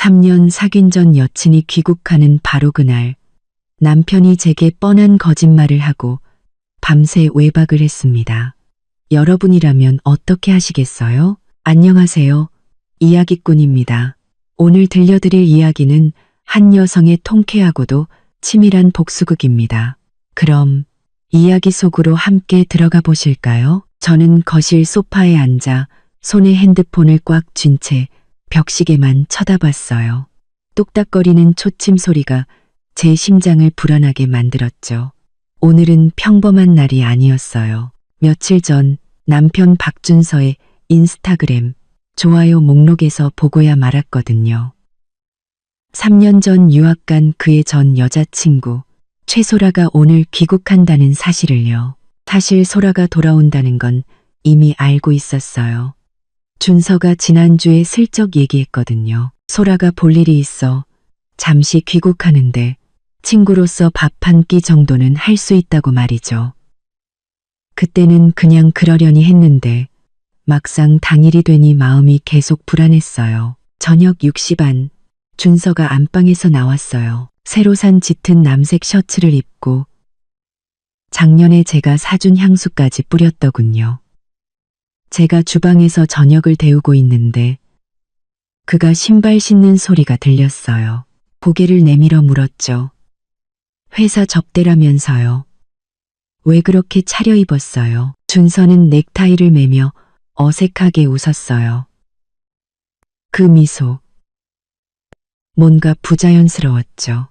3년 사귄 전 여친이 귀국하는 바로 그날 남편이 제게 뻔한 거짓말을 하고 밤새 외박을 했습니다. 여러분이라면 어떻게 하시겠어요? 안녕하세요. 이야기꾼입니다. 오늘 들려드릴 이야기는 한 여성의 통쾌하고도 치밀한 복수극입니다. 그럼 이야기 속으로 함께 들어가 보실까요? 저는 거실 소파에 앉아 손에 핸드폰을 꽉 쥔 채 벽시계만 쳐다봤어요. 똑딱거리는 초침 소리가 제 심장을 불안하게 만들었죠. 오늘은 평범한 날이 아니었어요. 며칠 전 남편 박준서의 인스타그램 좋아요 목록에서 보고야 말았거든요. 3년 전 유학 간 그의 전 여자친구 최소라가 오늘 귀국한다는 사실을요. 사실 소라가 돌아온다는 건 이미 알고 있었어요. 준서가 지난주에 슬쩍 얘기했거든요. 소라가 볼 일이 있어 잠시 귀국하는데 친구로서 밥 한 끼 정도는 할 수 있다고 말이죠. 그때는 그냥 그러려니 했는데 막상 당일이 되니 마음이 계속 불안했어요. 저녁 6시 반 준서가 안방에서 나왔어요. 새로 산 짙은 남색 셔츠를 입고 작년에 제가 사준 향수까지 뿌렸더군요. 제가 주방에서 저녁을 데우고 있는데 그가 신발 신는 소리가 들렸어요. 고개를 내밀어 물었죠. 회사 접대라면서요. 왜 그렇게 차려입었어요? 준서는 넥타이를 매며 어색하게 웃었어요. 그 미소. 뭔가 부자연스러웠죠.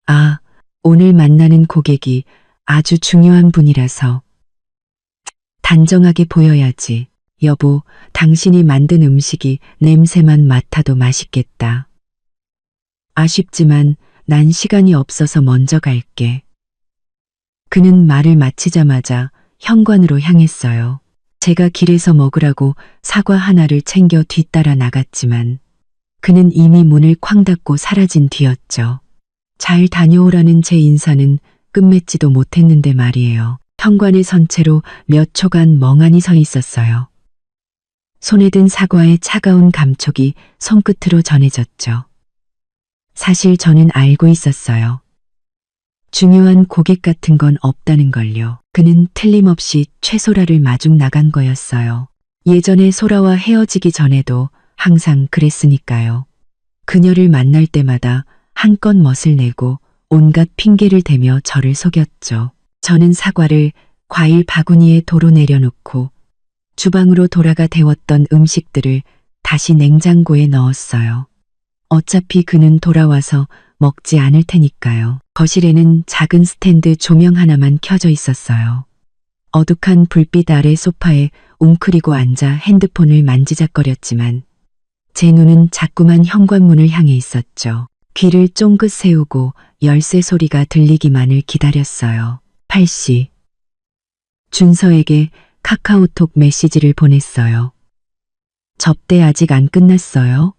아, 오늘 만나는 고객이 아주 중요한 분이라서 단정하게 보여야지. 여보, 당신이 만든 음식이 냄새만 맡아도 맛있겠다. 아쉽지만 난 시간이 없어서 먼저 갈게. 그는 말을 마치자마자 현관으로 향했어요. 제가 길에서 먹으라고 사과 하나를 챙겨 뒤따라 나갔지만 그는 이미 문을 쾅 닫고 사라진 뒤였죠. 잘 다녀오라는 제 인사는 끝맺지도 못했는데 말이에요. 현관에 선 채로 몇 초간 멍하니 서 있었어요. 손에 든 사과의 차가운 감촉이 손끝으로 전해졌죠. 사실 저는 알고 있었어요. 중요한 고객 같은 건 없다는 걸요. 그는 틀림없이 최소라를 마중 나간 거였어요. 예전에 소라와 헤어지기 전에도 항상 그랬으니까요. 그녀를 만날 때마다 한껏 멋을 내고 온갖 핑계를 대며 저를 속였죠. 저는 사과를 과일 바구니에 도로 내려놓고 주방으로 돌아가 데웠던 음식들을 다시 냉장고에 넣었어요. 어차피 그는 돌아와서 먹지 않을 테니까요. 거실에는 작은 스탠드 조명 하나만 켜져 있었어요. 어둑한 불빛 아래 소파에 웅크리고 앉아 핸드폰을 만지작거렸지만 제 눈은 자꾸만 현관문을 향해 있었죠. 귀를 쫑긋 세우고 열쇠 소리가 들리기만을 기다렸어요. 8시. 준서에게 카카오톡 메시지를 보냈어요. 접대 아직 안 끝났어요?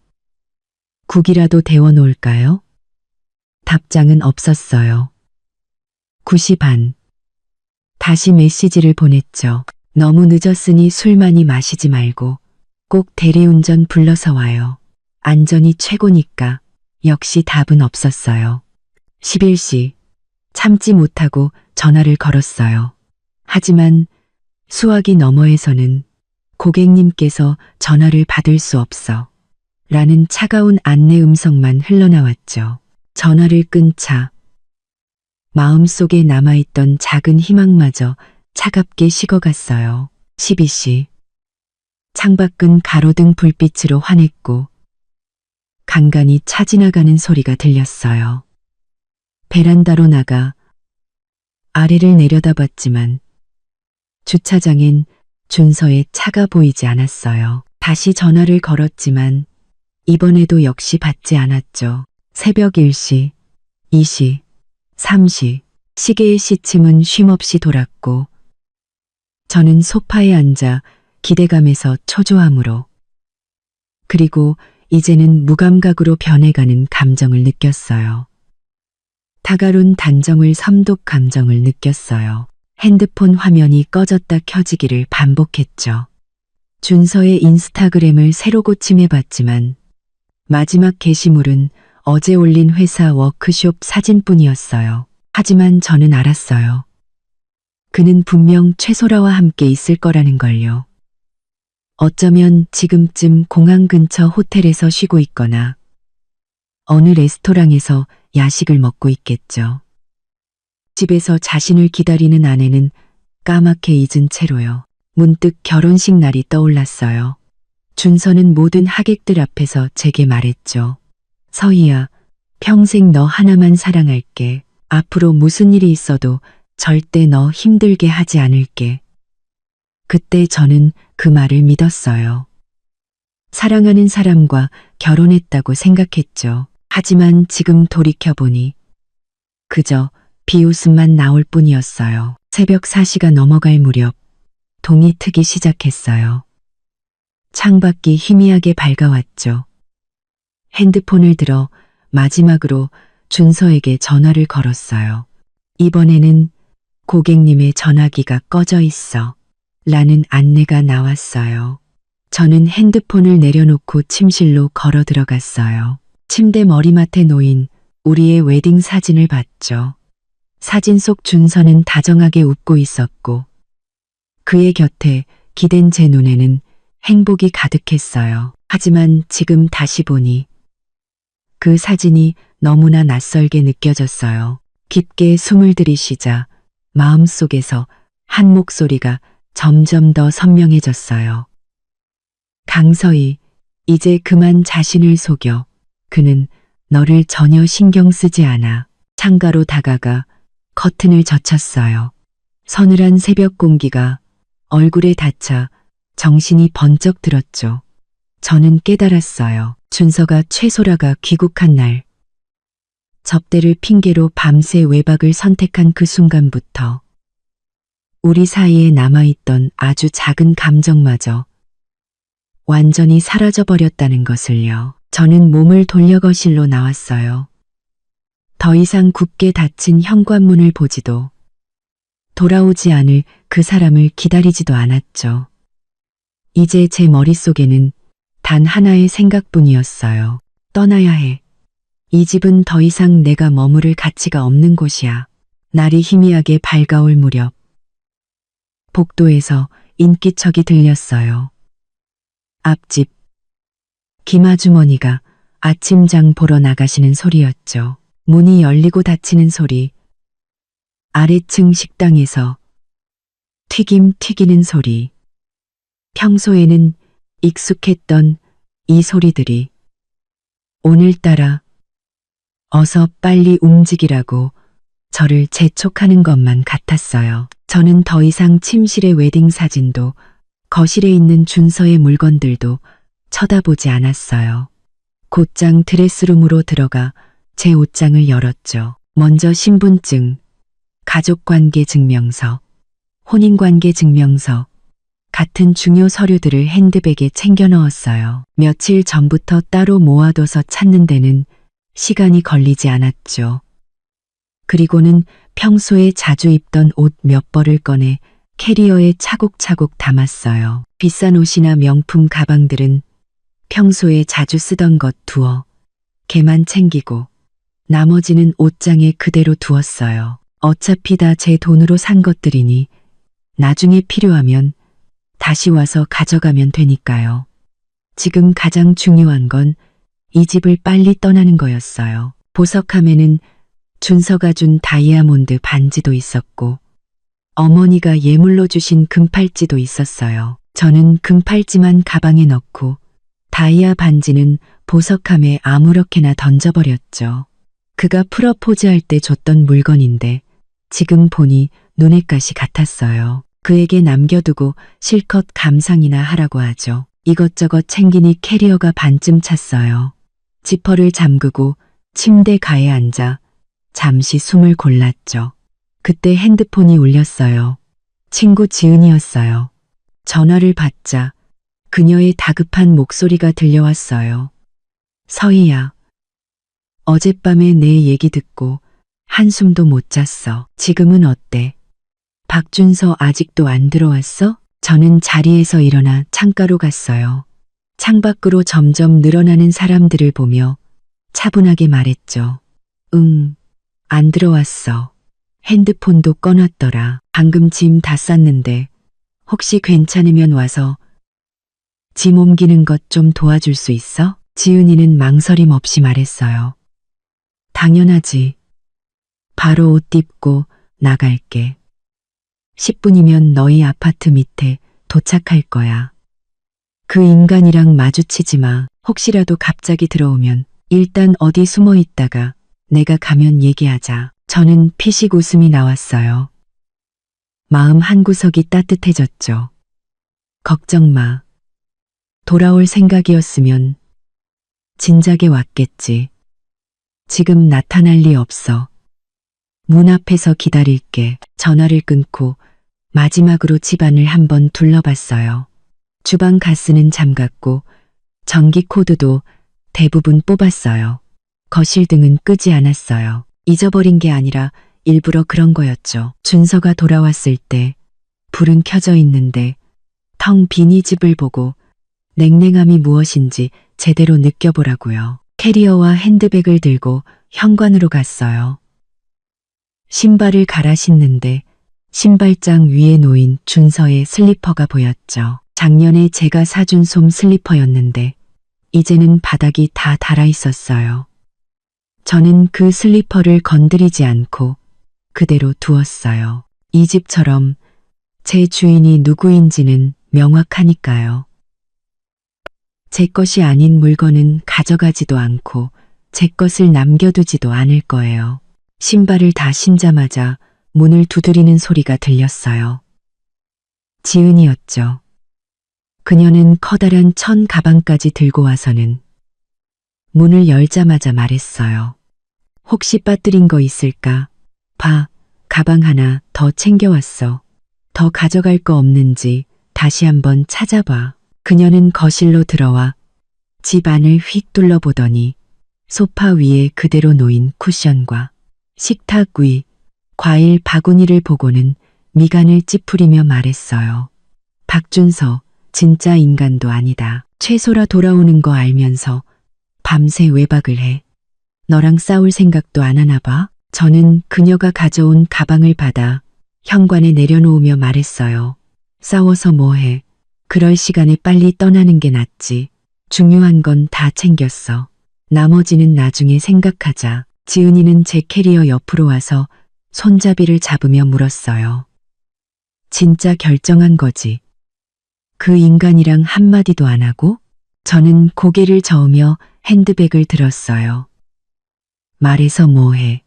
국이라도 데워 놓을까요? 답장은 없었어요. 9시 반. 다시 메시지를 보냈죠. 너무 늦었으니 술 많이 마시지 말고 꼭 대리운전 불러서 와요. 안전이 최고니까. 역시 답은 없었어요. 11시. 참지 못하고 전화를 걸었어요. 하지만 수화기 너머에서는 고객님께서 전화를 받을 수 없어 라는 차가운 안내 음성만 흘러나왔죠. 전화를 끊자 마음속에 남아있던 작은 희망마저 차갑게 식어갔어요. 12시. 창밖은 가로등 불빛으로 환했고 간간히 차 지나가는 소리가 들렸어요. 베란다로 나가 아래를 내려다봤지만 주차장엔 준서의 차가 보이지 않았어요. 다시 전화를 걸었지만 이번에도 역시 받지 않았죠. 새벽 1시, 2시, 3시 시계의 시침은 쉼없이 돌았고 저는 소파에 앉아 기대감에서 초조함으로 그리고 이제는 무감각으로 변해가는 감정을 느꼈어요. 다가룬 단정을 삼독 감정을 느꼈어요. 핸드폰 화면이 꺼졌다 켜지기를 반복했죠. 준서의 인스타그램을 새로 고침해봤지만 마지막 게시물은 어제 올린 회사 워크숍 사진뿐이었어요. 하지만 저는 알았어요. 그는 분명 최소라와 함께 있을 거라는 걸요. 어쩌면 지금쯤 공항 근처 호텔에서 쉬고 있거나 어느 레스토랑에서 야식을 먹고 있겠죠. 집에서 자신을 기다리는 아내는 까맣게 잊은 채로요. 문득 결혼식 날이 떠올랐어요. 준서는 모든 하객들 앞에서 제게 말했죠. 서희야, 평생 너 하나만 사랑할게. 앞으로 무슨 일이 있어도 절대 너 힘들게 하지 않을게. 그때 저는 그 말을 믿었어요. 사랑하는 사람과 결혼했다고 생각했죠. 하지만 지금 돌이켜보니 그저 비웃음만 나올 뿐이었어요. 새벽 4시가 넘어갈 무렵 동이 트기 시작했어요. 창밖이 희미하게 밝아왔죠. 핸드폰을 들어 마지막으로 준서에게 전화를 걸었어요. 이번에는 고객님의 전화기가 꺼져 있어. 라는 안내가 나왔어요. 저는 핸드폰을 내려놓고 침실로 걸어 들어갔어요. 침대 머리맡에 놓인 우리의 웨딩 사진을 봤죠. 사진 속 준서는 다정하게 웃고 있었고 그의 곁에 기댄 제 눈에는 행복이 가득했어요. 하지만 지금 다시 보니 그 사진이 너무나 낯설게 느껴졌어요. 깊게 숨을 들이쉬자 마음속에서 한 목소리가 점점 더 선명해졌어요. 강서희, 이제 그만 자신을 속여. 그는 너를 전혀 신경 쓰지 않아. 창가로 다가가 커튼을 젖혔어요. 서늘한 새벽 공기가 얼굴에 닿자 정신이 번쩍 들었죠. 저는 깨달았어요. 준서가 최소라가 귀국한 날. 접대를 핑계로 밤새 외박을 선택한 그 순간부터 우리 사이에 남아있던 아주 작은 감정마저 완전히 사라져버렸다는 것을요. 저는 몸을 돌려 거실로 나왔어요. 더 이상 굳게 닫힌 현관문을 보지도 돌아오지 않을 그 사람을 기다리지도 않았죠. 이제 제 머릿속에는 단 하나의 생각뿐이었어요. 떠나야 해. 이 집은 더 이상 내가 머무를 가치가 없는 곳이야. 날이 희미하게 밝아올 무렵 복도에서 인기척이 들렸어요. 앞집 김아주머니가 아침장 보러 나가시는 소리였죠. 문이 열리고 닫히는 소리, 아래층 식당에서 튀김 튀기는 소리, 평소에는 익숙했던 이 소리들이 오늘따라 어서 빨리 움직이라고 저를 재촉하는 것만 같았어요. 저는 더 이상 침실의 웨딩 사진도 거실에 있는 준서의 물건들도 쳐다보지 않았어요. 곧장 드레스룸으로 들어가 제 옷장을 열었죠. 먼저 신분증, 가족관계 증명서, 혼인관계 증명서 같은 중요 서류들을 핸드백에 챙겨 넣었어요. 며칠 전부터 따로 모아둬서 찾는 데는 시간이 걸리지 않았죠. 그리고는 평소에 자주 입던 옷 몇 벌을 꺼내 캐리어에 차곡차곡 담았어요. 비싼 옷이나 명품 가방들은 평소에 자주 쓰던 것 두어 걔만 챙기고 나머지는 옷장에 그대로 두었어요. 어차피 다 제 돈으로 산 것들이니 나중에 필요하면 다시 와서 가져가면 되니까요. 지금 가장 중요한 건 이 집을 빨리 떠나는 거였어요. 보석함에는 준서가 준 다이아몬드 반지도 있었고 어머니가 예물로 주신 금팔찌도 있었어요. 저는 금팔찌만 가방에 넣고 다이아 반지는 보석함에 아무렇게나 던져버렸죠. 그가 프러포즈할 때 줬던 물건인데 지금 보니 눈엣가시 같았어요. 그에게 남겨두고 실컷 감상이나 하라고 하죠. 이것저것 챙기니 캐리어가 반쯤 찼어요. 지퍼를 잠그고 침대 가에 앉아 잠시 숨을 골랐죠. 그때 핸드폰이 울렸어요. 친구 지은이었어요. 전화를 받자 그녀의 다급한 목소리가 들려왔어요. 서희야, 어젯밤에 내 얘기 듣고 한숨도 못 잤어. 지금은 어때? 박준서 아직도 안 들어왔어? 저는 자리에서 일어나 창가로 갔어요. 창밖으로 점점 늘어나는 사람들을 보며 차분하게 말했죠. 응, 안 들어왔어. 핸드폰도 꺼놨더라. 방금 짐 다 쌌는데 혹시 괜찮으면 와서 짐 옮기는 것 좀 도와줄 수 있어? 지은이는 망설임 없이 말했어요. 당연하지. 바로 옷 입고 나갈게. 10분이면 너희 아파트 밑에 도착할 거야. 그 인간이랑 마주치지 마. 혹시라도 갑자기 들어오면 일단 어디 숨어 있다가 내가 가면 얘기하자. 저는 피식 웃음이 나왔어요. 마음 한구석이 따뜻해졌죠. 걱정 마. 돌아올 생각이었으면 진작에 왔겠지. 지금 나타날 리 없어. 문 앞에서 기다릴게. 전화를 끊고 마지막으로 집안을 한번 둘러봤어요. 주방 가스는 잠갔고 전기 코드도 대부분 뽑았어요. 거실 등은 끄지 않았어요. 잊어버린 게 아니라 일부러 그런 거였죠. 준서가 돌아왔을 때 불은 켜져 있는데 텅 빈 이 집을 보고 냉랭함이 무엇인지 제대로 느껴보라고요. 캐리어와 핸드백을 들고 현관으로 갔어요. 신발을 갈아 신는데 신발장 위에 놓인 준서의 슬리퍼가 보였죠. 작년에 제가 사준 솜 슬리퍼였는데 이제는 바닥이 다 닳아 있었어요. 저는 그 슬리퍼를 건드리지 않고 그대로 두었어요. 이 집처럼 제 주인이 누구인지는 명확하니까요. 제 것이 아닌 물건은 가져가지도 않고 제 것을 남겨두지도 않을 거예요. 신발을 다 신자마자 문을 두드리는 소리가 들렸어요. 지은이었죠. 그녀는 커다란 천 가방까지 들고 와서는 문을 열자마자 말했어요. 혹시 빠뜨린 거 있을까? 봐, 가방 하나 더 챙겨왔어. 더 가져갈 거 없는지 다시 한번 찾아봐. 그녀는 거실로 들어와 집 안을 휙 둘러보더니 소파 위에 그대로 놓인 쿠션과 식탁 위 과일 바구니를 보고는 미간을 찌푸리며 말했어요. 박준서, 진짜 인간도 아니다. 최소라 돌아오는 거 알면서 밤새 외박을 해. 너랑 싸울 생각도 안 하나 봐? 저는 그녀가 가져온 가방을 받아 현관에 내려놓으며 말했어요. 싸워서 뭐해. 그럴 시간에 빨리 떠나는 게 낫지. 중요한 건 다 챙겼어. 나머지는 나중에 생각하자. 지은이는 제 캐리어 옆으로 와서 손잡이를 잡으며 물었어요. 진짜 결정한 거지. 그 인간이랑 한마디도 안 하고? 저는 고개를 저으며 핸드백을 들었어요. 말해서 뭐해.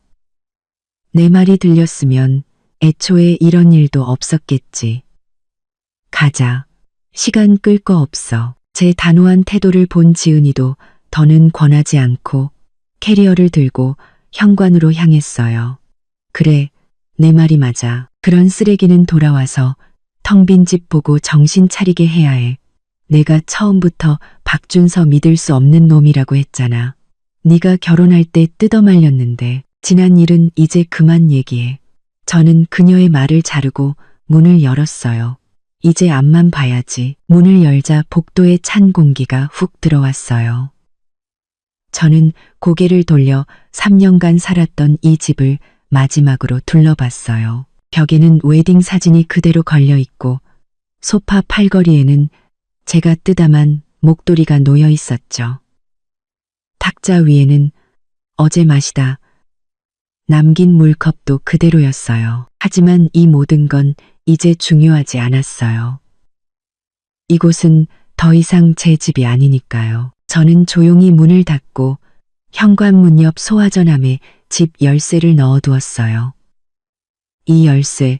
내 말이 들렸으면 애초에 이런 일도 없었겠지. 가자. 시간 끌 거 없어. 제 단호한 태도를 본 지은이도 더는 권하지 않고 캐리어를 들고 현관으로 향했어요. 그래, 내 말이 맞아. 그런 쓰레기는 돌아와서 텅 빈 집 보고 정신 차리게 해야 해. 내가 처음부터 박준서 믿을 수 없는 놈이라고 했잖아. 네가 결혼할 때 뜯어말렸는데 지난 일은 이제 그만 얘기해. 저는 그녀의 말을 자르고 문을 열었어요. 이제 앞만 봐야지. 문을 열자 복도에 찬 공기가 훅 들어왔어요. 저는 고개를 돌려 3년간 살았던 이 집을 마지막으로 둘러봤어요. 벽에는 웨딩 사진이 그대로 걸려 있고 소파 팔걸이에는 제가 뜨다만 목도리가 놓여 있었죠. 탁자 위에는 어제 마시다 남긴 물컵도 그대로였어요. 하지만 이 모든 건 이제 중요하지 않았어요. 이곳은 더 이상 제 집이 아니니까요. 저는 조용히 문을 닫고 현관문 옆 소화전함에 집 열쇠를 넣어두었어요. 이 열쇠,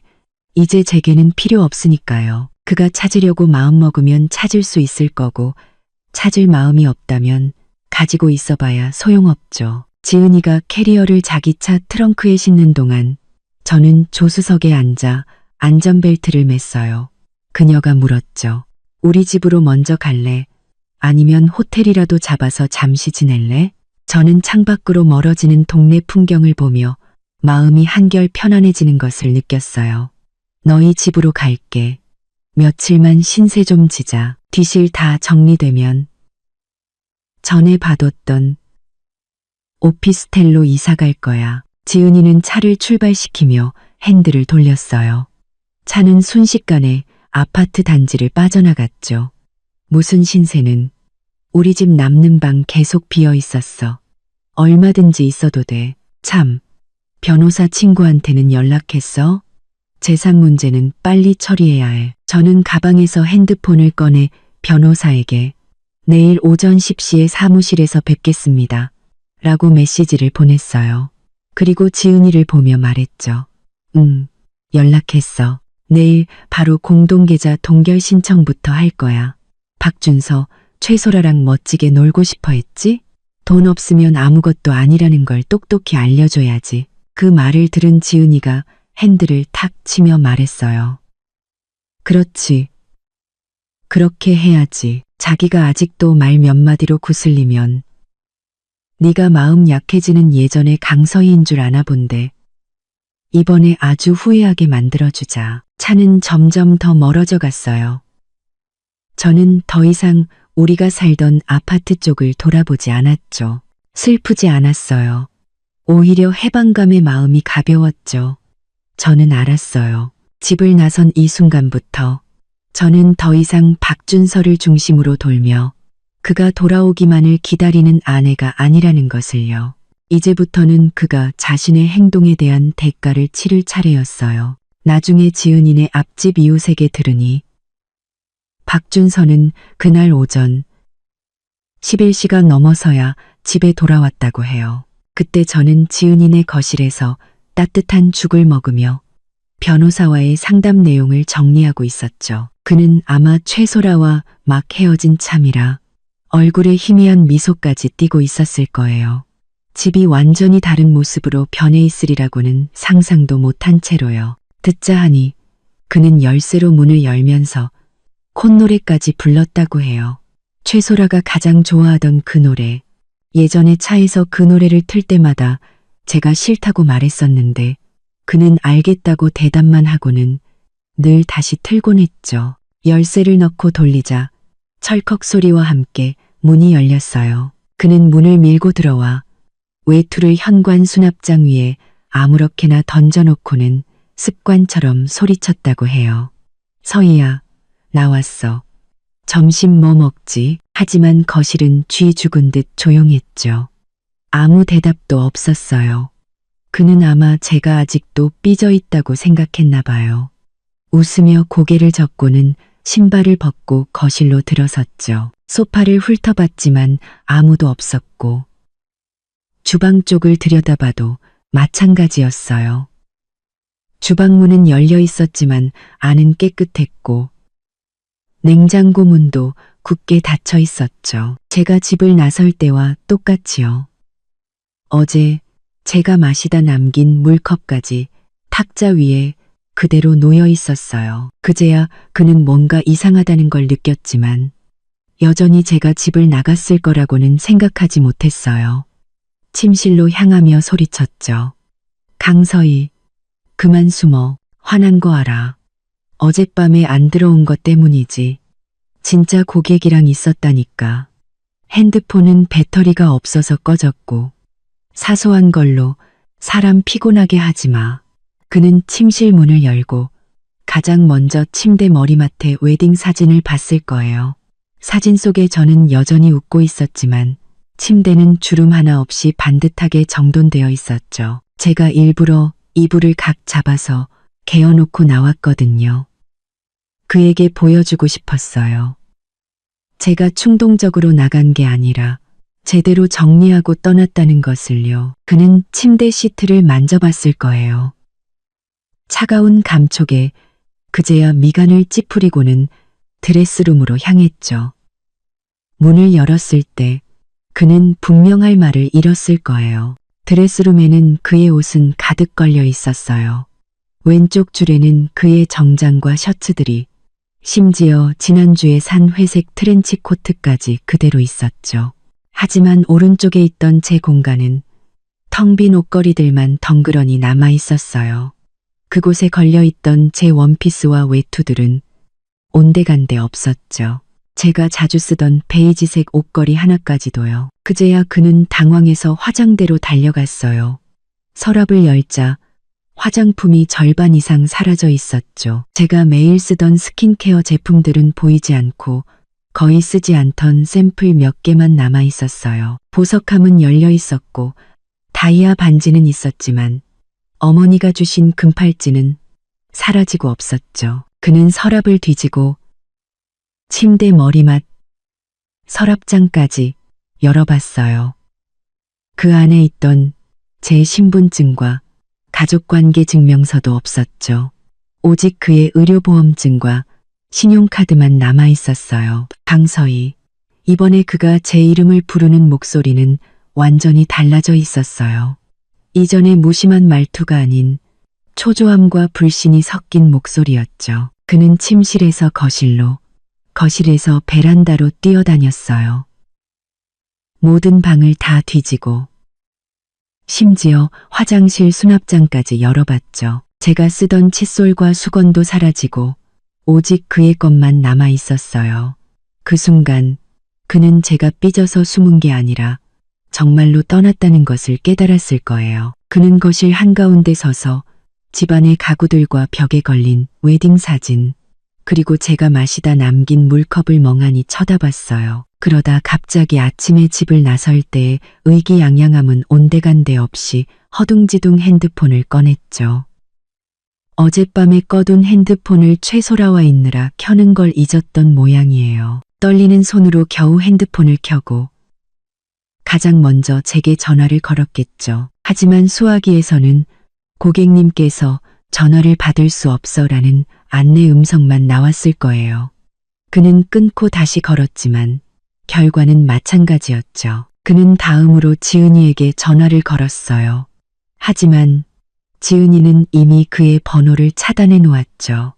이제 제게는 필요 없으니까요. 그가 찾으려고 마음먹으면 찾을 수 있을 거고 찾을 마음이 없다면 가지고 있어봐야 소용없죠. 지은이가 캐리어를 자기 차 트렁크에 싣는 동안 저는 조수석에 앉아 안전벨트를 맸어요. 그녀가 물었죠. 우리 집으로 먼저 갈래? 아니면 호텔이라도 잡아서 잠시 지낼래? 저는 창밖으로 멀어지는 동네 풍경을 보며 마음이 한결 편안해지는 것을 느꼈어요. 너희 집으로 갈게. 며칠만 신세 좀 지자. 뒤실 다 정리되면 전에 봐뒀던 오피스텔로 이사 갈 거야. 지은이는 차를 출발시키며 핸들을 돌렸어요. 차는 순식간에 아파트 단지를 빠져나갔죠. 무슨 신세는 우리 집 남는 방 계속 비어 있었어. 얼마든지 있어도 돼. 참, 변호사 친구한테는 연락했어? 재산 문제는 빨리 처리해야 해. 저는 가방에서 핸드폰을 꺼내 변호사에게 내일 오전 10시에 사무실에서 뵙겠습니다. 라고 메시지를 보냈어요. 그리고 지은이를 보며 말했죠. 연락했어. 내일 바로 공동계좌 동결 신청부터 할 거야. 박준서, 최소라랑 멋지게 놀고 싶어 했지? 돈 없으면 아무것도 아니라는 걸 똑똑히 알려줘야지. 그 말을 들은 지은이가 핸들을 탁 치며 말했어요. 그렇지. 그렇게 해야지. 자기가 아직도 말 몇 마디로 구슬리면 네가 마음 약해지는 예전의 강서희인 줄 아나 본데 이번에 아주 후회하게 만들어주자. 차는 점점 더 멀어져 갔어요. 저는 더 이상 우리가 살던 아파트 쪽을 돌아보지 않았죠. 슬프지 않았어요. 오히려 해방감의 마음이 가벼웠죠. 저는 알았어요. 집을 나선 이 순간부터 저는 더 이상 박준서를 중심으로 돌며 그가 돌아오기만을 기다리는 아내가 아니라는 것을요. 이제부터는 그가 자신의 행동에 대한 대가를 치를 차례였어요. 나중에 지은이네 앞집 이웃에게 들으니 박준서는 그날 오전 11시가 넘어서야 집에 돌아왔다고 해요. 그때 저는 지은이네 거실에서 따뜻한 죽을 먹으며 변호사와의 상담 내용을 정리하고 있었죠. 그는 아마 최소라와 막 헤어진 참이라 얼굴에 희미한 미소까지 띠고 있었을 거예요. 집이 완전히 다른 모습으로 변해 있으리라고는 상상도 못한 채로요. 듣자 하니 그는 열쇠로 문을 열면서 콧노래까지 불렀다고 해요. 최소라가 가장 좋아하던 그 노래. 예전에 차에서 그 노래를 틀 때마다 제가 싫다고 말했었는데 그는 알겠다고 대답만 하고는 늘 다시 틀곤 했죠. 열쇠를 넣고 돌리자 철컥 소리와 함께 문이 열렸어요. 그는 문을 밀고 들어와 외투를 현관 수납장 위에 아무렇게나 던져놓고는 습관처럼 소리쳤다고 해요. 서희야, 나왔어. 점심 뭐 먹지? 하지만 거실은 쥐 죽은 듯 조용했죠. 아무 대답도 없었어요. 그는 아마 제가 아직도 삐져 있다고 생각했나 봐요. 웃으며 고개를 젓고는 신발을 벗고 거실로 들어섰죠. 소파를 훑어봤지만 아무도 없었고 주방 쪽을 들여다봐도 마찬가지였어요. 주방문은 열려 있었지만 안은 깨끗했고 냉장고 문도 굳게 닫혀 있었죠. 제가 집을 나설 때와 똑같이요. 어제 제가 마시다 남긴 물컵까지 탁자 위에 그대로 놓여 있었어요. 그제야 그는 뭔가 이상하다는 걸 느꼈지만 여전히 제가 집을 나갔을 거라고는 생각하지 못했어요. 침실로 향하며 소리쳤죠. 강서희, 그만 숨어. 화난 거 알아. 어젯밤에 안 들어온 것 때문이지. 진짜 고객이랑 있었다니까. 핸드폰은 배터리가 없어서 꺼졌고 사소한 걸로 사람 피곤하게 하지 마. 그는 침실 문을 열고 가장 먼저 침대 머리맡에 웨딩 사진을 봤을 거예요. 사진 속에 저는 여전히 웃고 있었지만 침대는 주름 하나 없이 반듯하게 정돈되어 있었죠. 제가 일부러 이불을 각 잡아서 개어놓고 나왔거든요. 그에게 보여주고 싶었어요. 제가 충동적으로 나간 게 아니라 제대로 정리하고 떠났다는 것을요. 그는 침대 시트를 만져봤을 거예요. 차가운 감촉에 그제야 미간을 찌푸리고는 드레스룸으로 향했죠. 문을 열었을 때 그는 분명할 말을 잃었을 거예요. 드레스룸에는 그의 옷은 가득 걸려 있었어요. 왼쪽 줄에는 그의 정장과 셔츠들이, 심지어 지난주에 산 회색 트렌치 코트까지 그대로 있었죠. 하지만 오른쪽에 있던 제 공간은 텅 빈 옷걸이들만 덩그러니 남아 있었어요. 그곳에 걸려있던 제 원피스와 외투들은 온데간데 없었죠. 제가 자주 쓰던 베이지색 옷걸이 하나까지도요. 그제야 그는 당황해서 화장대로 달려갔어요. 서랍을 열자 화장품이 절반 이상 사라져 있었죠. 제가 매일 쓰던 스킨케어 제품들은 보이지 않고 거의 쓰지 않던 샘플 몇 개만 남아 있었어요. 보석함은 열려 있었고 다이아 반지는 있었지만 어머니가 주신 금팔찌는 사라지고 없었죠. 그는 서랍을 뒤지고 침대 머리맡 서랍장까지 열어봤어요. 그 안에 있던 제 신분증과 가족관계 증명서도 없었죠. 오직 그의 의료보험증과 신용카드만 남아 있었어요. 강서희. 이번에 그가 제 이름을 부르는 목소리는 완전히 달라져 있었어요. 이전의 무심한 말투가 아닌 초조함과 불신이 섞인 목소리였죠. 그는 침실에서 거실로, 거실에서 베란다로 뛰어다녔어요. 모든 방을 다 뒤지고 심지어 화장실 수납장까지 열어봤죠. 제가 쓰던 칫솔과 수건도 사라지고 오직 그의 것만 남아 있었어요. 그 순간 그는 제가 삐져서 숨은 게 아니라 정말로 떠났다는 것을 깨달았을 거예요. 그는 거실 한가운데 서서 집안의 가구들과 벽에 걸린 웨딩 사진, 그리고 제가 마시다 남긴 물컵을 멍하니 쳐다봤어요. 그러다 갑자기 아침에 집을 나설 때 의기양양함은 온데간데 없이 허둥지둥 핸드폰을 꺼냈죠. 어젯밤에 꺼둔 핸드폰을 최소라와 있느라 켜는 걸 잊었던 모양이에요. 떨리는 손으로 겨우 핸드폰을 켜고 가장 먼저 제게 전화를 걸었겠죠. 하지만 수화기에서는 고객님께서 전화를 받을 수 없어라는 안내 음성만 나왔을 거예요. 그는 끊고 다시 걸었지만 결과는 마찬가지였죠. 그는 다음으로 지은이에게 전화를 걸었어요. 하지만 지은이는 이미 그의 번호를 차단해 놓았죠.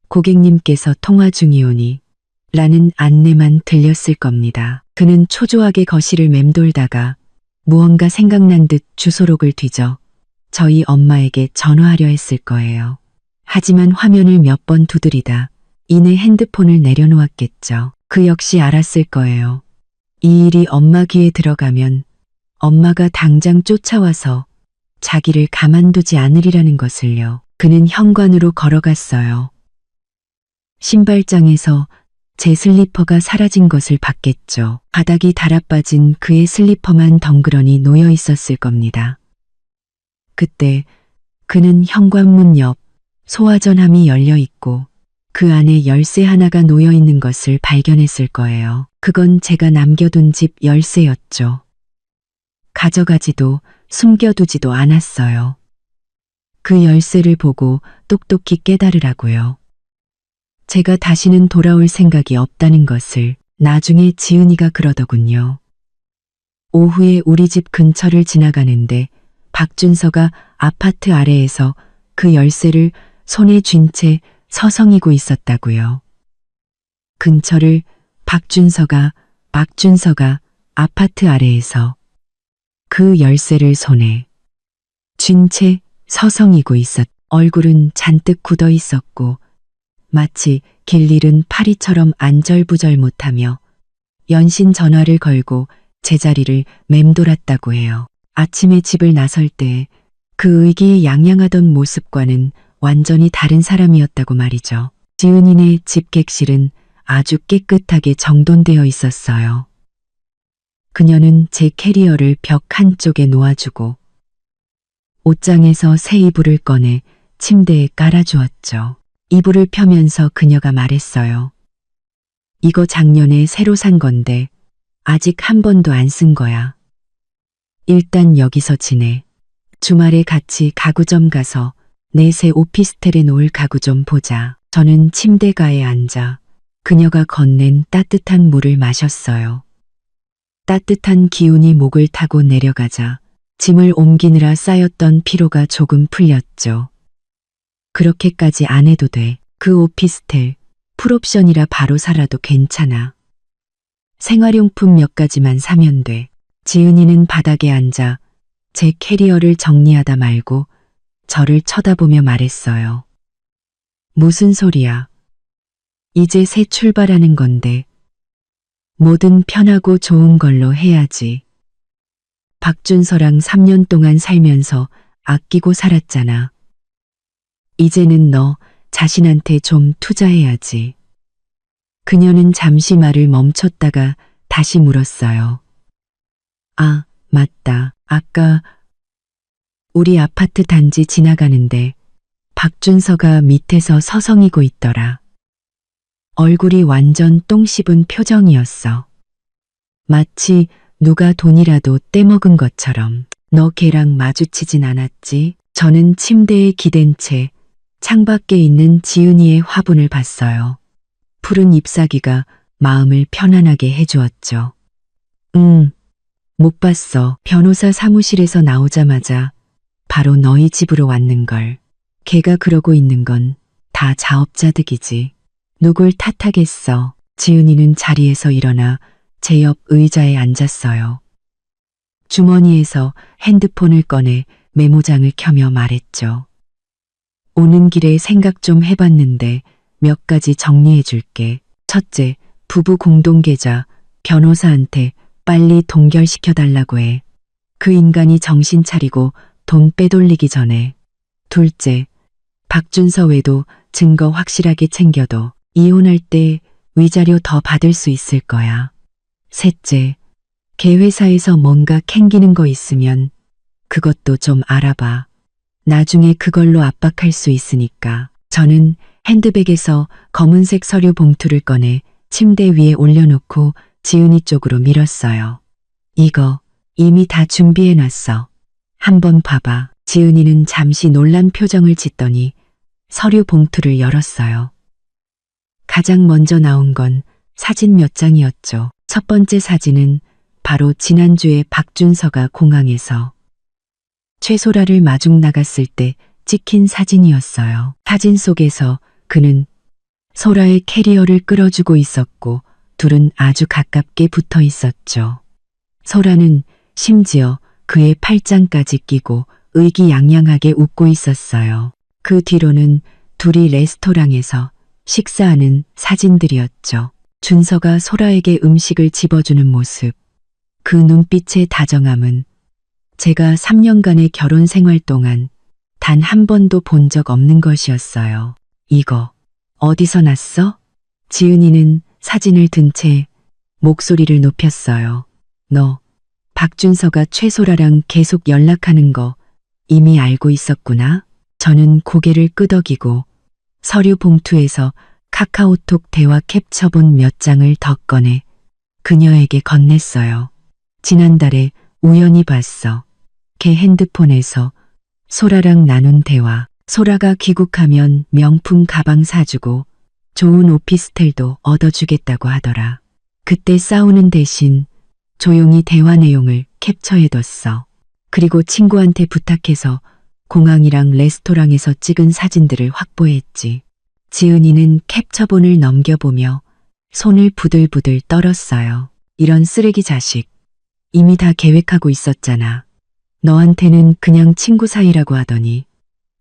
고객님께서 통화 중이오니 라는 안내만 들렸을 겁니다. 그는 초조하게 거실을 맴돌다가 무언가 생각난 듯 주소록을 뒤져 저희 엄마에게 전화하려 했을 거예요. 하지만 화면을 몇 번 두드리다 이내 핸드폰을 내려놓았겠죠. 그 역시 알았을 거예요. 이 일이 엄마 귀에 들어가면 엄마가 당장 쫓아와서 자기를 가만두지 않으리라는 것을요. 그는 현관으로 걸어갔어요. 신발장에서 제 슬리퍼가 사라진 것을 봤겠죠. 바닥이 달아빠진 그의 슬리퍼만 덩그러니 놓여 있었을 겁니다. 그때 그는 현관문 옆 소화전함이 열려 있고 그 안에 열쇠 하나가 놓여 있는 것을 발견했을 거예요. 그건 제가 남겨둔 집 열쇠였죠. 가져가지도 숨겨두지도 않았어요. 그 열쇠를 보고 똑똑히 깨달으라고요. 제가 다시는 돌아올 생각이 없다는 것을. 나중에 지은이가 그러더군요. 오후에 우리 집 근처를 지나가는데 박준서가 아파트 아래에서 그 열쇠를 손에 쥔 채 서성이고 있었다고요. 근처를 박준서가 아파트 아래에서 그 열쇠를 손에 쥔 채 서성이고 얼굴은 잔뜩 굳어 있었고 마치 길 잃은 파리처럼 안절부절 못하며 연신 전화를 걸고 제자리를 맴돌았다고 해요. 아침에 집을 나설 때 그 의기양양하던 모습과는 완전히 다른 사람이었다고 말이죠. 지은이네 집 객실은 아주 깨끗하게 정돈되어 있었어요. 그녀는 제 캐리어를 벽 한쪽에 놓아주고 옷장에서 새 이불을 꺼내 침대에 깔아주었죠. 이불을 펴면서 그녀가 말했어요. 이거 작년에 새로 산 건데 아직 한 번도 안 쓴 거야. 일단 여기서 지내. 주말에 같이 가구점 가서 내 새 오피스텔에 놓을 가구 좀 보자. 저는 침대가에 앉아 그녀가 건넨 따뜻한 물을 마셨어요. 따뜻한 기운이 목을 타고 내려가자 짐을 옮기느라 쌓였던 피로가 조금 풀렸죠. 그렇게까지 안 해도 돼. 그 오피스텔 풀옵션이라 바로 살아도 괜찮아. 생활용품 몇 가지만 사면 돼. 지은이는 바닥에 앉아 제 캐리어를 정리하다 말고 저를 쳐다보며 말했어요. 무슨 소리야. 이제 새 출발하는 건데 뭐든 편하고 좋은 걸로 해야지. 박준서랑 3년 동안 살면서 아끼고 살았잖아. 이제는 너 자신한테 좀 투자해야지. 그녀는 잠시 말을 멈췄다가 다시 물었어요. 아, 맞다. 아까 우리 아파트 단지 지나가는데 박준서가 밑에서 서성이고 있더라. 얼굴이 완전 똥 씹은 표정이었어. 마치 누가 돈이라도 떼먹은 것처럼. 너 걔랑 마주치진 않았지? 저는 침대에 기댄 채 창밖에 있는 지은이의 화분을 봤어요. 푸른 잎사귀가 마음을 편안하게 해주었죠. 못 봤어. 변호사 사무실에서 나오자마자 바로 너희 집으로 왔는걸. 걔가 그러고 있는 건 다 자업자득이지. 누굴 탓하겠어. 지은이는 자리에서 일어나 제 옆 의자에 앉았어요. 주머니에서 핸드폰을 꺼내 메모장을 켜며 말했죠. 오는 길에 생각 좀 해봤는데 몇 가지 정리해 줄게. 첫째, 부부 공동계좌 변호사한테 빨리 동결시켜달라고 해. 그 인간이 정신 차리고 돈 빼돌리기 전에. 둘째, 박준서 외도 증거 확실하게 챙겨도 이혼할 때 위자료 더 받을 수 있을 거야. 셋째, 걔 회사에서 뭔가 캥기는 거 있으면 그것도 좀 알아봐. 나중에 그걸로 압박할 수 있으니까. 저는 핸드백에서 검은색 서류 봉투를 꺼내 침대 위에 올려놓고 지은이 쪽으로 밀었어요. 이거 이미 다 준비해놨어. 한번 봐봐. 지은이는 잠시 놀란 표정을 짓더니 서류 봉투를 열었어요. 가장 먼저 나온 건 사진 몇 장이었죠. 첫 번째 사진은 바로 지난주에 박준서가 공항에서 최소라를 마중 나갔을 때 찍힌 사진이었어요. 사진 속에서 그는 소라의 캐리어를 끌어주고 있었고 둘은 아주 가깝게 붙어 있었죠. 소라는 심지어 그의 팔짱까지 끼고 의기양양하게 웃고 있었어요. 그 뒤로는 둘이 레스토랑에서 식사하는 사진들이었죠. 준서가 소라에게 음식을 집어주는 모습. 그 눈빛의 다정함은 제가 3년간의 결혼 생활 동안 단 한 번도 본 적 없는 것이었어요. 이거 어디서 났어? 지은이는 사진을 든 채 목소리를 높였어요. 너 박준서가 최소라랑 계속 연락하는 거 이미 알고 있었구나? 저는 고개를 끄덕이고 서류 봉투에서 카카오톡 대화 캡처본 몇 장을 더 꺼내 그녀에게 건넸어요. 지난달에 우연히 봤어. 걔 핸드폰에서 소라랑 나눈 대화. 소라가 귀국하면 명품 가방 사주고 좋은 오피스텔도 얻어주겠다고 하더라. 그때 싸우는 대신 조용히 대화 내용을 캡처해뒀어. 그리고 친구한테 부탁해서 공항이랑 레스토랑에서 찍은 사진들을 확보했지. 지은이는 캡처본을 넘겨보며 손을 부들부들 떨었어요. 이런 쓰레기 자식. 이미 다 계획하고 있었잖아. 너한테는 그냥 친구 사이라고 하더니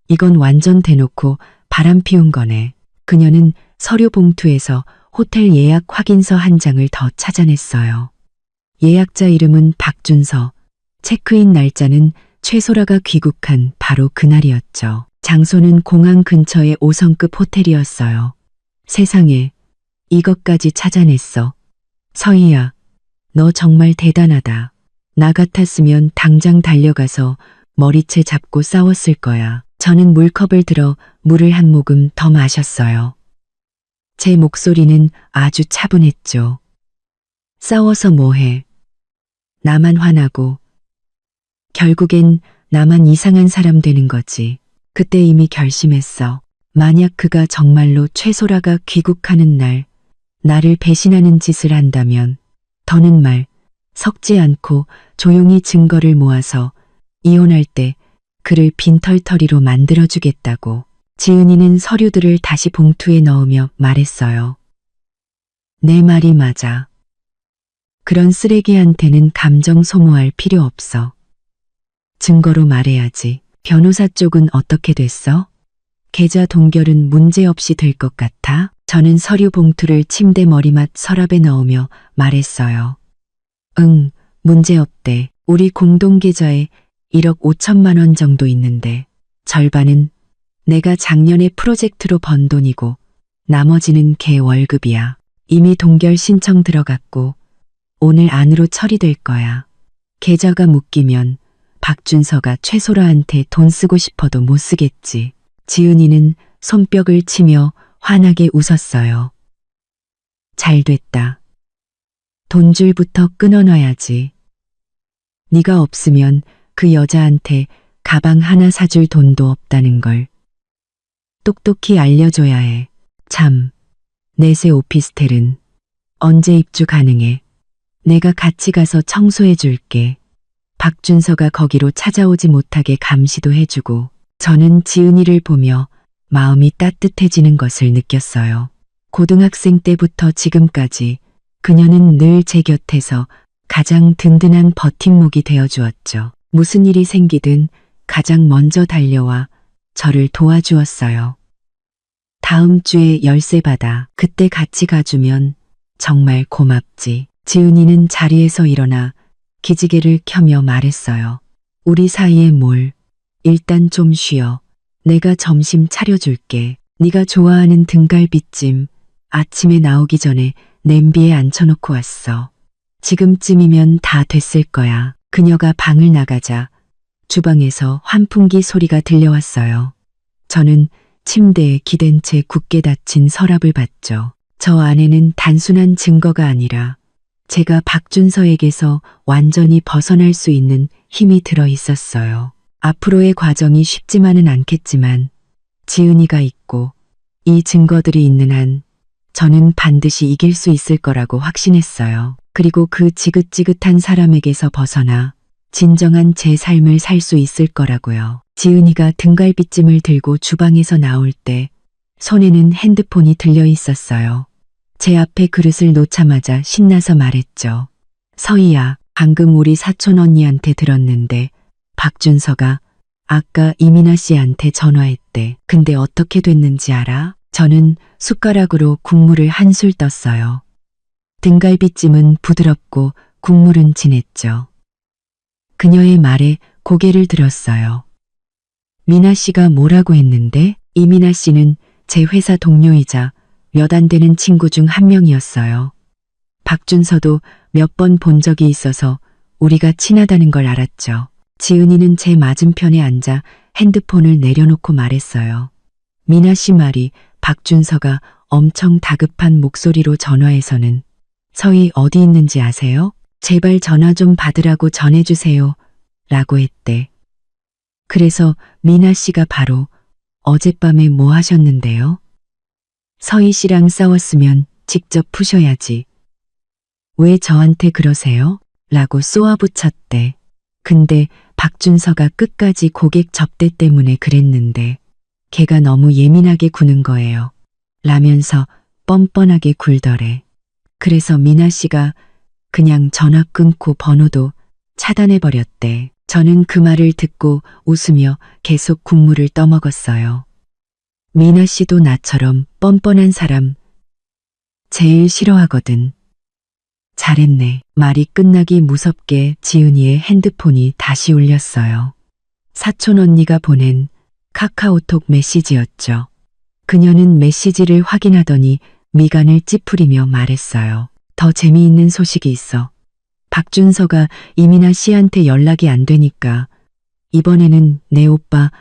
이건 완전 대놓고 바람 피운 거네. 그녀는 서류 봉투에서 호텔 예약 확인서 한 장을 더 찾아냈어요. 예약자 이름은 박준서, 체크인 날짜는 최소라가 귀국한 바로 그날이었죠. 장소는 공항 근처의 5성급 호텔이었어요. 세상에, 이것까지 찾아냈어. 서희야, 너 정말 대단하다. 나 같았으면 당장 달려가서 머리채 잡고 싸웠을 거야. 저는 물컵을 들어 물을 한 모금 더 마셨어요. 제 목소리는 아주 차분했죠. 싸워서 뭐해. 나만 화나고 결국엔 나만 이상한 사람 되는 거지. 그때 이미 결심했어. 만약 그가 정말로 최소라가 귀국하는 날 나를 배신하는 짓을 한다면 더는 말 섞지 않고 조용히 증거를 모아서 이혼할 때 그를 빈털터리로 만들어주겠다고. 지은이는 서류들을 다시 봉투에 넣으며 말했어요. 내 말이 맞아. 그런 쓰레기한테는 감정 소모할 필요 없어. 증거로 말해야지. 변호사 쪽은 어떻게 됐어? 계좌 동결은 문제없이 될 것 같아? 저는 서류 봉투를 침대 머리맡 서랍에 넣으며 말했어요. 응, 문제없대. 우리 공동계좌에 1억 5천만 원 정도 있는데 절반은 내가 작년에 프로젝트로 번 돈이고 나머지는 걔 월급이야. 이미 동결 신청 들어갔고 오늘 안으로 처리될 거야. 계좌가 묶이면 박준서가 최소라한테 돈 쓰고 싶어도 못 쓰겠지. 지은이는 손뼉을 치며 환하게 웃었어요. 잘 됐다. 돈줄부터 끊어놔야지. 네가 없으면 그 여자한테 가방 하나 사줄 돈도 없다는 걸 똑똑히 알려줘야 해. 참, 내세 오피스텔은 언제 입주 가능해? 내가 같이 가서 청소해 줄게. 박준서가 거기로 찾아오지 못하게 감시도 해주고 저는 지은이를 보며 마음이 따뜻해지는 것을 느꼈어요. 고등학생 때부터 지금까지 그녀는 늘 제 곁에서 가장 든든한 버팀목이 되어주었죠. 무슨 일이 생기든 가장 먼저 달려와 저를 도와주었어요. 다음 주에 열쇠 받아. 그때 같이 가주면 정말 고맙지. 지은이는 자리에서 일어나 기지개를 켜며 말했어요. 우리 사이에 뭘. 일단 좀 쉬어. 내가 점심 차려줄게. 네가 좋아하는 등갈비찜 아침에 나오기 전에 냄비에 앉혀놓고 왔어. 지금쯤이면 다 됐을 거야. 그녀가 방을 나가자 주방에서 환풍기 소리가 들려왔어요. 저는 침대에 기댄 채 굳게 닫힌 서랍을 봤죠. 저 안에는 단순한 증거가 아니라 제가 박준서에게서 완전히 벗어날 수 있는 힘이 들어 있었어요. 앞으로의 과정이 쉽지만은 않겠지만 지은이가 있고 이 증거들이 있는 한 저는 반드시 이길 수 있을 거라고 확신했어요. 그리고 그 지긋지긋한 사람에게서 벗어나 진정한 제 삶을 살 수 있을 거라고요. 지은이가 등갈비찜을 들고 주방에서 나올 때 손에는 핸드폰이 들려 있었어요. 제 앞에 그릇을 놓자마자 신나서 말했죠. 서희야, 방금 우리 사촌 언니한테 들었는데 박준서가 아까 이민아 씨한테 전화했대. 근데 어떻게 됐는지 알아? 저는 숟가락으로 국물을 한술 떴어요. 등갈비찜은 부드럽고 국물은 진했죠. 그녀의 말에 고개를 들었어요. 미나 씨가 뭐라고 했는데? 이민아 씨는 제 회사 동료이자 몇 안 되는 친구 중 한 명이었어요. 박준서도 몇 번 본 적이 있어서 우리가 친하다는 걸 알았죠. 지은이는 제 맞은편에 앉아 핸드폰을 내려놓고 말했어요. 미나 씨 말이 박준서가 엄청 다급한 목소리로 전화해서는 서희 어디 있는지 아세요? 제발 전화 좀 받으라고 전해주세요. 라고 했대. 그래서 미나 씨가 바로 어젯밤에 뭐 하셨는데요? 서희 씨랑 싸웠으면 직접 푸셔야지. 왜 저한테 그러세요? 라고 쏘아붙였대. 근데 박준서가 끝까지 고객 접대 때문에 그랬는데 걔가 너무 예민하게 구는 거예요. 라면서 뻔뻔하게 굴더래. 그래서 미나 씨가 그냥 전화 끊고 번호도 차단해버렸대. 저는 그 말을 듣고 웃으며 계속 국물을 떠먹었어요. 미나 씨도 나처럼 뻔뻔한 사람 제일 싫어하거든. 잘했네. 말이 끝나기 무섭게 지은이의 핸드폰이 다시 울렸어요. 사촌 언니가 보낸 카카오톡 메시지였죠. 그녀는 메시지를 확인하더니 미간을 찌푸리며 말했어요. 더 재미있는 소식이 있어. 박준서가 이민아 씨한테 연락이 안 되니까 이번에는 내 오빠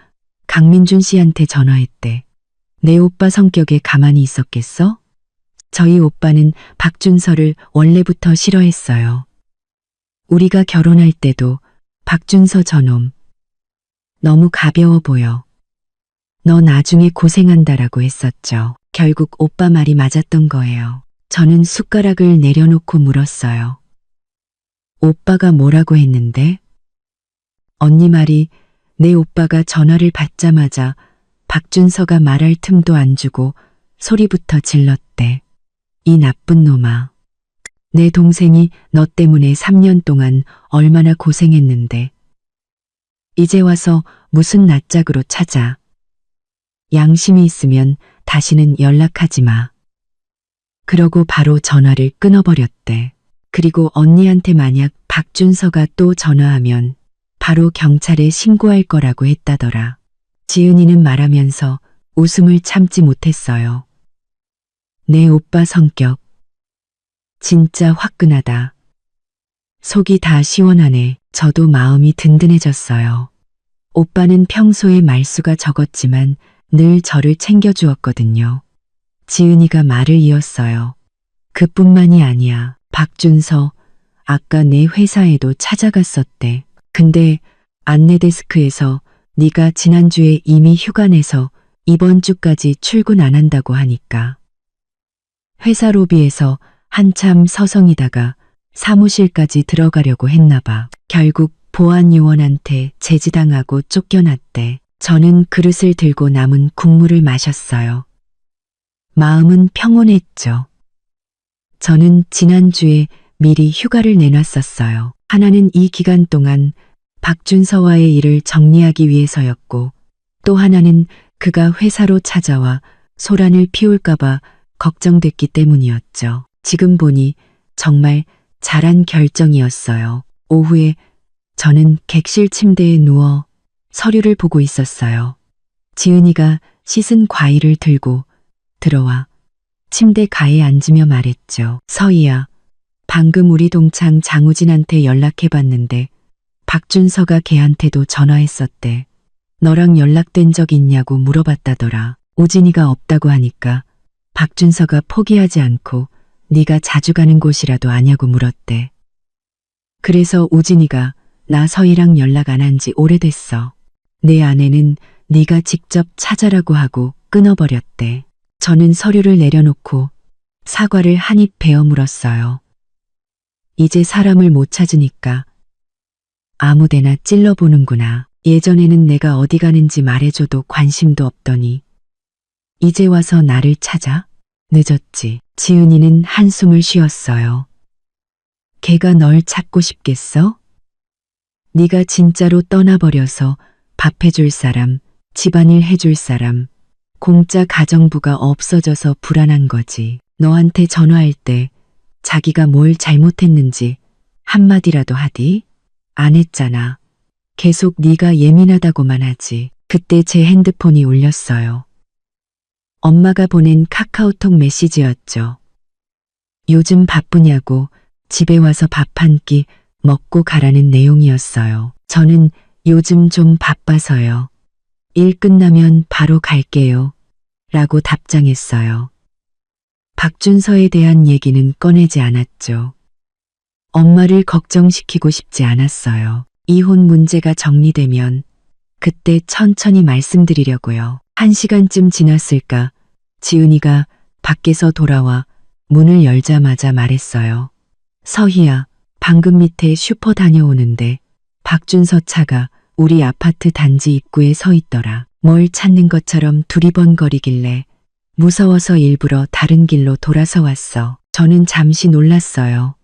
강민준 씨한테 전화했대. 내 오빠 성격에 가만히 있었겠어? 저희 오빠는 박준서를 원래부터 싫어했어요. 우리가 결혼할 때도 박준서 저놈 너무 가벼워 보여. 너 나중에 고생한다라고 했었죠. 결국 오빠 말이 맞았던 거예요. 저는 숟가락을 내려놓고 물었어요. 오빠가 뭐라고 했는데? 언니 말이 내 오빠가 전화를 받자마자 박준서가 말할 틈도 안 주고 소리부터 질렀대. 이 나쁜 놈아. 내 동생이 너 때문에 3년 동안 얼마나 고생했는데. 이제 와서 무슨 낯짝으로 찾아. 양심이 있으면 다시는 연락하지 마. 그러고 바로 전화를 끊어버렸대. 그리고 언니한테 만약 박준서가 또 전화하면 바로 경찰에 신고할 거라고 했다더라. 지은이는 말하면서 웃음을 참지 못했어요. 내 오빠 성격 진짜 화끈하다. 속이 다 시원하네. 저도 마음이 든든해졌어요. 오빠는 평소에 말수가 적었지만 늘 저를 챙겨주었거든요. 지은이가 말을 이었어요. 그뿐만이 아니야. 박준서, 아까 내 회사에도 찾아갔었대. 근데 안내데스크에서 네가 지난주에 이미 휴가 내서 이번 주까지 출근 안 한다고 하니까. 회사 로비에서 한참 서성이다가 사무실까지 들어가려고 했나 봐. 결국 보안 요원한테 제지당하고 쫓겨났대. 저는 그릇을 들고 남은 국물을 마셨어요. 마음은 평온했죠. 저는 지난주에 미리 휴가를 내놨었어요. 하나는 이 기간 동안 박준서와의 일을 정리하기 위해서였고, 또 하나는 그가 회사로 찾아와 소란을 피울까봐 걱정됐기 때문이었죠. 지금 보니 정말 잘한 결정이었어요. 오후에 저는 객실 침대에 누워 서류를 보고 있었어요. 지은이가 씻은 과일을 들고 들어와 침대 가에 앉으며 말했죠. 서희야, 방금 우리 동창 장우진한테 연락해봤는데 박준서가 걔한테도 전화했었대. 너랑 연락된 적 있냐고 물어봤다더라. 우진이가 없다고 하니까 박준서가 포기하지 않고 네가 자주 가는 곳이라도 아냐고 물었대. 그래서 우진이가 나 서희랑 연락 안 한 지 오래됐어. 내 아내는 네가 직접 찾아라고 하고 끊어버렸대. 저는 서류를 내려놓고 사과를 한 입 베어 물었어요. 이제 사람을 못 찾으니까 아무데나 찔러보는구나. 예전에는 내가 어디 가는지 말해줘도 관심도 없더니 이제 와서 나를 찾아? 늦었지. 지은이는 한숨을 쉬었어요. 걔가 널 찾고 싶겠어? 네가 진짜로 떠나버려서 밥 해줄 사람, 집안일 해줄 사람, 공짜 가정부가 없어져서 불안한 거지. 너한테 전화할 때 자기가 뭘 잘못했는지 한마디라도 하디? 안 했잖아. 계속 네가 예민하다고만 하지. 그때 제 핸드폰이 울렸어요. 엄마가 보낸 카카오톡 메시지였죠. 요즘 바쁘냐고 집에 와서 밥 한 끼 먹고 가라는 내용이었어요. 저는 요즘 좀 바빠서요. 일 끝나면 바로 갈게요. 라고 답장했어요. 박준서에 대한 얘기는 꺼내지 않았죠. 엄마를 걱정시키고 싶지 않았어요. 이혼 문제가 정리되면 그때 천천히 말씀드리려고요. 1시간쯤 지났을까 지은이가 밖에서 돌아와 문을 열자마자 말했어요. 서희야, 방금 밑에 슈퍼 다녀오는데 박준서 차가 우리 아파트 단지 입구에 서 있더라. 뭘 찾는 것처럼 두리번거리길래 무서워서 일부러 다른 길로 돌아서 왔어. 저는 잠시 놀랐어요.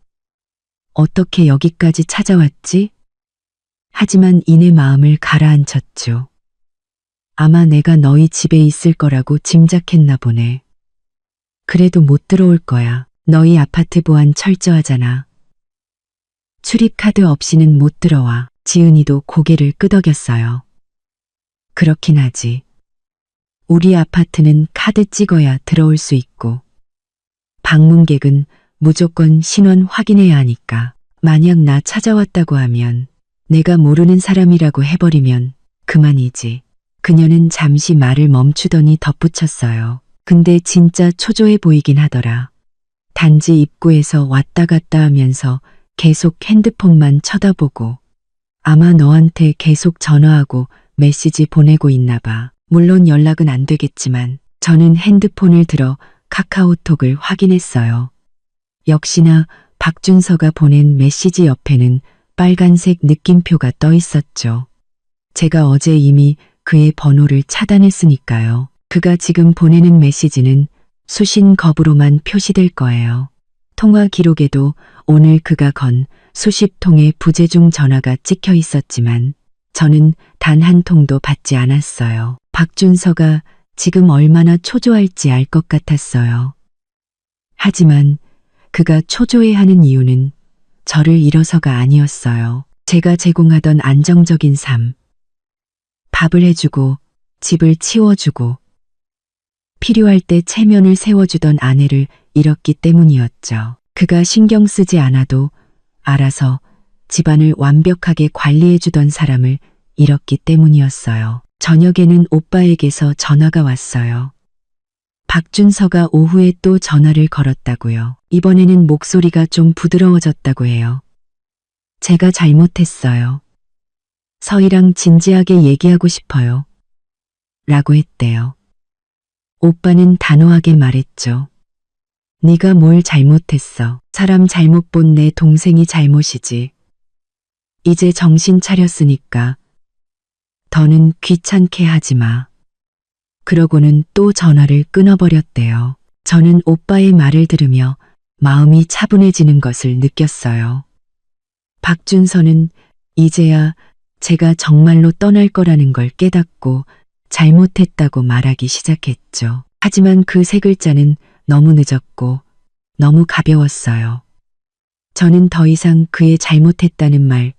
어떻게 여기까지 찾아왔지? 하지만 이내 마음을 가라앉혔죠. 아마 내가 너희 집에 있을 거라고 짐작했나 보네. 그래도 못 들어올 거야. 너희 아파트 보안 철저하잖아. 출입카드 없이는 못 들어와. 지은이도 고개를 끄덕였어요. 그렇긴 하지. 우리 아파트는 카드 찍어야 들어올 수 있고 방문객은 무조건 신원 확인해야 하니까. 만약 나 찾아왔다고 하면 내가 모르는 사람이라고 해버리면 그만이지. 그녀는 잠시 말을 멈추더니 덧붙였어요. 근데 진짜 초조해 보이긴 하더라. 단지 입구에서 왔다 갔다 하면서 계속 핸드폰만 쳐다보고 아마 너한테 계속 전화하고 메시지 보내고 있나 봐. 물론 연락은 안 되겠지만 저는 핸드폰을 들어 카카오톡을 확인했어요. 역시나 박준서가 보낸 메시지 옆에는 빨간색 느낌표가 떠 있었죠. 제가 어제 이미 그의 번호를 차단했으니까요. 그가 지금 보내는 메시지는 수신 거부로만 표시될 거예요. 통화 기록에도 오늘 그가 건 수십 통의 부재중 전화가 찍혀 있었지만 저는 단 한 통도 받지 않았어요. 박준서가 지금 얼마나 초조할지 알 것 같았어요. 하지만 그가 초조해하는 이유는 저를 잃어서가 아니었어요. 제가 제공하던 안정적인 삶, 밥을 해주고 집을 치워주고 필요할 때 체면을 세워주던 아내를 잃었기 때문이었죠. 그가 신경 쓰지 않아도 알아서 집안을 완벽하게 관리해주던 사람을 잃었기 때문이었어요. 저녁에는 오빠에게서 전화가 왔어요. 박준서가 오후에 또 전화를 걸었다고요. 이번에는 목소리가 좀 부드러워졌다고 해요. 제가 잘못했어요. 서희랑 진지하게 얘기하고 싶어요. 라고 했대요. 오빠는 단호하게 말했죠. 네가 뭘 잘못했어. 사람 잘못 본 내 동생이 잘못이지. 이제 정신 차렸으니까 더는 귀찮게 하지 마. 그러고는 또 전화를 끊어버렸대요. 저는 오빠의 말을 들으며 마음이 차분해지는 것을 느꼈어요. 박준서는 이제야 제가 정말로 떠날 거라는 걸 깨닫고 잘못했다고 말하기 시작했죠. 하지만 그 세 글자는 너무 늦었고 너무 가벼웠어요. 저는 더 이상 그의 잘못했다는 말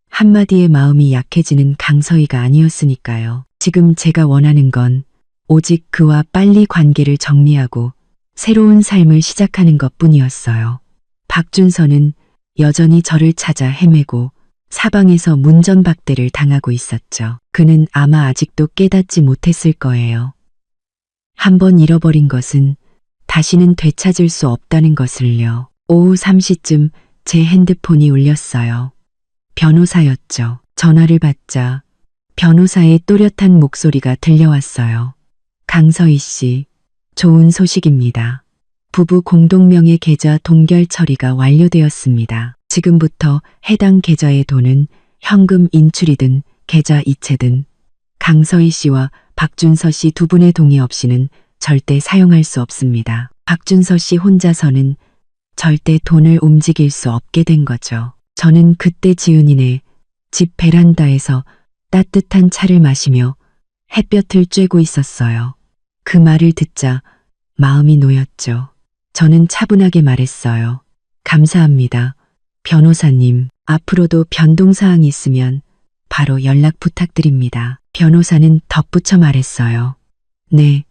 한마디에 마음이 약해지는 강서희가 아니었으니까요. 지금 제가 원하는 건 오직 그와 빨리 관계를 정리하고 새로운 삶을 시작하는 것뿐이었어요. 박준서는 여전히 저를 찾아 헤매고 사방에서 문전박대를 당하고 있었죠. 그는 아마 아직도 깨닫지 못했을 거예요. 한번 잃어버린 것은 다시는 되찾을 수 없다는 것을요. 오후 3시쯤 제 핸드폰이 울렸어요. 변호사였죠. 전화를 받자 변호사의 또렷한 목소리가 들려왔어요. 강서희 씨, 좋은 소식입니다. 부부 공동명의 계좌 동결 처리가 완료되었습니다. 지금부터 해당 계좌의 돈은 현금 인출이든 계좌 이체든 강서희 씨와 박준서 씨 두 분의 동의 없이는 절대 사용할 수 없습니다. 박준서 씨 혼자서는 절대 돈을 움직일 수 없게 된 거죠. 저는 그때 지은이네 집 베란다에서 따뜻한 차를 마시며 햇볕을 쬐고 있었어요. 그 말을 듣자 마음이 놓였죠. 저는 차분하게 말했어요. 감사합니다. 변호사님, 앞으로도 변동사항이 있으면 바로 연락 부탁드립니다. 변호사는 덧붙여 말했어요. 네,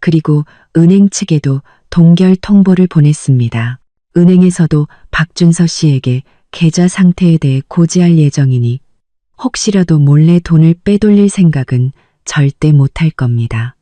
그리고 은행 측에도 동결 통보를 보냈습니다. 은행에서도 박준서 씨에게 계좌 상태에 대해 고지할 예정이니 혹시라도 몰래 돈을 빼돌릴 생각은 절대 못할 겁니다.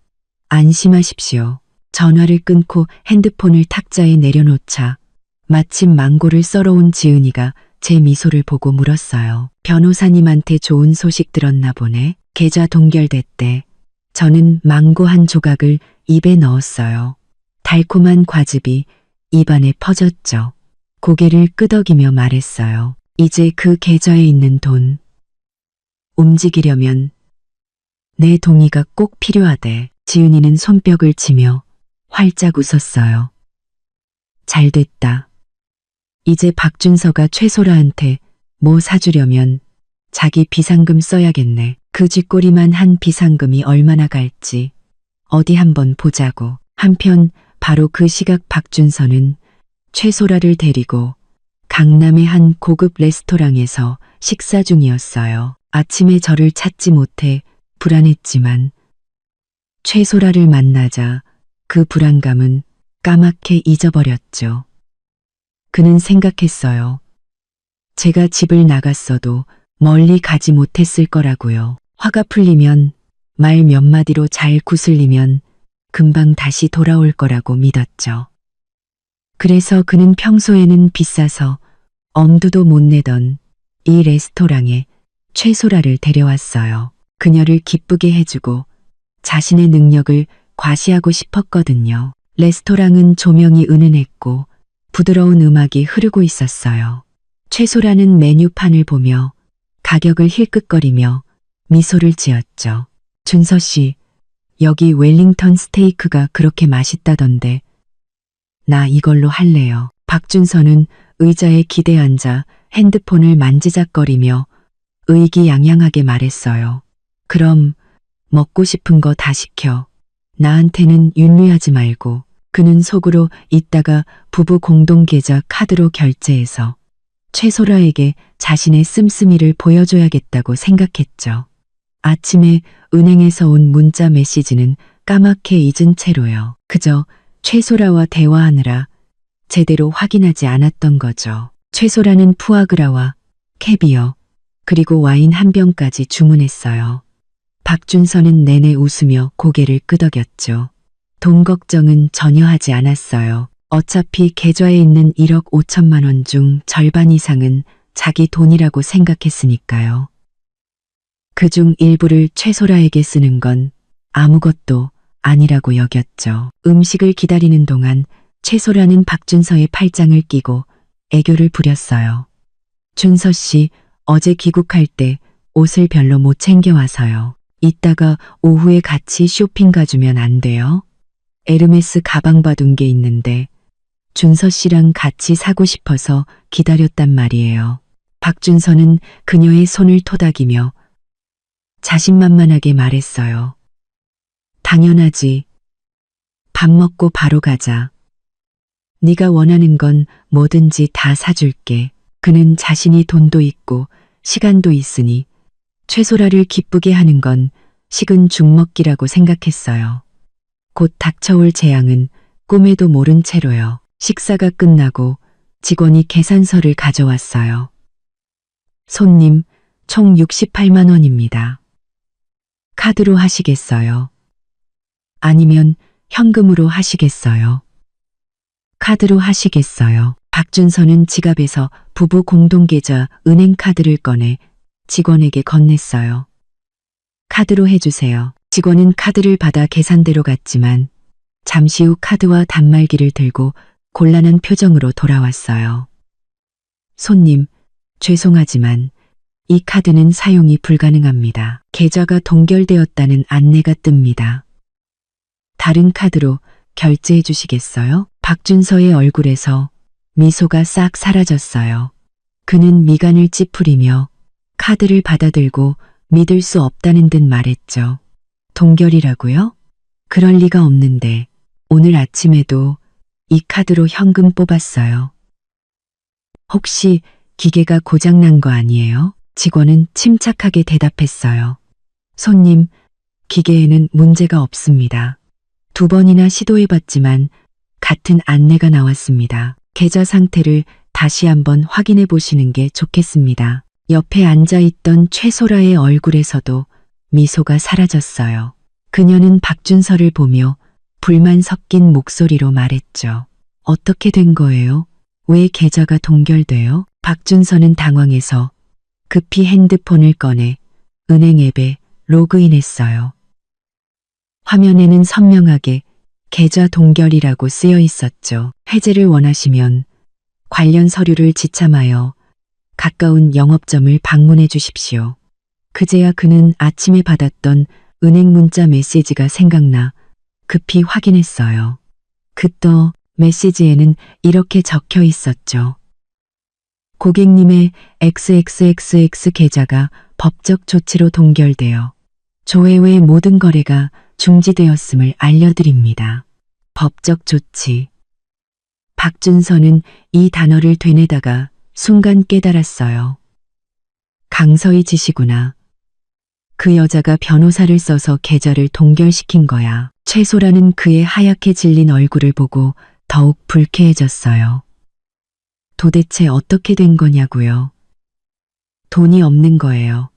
안심하십시오. 전화를 끊고 핸드폰을 탁자에 내려놓자 마침 망고를 썰어온 지은이가 제 미소를 보고 물었어요. 변호사님한테 좋은 소식 들었나 보네. 계좌 동결됐대. 저는 망고 한 조각을 입에 넣었어요. 달콤한 과즙이 입안에 퍼졌죠. 고개를 끄덕이며 말했어요. 이제 그 계좌에 있는 돈 움직이려면 내 동의가 꼭 필요하대. 지은이는 손뼉을 치며 활짝 웃었어요. 잘됐다. 이제 박준서가 최소라한테 뭐 사주려면 자기 비상금 써야겠네. 그 쥐꼬리만 한 비상금이 얼마나 갈지 어디 한번 보자고. 한편 바로 그 시각 박준서는 최소라를 데리고 강남의 한 고급 레스토랑에서 식사 중이었어요. 아침에 저를 찾지 못해 불안했지만 최소라를 만나자 그 불안감은 까맣게 잊어버렸죠. 그는 생각했어요. 제가 집을 나갔어도 멀리 가지 못했을 거라고요. 화가 풀리면 말 몇 마디로 잘 구슬리면 금방 다시 돌아올 거라고 믿었죠. 그래서 그는 평소에는 비싸서 엄두도 못 내던 이 레스토랑에 최소라를 데려왔어요. 그녀를 기쁘게 해주고 자신의 능력을 과시하고 싶었거든요. 레스토랑은 조명이 은은했고 부드러운 음악이 흐르고 있었어요. 최소라는 메뉴판을 보며 가격을 힐끗거리며 미소를 지었죠. 준서 씨, 여기 웰링턴 스테이크가 그렇게 맛있다던데 나 이걸로 할래요. 박준서는 의자에 기대 앉아 핸드폰을 만지작거리며 의기양양하게 말했어요. 그럼 먹고 싶은 거 다 시켜. 나한테는 윤리하지 말고 그는 속으로 이따가 부부 공동계좌 카드로 결제해서 최소라에게 자신의 씀씀이를 보여줘야겠다고 생각했죠. 아침에 은행에서 온 문자 메시지는 까맣게 잊은 채로요. 그저 최소라와 대화하느라 제대로 확인하지 않았던 거죠. 최소라는 푸아그라와 캐비어 그리고 와인 한 병까지 주문했어요. 박준서는 내내 웃으며 고개를 끄덕였죠. 돈 걱정은 전혀 하지 않았어요. 어차피 계좌에 있는 1억 5천만 원 중 절반 이상은 자기 돈이라고 생각했으니까요. 그중 일부를 최소라에게 쓰는 건 아무것도 아니라고 여겼죠. 음식을 기다리는 동안 최소라는 박준서의 팔짱을 끼고 애교를 부렸어요. 준서 씨, 어제 귀국할 때 옷을 별로 못 챙겨와서요. 이따가 오후에 같이 쇼핑 가주면 안 돼요? 에르메스 가방 봐둔 게 있는데 준서 씨랑 같이 사고 싶어서 기다렸단 말이에요. 박준서는 그녀의 손을 토닥이며 자신만만하게 말했어요. 당연하지. 밥 먹고 바로 가자. 네가 원하는 건 뭐든지 다 사줄게. 그는 자신이 돈도 있고 시간도 있으니 최소라를 기쁘게 하는 건 식은 죽 먹기라고 생각했어요. 곧 닥쳐올 재앙은 꿈에도 모른 채로요. 식사가 끝나고 직원이 계산서를 가져왔어요. 손님, 총 68만 원입니다. 카드로 하시겠어요? 아니면 현금으로 하시겠어요? 카드로 하시겠어요? 박준서는 지갑에서 부부 공동계좌 은행카드를 꺼내 직원에게 건넸어요. 카드로 해주세요. 직원은 카드를 받아 계산대로 갔지만 잠시 후 카드와 단말기를 들고 곤란한 표정으로 돌아왔어요. 손님, 죄송하지만 이 카드는 사용이 불가능합니다. 계좌가 동결되었다는 안내가 뜹니다. 다른 카드로 결제해 주시겠어요? 박준서의 얼굴에서 미소가 싹 사라졌어요. 그는 미간을 찌푸리며 카드를 받아들고 믿을 수 없다는 듯 말했죠. 동결이라고요? 그럴 리가 없는데 오늘 아침에도 이 카드로 현금 뽑았어요. 혹시 기계가 고장난 거 아니에요? 직원은 침착하게 대답했어요. 손님, 기계에는 문제가 없습니다. 2번이나 시도해봤지만 같은 안내가 나왔습니다. 계좌 상태를 다시 한번 확인해 보시는 게 좋겠습니다. 옆에 앉아있던 최소라의 얼굴에서도 미소가 사라졌어요. 그녀는 박준서를 보며 불만 섞인 목소리로 말했죠. 어떻게 된 거예요? 왜 계좌가 동결돼요? 박준서는 당황해서 급히 핸드폰을 꺼내 은행 앱에 로그인했어요. 화면에는 선명하게 계좌 동결이라고 쓰여 있었죠. 해제를 원하시면 관련 서류를 지참하여 가까운 영업점을 방문해 주십시오. 그제야 그는 아침에 받았던 은행 문자 메시지가 생각나 급히 확인했어요. 그때 메시지에는 이렇게 적혀 있었죠. 고객님의 XXXX 계좌가 법적 조치로 동결되어 조회 외 모든 거래가 중지되었음을 알려드립니다. 법적 조치. 박준서는 이 단어를 되뇌다가 순간 깨달았어요. 강서희 지시구나. 그 여자가 변호사를 써서 계좌를 동결시킨 거야. 최소라는 그의 하얗게 질린 얼굴을 보고 더욱 불쾌해졌어요. 도대체 어떻게 된 거냐고요? 돈이 없는 거예요.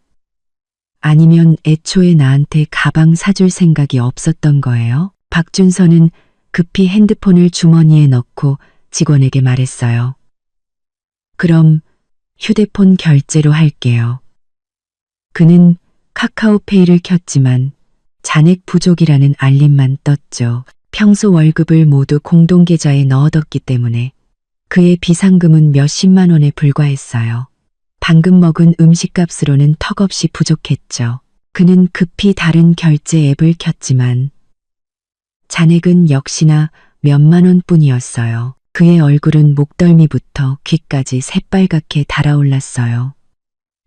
아니면 애초에 나한테 가방 사줄 생각이 없었던 거예요? 박준서는 급히 핸드폰을 주머니에 넣고 직원에게 말했어요. 그럼 휴대폰 결제로 할게요. 그는 카카오페이를 켰지만 잔액 부족이라는 알림만 떴죠. 평소 월급을 모두 공동계좌에 넣어뒀기 때문에 그의 비상금은 몇십만 원에 불과했어요. 방금 먹은 음식값으로는 턱없이 부족했죠. 그는 급히 다른 결제 앱을 켰지만 잔액은 역시나 몇만 원뿐이었어요. 그의 얼굴은 목덜미부터 귀까지 새빨갛게 달아올랐어요.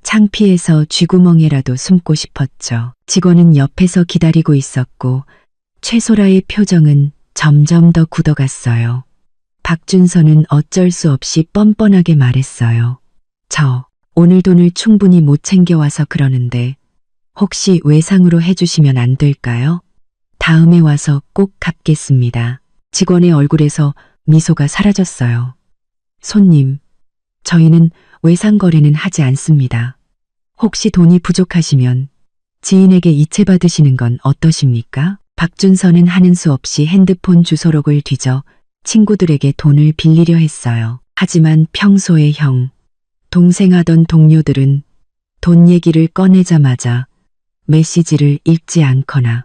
창피해서 쥐구멍에라도 숨고 싶었죠. 직원은 옆에서 기다리고 있었고 최소라의 표정은 점점 더 굳어갔어요. 박준서는 어쩔 수 없이 뻔뻔하게 말했어요. 저 오늘 돈을 충분히 못 챙겨와서 그러는데 혹시 외상으로 해주시면 안 될까요? 다음에 와서 꼭 갚겠습니다. 직원의 얼굴에서 미소가 사라졌어요. 손님, 저희는 외상 거래는 하지 않습니다. 혹시 돈이 부족하시면 지인에게 이체받으시는 건 어떠십니까? 박준서는 하는 수 없이 핸드폰 주소록을 뒤져 친구들에게 돈을 빌리려 했어요. 하지만 평소에 형, 동생 하던 동료들은 돈 얘기를 꺼내자마자 메시지를 읽지 않거나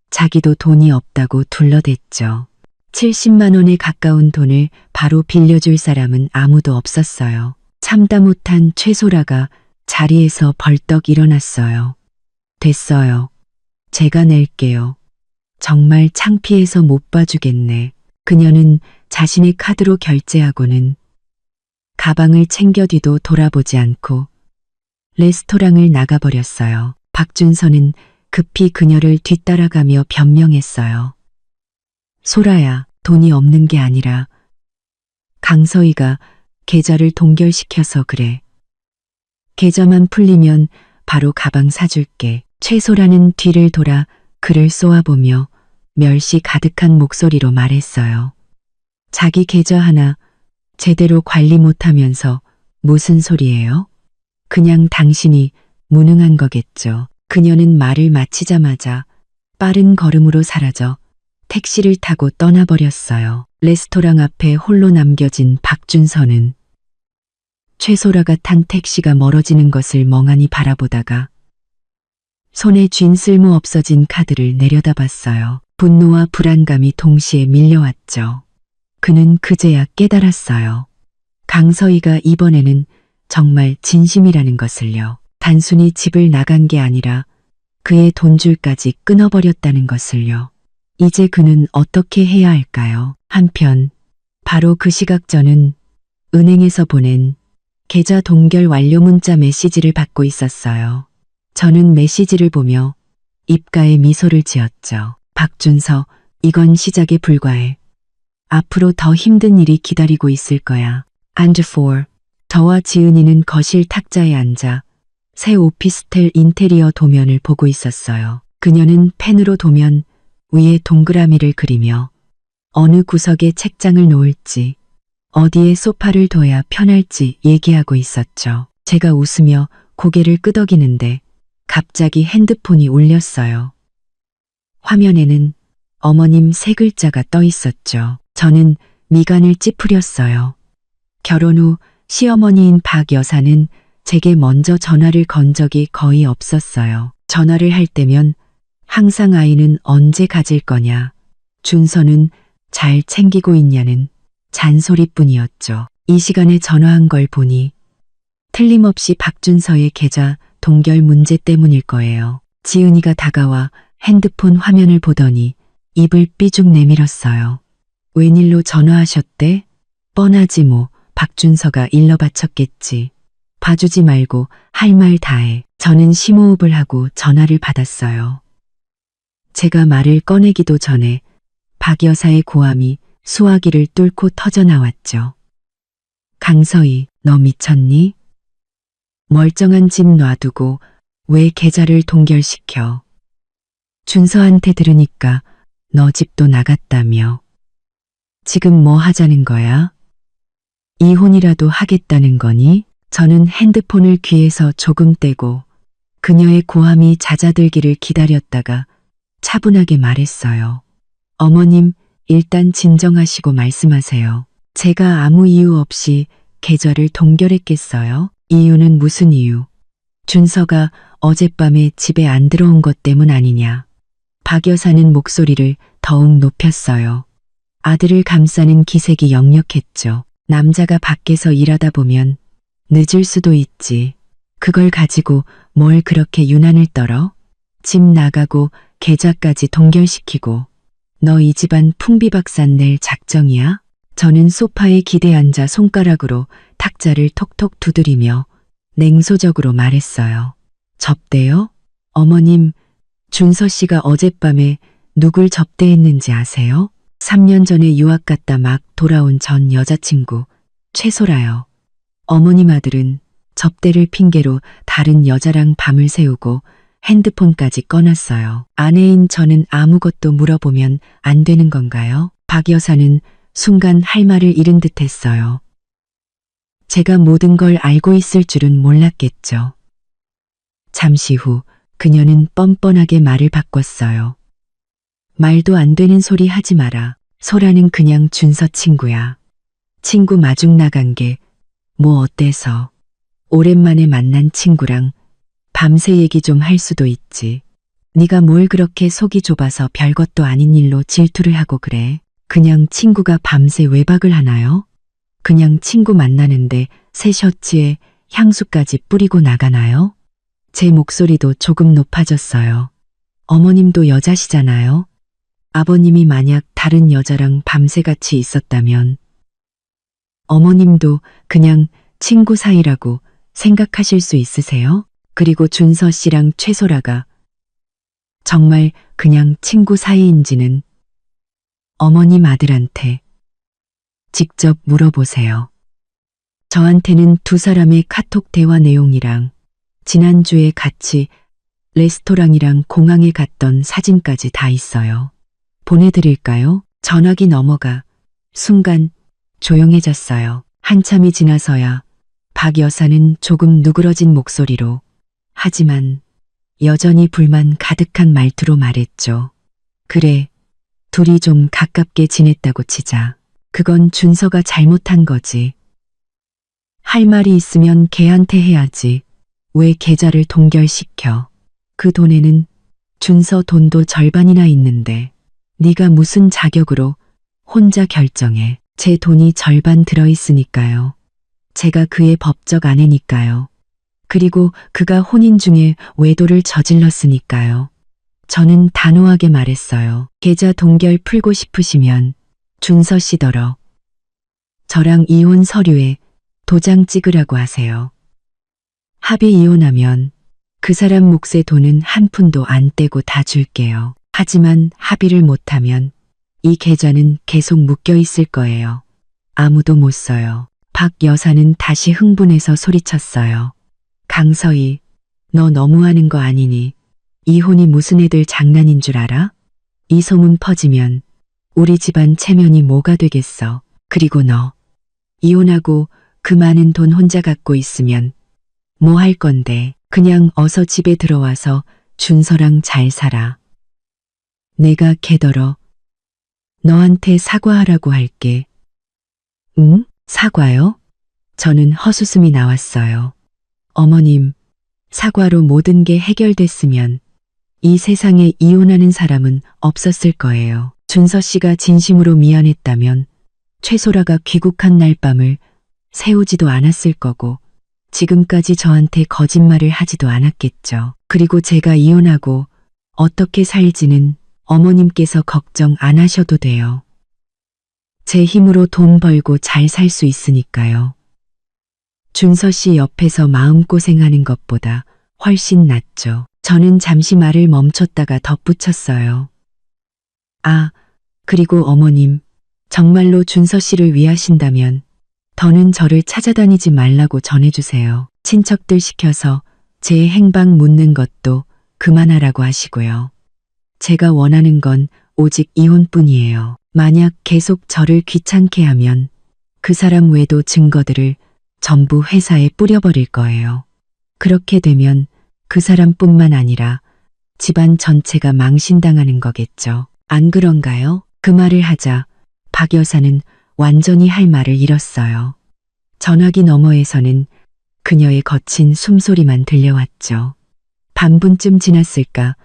자기도 돈이 없다고 둘러댔죠. 70만 원에 가까운 돈을 바로 빌려줄 사람은 아무도 없었어요. 참다 못한 최소라가 자리에서 벌떡 일어났어요. 됐어요. 제가 낼게요. 정말 창피해서 못 봐주겠네. 그녀는 자신의 카드로 결제하고는 가방을 챙겨 뒤도 돌아보지 않고 레스토랑을 나가버렸어요. 박준서는 급히 그녀를 뒤따라가며 변명했어요. 소라야, 돈이 없는 게 아니라 강서희가 계좌를 동결시켜서 그래. 계좌만 풀리면 바로 가방 사줄게. 최소라는 뒤를 돌아 그를 쏘아보며 멸시 가득한 목소리로 말했어요. 자기 계좌 하나 제대로 관리 못하면서 무슨 소리예요? 그냥 당신이 무능한 거겠죠. 그녀는 말을 마치자마자 빠른 걸음으로 사라져 택시를 타고 떠나버렸어요. 레스토랑 앞에 홀로 남겨진 박준서는 최소라가 탄 택시가 멀어지는 것을 멍하니 바라보다가 손에 쥔 쓸모 없어진 카드를 내려다봤어요. 분노와 불안감이 동시에 밀려왔죠. 그는 그제야 깨달았어요. 강서희가 이번에는 정말 진심이라는 것을요. 단순히 집을 나간 게 아니라 그의 돈줄까지 끊어버렸다는 것을요. 이제 그는 어떻게 해야 할까요? 한편 바로 그 시각 저는 은행에서 보낸 계좌 동결 완료 문자 메시지를 받고 있었어요. 저는 메시지를 보며 입가에 미소를 지었죠. 박준서, 이건 시작에 불과해. 앞으로 더 힘든 일이 기다리고 있을 거야. And for. 저와 지은이는 거실 탁자에 앉아 새 오피스텔 인테리어 도면을 보고 있었어요. 그녀는 펜으로 도면 위에 동그라미를 그리며 어느 구석에 책장을 놓을지, 어디에 소파를 둬야 편할지 얘기하고 있었죠. 제가 웃으며 고개를 끄덕이는데 갑자기 핸드폰이 울렸어요. 화면에는 어머님 세 글자가 떠 있었죠. 저는 미간을 찌푸렸어요. 결혼 후 시어머니인 박 여사는 제게 먼저 전화를 건 적이 거의 없었어요. 전화를 할 때면 항상 아이는 언제 가질 거냐, 준서는 잘 챙기고 있냐는 잔소리뿐이었죠. 이 시간에 전화한 걸 보니 틀림없이 박준서의 계좌 동결 문제 때문일 거예요. 지은이가 다가와 핸드폰 화면을 보더니 입을 삐죽 내밀었어요. 웬일로 전화하셨대? 뻔하지 뭐. 박준서가 일러 바쳤겠지. 봐주지 말고 할 말 다해. 저는 심호흡을 하고 전화를 받았어요. 제가 말을 꺼내기도 전에 박 여사의 고함이 수화기를 뚫고 터져나왔죠. 강서희, 너 미쳤니? 멀쩡한 집 놔두고 왜 계좌를 동결시켜? 준서한테 들으니까 너 집도 나갔다며. 지금 뭐 하자는 거야? 이혼이라도 하겠다는 거니? 저는 핸드폰을 귀에서 조금 떼고 그녀의 고함이 잦아들기를 기다렸다가 차분하게 말했어요. 어머님, 일단 진정하시고 말씀하세요. 제가 아무 이유 없이 계좌를 동결했겠어요? 이유는 무슨 이유? 준서가 어젯밤에 집에 안 들어온 것 때문 아니냐? 박 여사는 목소리를 더욱 높였어요. 아들을 감싸는 기색이 역력했죠. 남자가 밖에서 일하다 보면 늦을 수도 있지. 그걸 가지고 뭘 그렇게 유난을 떨어? 집 나가고 계좌까지 동결시키고 너 이 집안 풍비박산 낼 작정이야? 저는 소파에 기대 앉아 손가락으로 탁자를 톡톡 두드리며 냉소적으로 말했어요. 접대요? 어머님, 준서 씨가 어젯밤에 누굴 접대했는지 아세요? 3년 전에 유학 갔다 막 돌아온 전 여자친구 최소라요. 어머님 아들은 접대를 핑계로 다른 여자랑 밤을 새우고 핸드폰까지 꺼놨어요. 아내인 저는 아무것도 물어보면 안 되는 건가요? 박 여사는 순간 할 말을 잃은 듯 했어요. 제가 모든 걸 알고 있을 줄은 몰랐겠죠. 잠시 후 그녀는 뻔뻔하게 말을 바꿨어요. 말도 안 되는 소리 하지 마라. 소라는 그냥 준서 친구야. 친구 마중 나간 게 뭐 어때서. 오랜만에 만난 친구랑 밤새 얘기 좀 할 수도 있지. 네가 뭘 그렇게 속이 좁아서 별것도 아닌 일로 질투를 하고 그래. 그냥 친구가 밤새 외박을 하나요? 그냥 친구 만나는데 새 셔츠에 향수까지 뿌리고 나가나요? 제 목소리도 조금 높아졌어요. 어머님도 여자시잖아요. 아버님이 만약 다른 여자랑 밤새 같이 있었다면 어머님도 그냥 친구 사이라고 생각하실 수 있으세요? 그리고 준서 씨랑 최소라가 정말 그냥 친구 사이인지는 어머님 아들한테 직접 물어보세요. 저한테는 두 사람의 카톡 대화 내용이랑 지난주에 같이 레스토랑이랑 공항에 갔던 사진까지 다 있어요. 보내드릴까요? 전화기 넘어가 순간 조용해졌어요. 한참이 지나서야 박 여사는 조금 누그러진 목소리로 하지만 여전히 불만 가득한 말투로 말했죠. 그래, 둘이 좀 가깝게 지냈다고 치자. 그건 준서가 잘못한 거지. 할 말이 있으면 걔한테 해야지. 왜 계좌를 동결시켜. 그 돈에는 준서 돈도 절반이나 있는데 네가 무슨 자격으로 혼자 결정해. 제 돈이 절반 들어있으니까요. 제가 그의 법적 아내니까요. 그리고 그가 혼인 중에 외도를 저질렀으니까요. 저는 단호하게 말했어요. 계좌 동결 풀고 싶으시면 준서 씨더러 저랑 이혼 서류에 도장 찍으라고 하세요. 합의 이혼하면 그 사람 몫의 돈은 한 푼도 안 떼고 다 줄게요. 하지만 합의를 못하면 이 계좌는 계속 묶여 있을 거예요. 아무도 못 써요. 박 여사는 다시 흥분해서 소리쳤어요. 강서희, 너 너무하는 거 아니니? 이혼이 무슨 애들 장난인 줄 알아? 이 소문 퍼지면 우리 집안 체면이 뭐가 되겠어. 그리고 너 이혼하고 그 많은 돈 혼자 갖고 있으면 뭐 할 건데. 그냥 어서 집에 들어와서 준서랑 잘 살아. 내가 걔더러 너한테 사과하라고 할게. 응? 사과요? 저는 헛웃음이 나왔어요. 어머님, 사과로 모든 게 해결됐으면 이 세상에 이혼하는 사람은 없었을 거예요. 준서 씨가 진심으로 미안했다면 최소라가 귀국한 날 밤을 새우지도 않았을 거고 지금까지 저한테 거짓말을 하지도 않았겠죠. 그리고 제가 이혼하고 어떻게 살지는 어머님께서 걱정 안 하셔도 돼요. 제 힘으로 돈 벌고 잘 살 수 있으니까요. 준서 씨 옆에서 마음고생하는 것보다 훨씬 낫죠. 저는 잠시 말을 멈췄다가 덧붙였어요. 아, 그리고 어머님, 정말로 준서 씨를 위하신다면 더는 저를 찾아다니지 말라고 전해주세요. 친척들 시켜서 제 행방 묻는 것도 그만하라고 하시고요. 제가 원하는 건 오직 이혼뿐이에요. 만약 계속 저를 귀찮게 하면 그 사람 외도 증거들을 전부 회사에 뿌려버릴 거예요. 그렇게 되면 그 사람뿐만 아니라 집안 전체가 망신당하는 거겠죠. 안 그런가요? 그 말을 하자 박 여사는 완전히 할 말을 잃었어요. 전화기 너머에서는 그녀의 거친 숨소리만 들려왔죠. 반분쯤 지났을까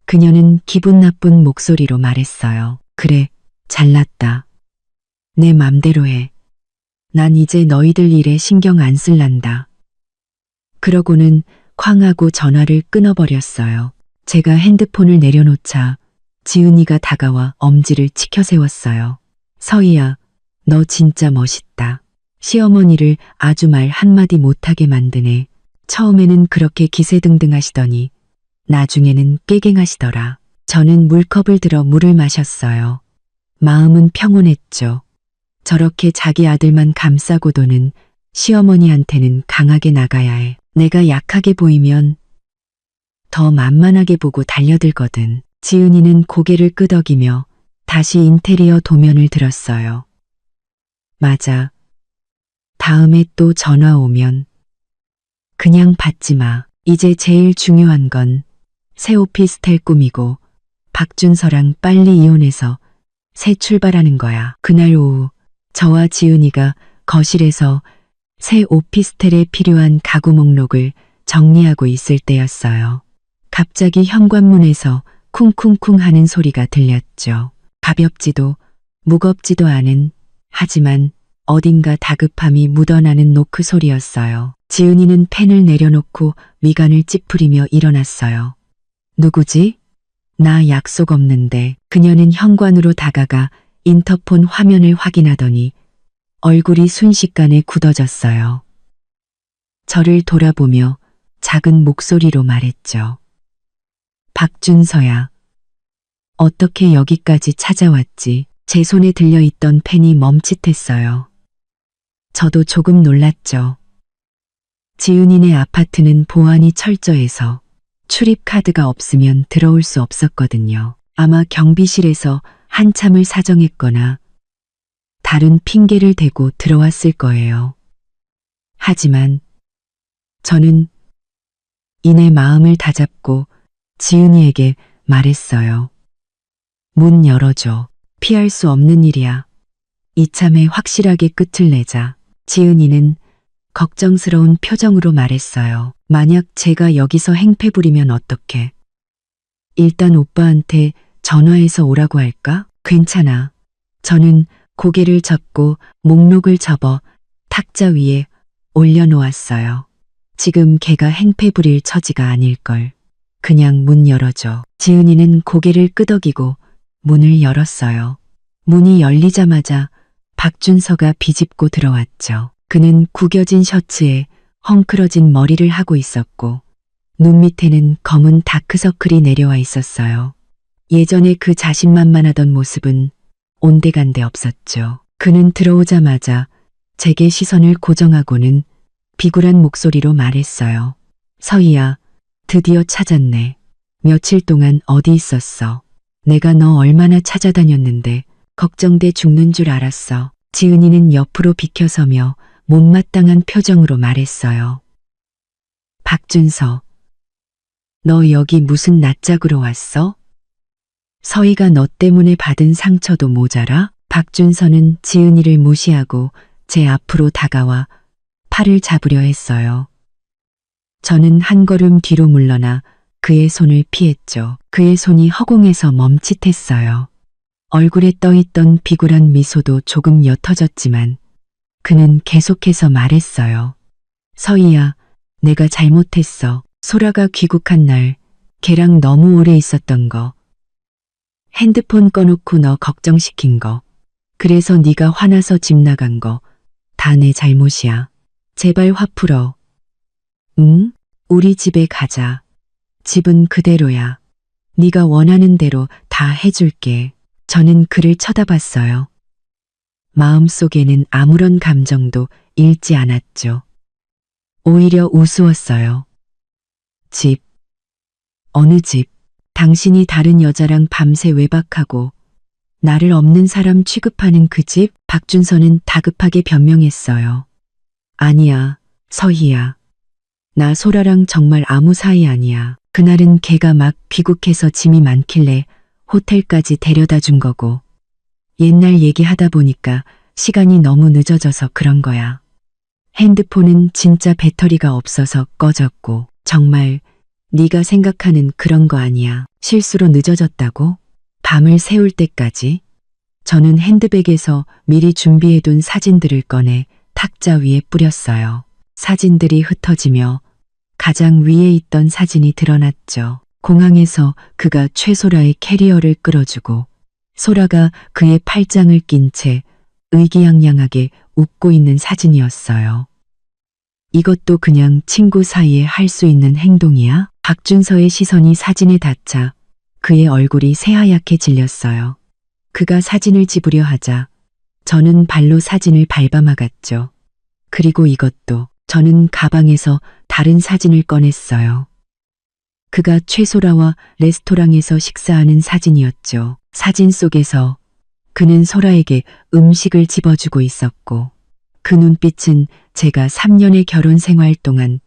그녀는 기분 나쁜 목소리로 말했어요. 그래, 잘났다. 내 맘대로 해. 난 이제 너희들 일에 신경 안 쓸란다. 그러고는 쾅 하고 전화를 끊어버렸어요. 제가 핸드폰을 내려놓자 지은이가 다가와 엄지를 치켜 세웠어요. 서희야, 너 진짜 멋있다. 시어머니를 아주 말 한마디 못하게 만드네. 처음에는 그렇게 기세등등하시더니 나중에는 깨갱하시더라. 저는 물컵을 들어 물을 마셨어요. 마음은 평온했죠. 저렇게 자기 아들만 감싸고 도는 시어머니한테는 강하게 나가야 해. 내가 약하게 보이면 더 만만하게 보고 달려들거든. 지은이는 고개를 끄덕이며 다시 인테리어 도면을 들었어요. 맞아. 다음에 또 전화 오면 그냥 받지 마. 이제 제일 중요한 건 새 오피스텔 꾸미고 박준서랑 빨리 이혼해서 새 출발하는 거야. 그날 오후 저와 지은이가 거실에서 새 오피스텔에 필요한 가구 목록을 정리하고 있을 때였어요. 갑자기 현관문에서 쿵쿵쿵 하는 소리가 들렸죠. 가볍지도 무겁지도 않은, 하지만 어딘가 다급함이 묻어나는 노크 소리였어요. 지은이는 펜을 내려놓고 미간을 찌푸리며 일어났어요. 누구지? 나 약속 없는데. 그녀는 현관으로 다가가 인터폰 화면을 확인하더니 얼굴이 순식간에 굳어졌어요. 저를 돌아보며 작은 목소리로 말했죠. 박준서야. 어떻게 여기까지 찾아왔지? 제 손에 들려있던 펜이 멈칫했어요. 저도 조금 놀랐죠. 지은이네 아파트는 보안이 철저해서 출입카드가 없으면 들어올 수 없었거든요. 아마 경비실에서 한참을 사정했거나 다른 핑계를 대고 들어왔을 거예요. 하지만 저는 이내 마음을 다잡고 지은이에게 말했어요. 문 열어줘. 피할 수 없는 일이야. 이참에 확실하게 끝을 내자. 지은이는 걱정스러운 표정으로 말했어요. 만약 제가 여기서 행패 부리면 어떡해? 일단 오빠한테 전화해서 오라고 할까? 괜찮아. 저는 고개를 젓고 목록을 접어 탁자 위에 올려놓았어요. 지금 걔가 행패 부릴 처지가 아닐걸. 그냥 문 열어줘. 지은이는 고개를 끄덕이고 문을 열었어요. 문이 열리자마자 박준서가 비집고 들어왔죠. 그는 구겨진 셔츠에 헝클어진 머리를 하고 있었고 눈 밑에는 검은 다크서클이 내려와 있었어요. 예전에 그 자신만만하던 모습은 온데간데 없었죠. 그는 들어오자마자 제게 시선을 고정하고는 비굴한 목소리로 말했어요. 서희야, 드디어 찾았네. 며칠 동안 어디 있었어? 내가 너 얼마나 찾아다녔는데 걱정돼 죽는 줄 알았어. 지은이는 옆으로 비켜서며 못마땅한 표정으로 말했어요. 박준서, 너 여기 무슨 낯짝으로 왔어? 서희가 너 때문에 받은 상처도 모자라? 박준서는 지은이를 무시하고 제 앞으로 다가와 팔을 잡으려 했어요. 저는 한 걸음 뒤로 물러나 그의 손을 피했죠. 그의 손이 허공에서 멈칫했어요. 얼굴에 떠있던 비굴한 미소도 조금 옅어졌지만 그는 계속해서 말했어요. 서희야, 내가 잘못했어. 소라가 귀국한 날 걔랑 너무 오래 있었던 거. 핸드폰 꺼놓고 너 걱정시킨 거. 그래서 네가 화나서 집 나간 거. 다 내 잘못이야. 제발 화 풀어. 응? 우리 집에 가자. 집은 그대로야. 네가 원하는 대로 다 해줄게. 저는 그를 쳐다봤어요. 마음속에는 아무런 감정도 잃지 않았죠. 오히려 우스웠어요. 집. 어느 집? 당신이 다른 여자랑 밤새 외박하고 나를 없는 사람 취급하는 그 집? 박준서는 다급하게 변명했어요. 아니야, 서희야. 나 소라랑 정말 아무 사이 아니야. 그날은 걔가 막 귀국해서 짐이 많길래 호텔까지 데려다 준 거고 옛날 얘기하다 보니까 시간이 너무 늦어져서 그런 거야. 핸드폰은 진짜 배터리가 없어서 꺼졌고 정말 네가 생각하는 그런 거 아니야. 실수로 늦어졌다고? 밤을 새울 때까지? 저는 핸드백에서 미리 준비해둔 사진들을 꺼내 탁자 위에 뿌렸어요. 사진들이 흩어지며 가장 위에 있던 사진이 드러났죠. 공항에서 그가 최소라의 캐리어를 끌어주고 소라가 그의 팔짱을 낀 채 의기양양하게 웃고 있는 사진이었어요. 이것도 그냥 친구 사이에 할 수 있는 행동이야? 박준서의 시선이 사진에 닿자 그의 얼굴이 새하얗게 질렸어요. 그가 사진을 집으려 하자 저는 발로 사진을 밟아막았죠. 그리고 이것도 저는 가방에서 다른 사진을 꺼냈어요. 그가 최소라와 레스토랑에서 식사하는 사진이었죠. 사진 속에서 그는 소라에게 음식을 집어주고 있었고 그 눈빛은 제가 3년의 결혼 생활 동안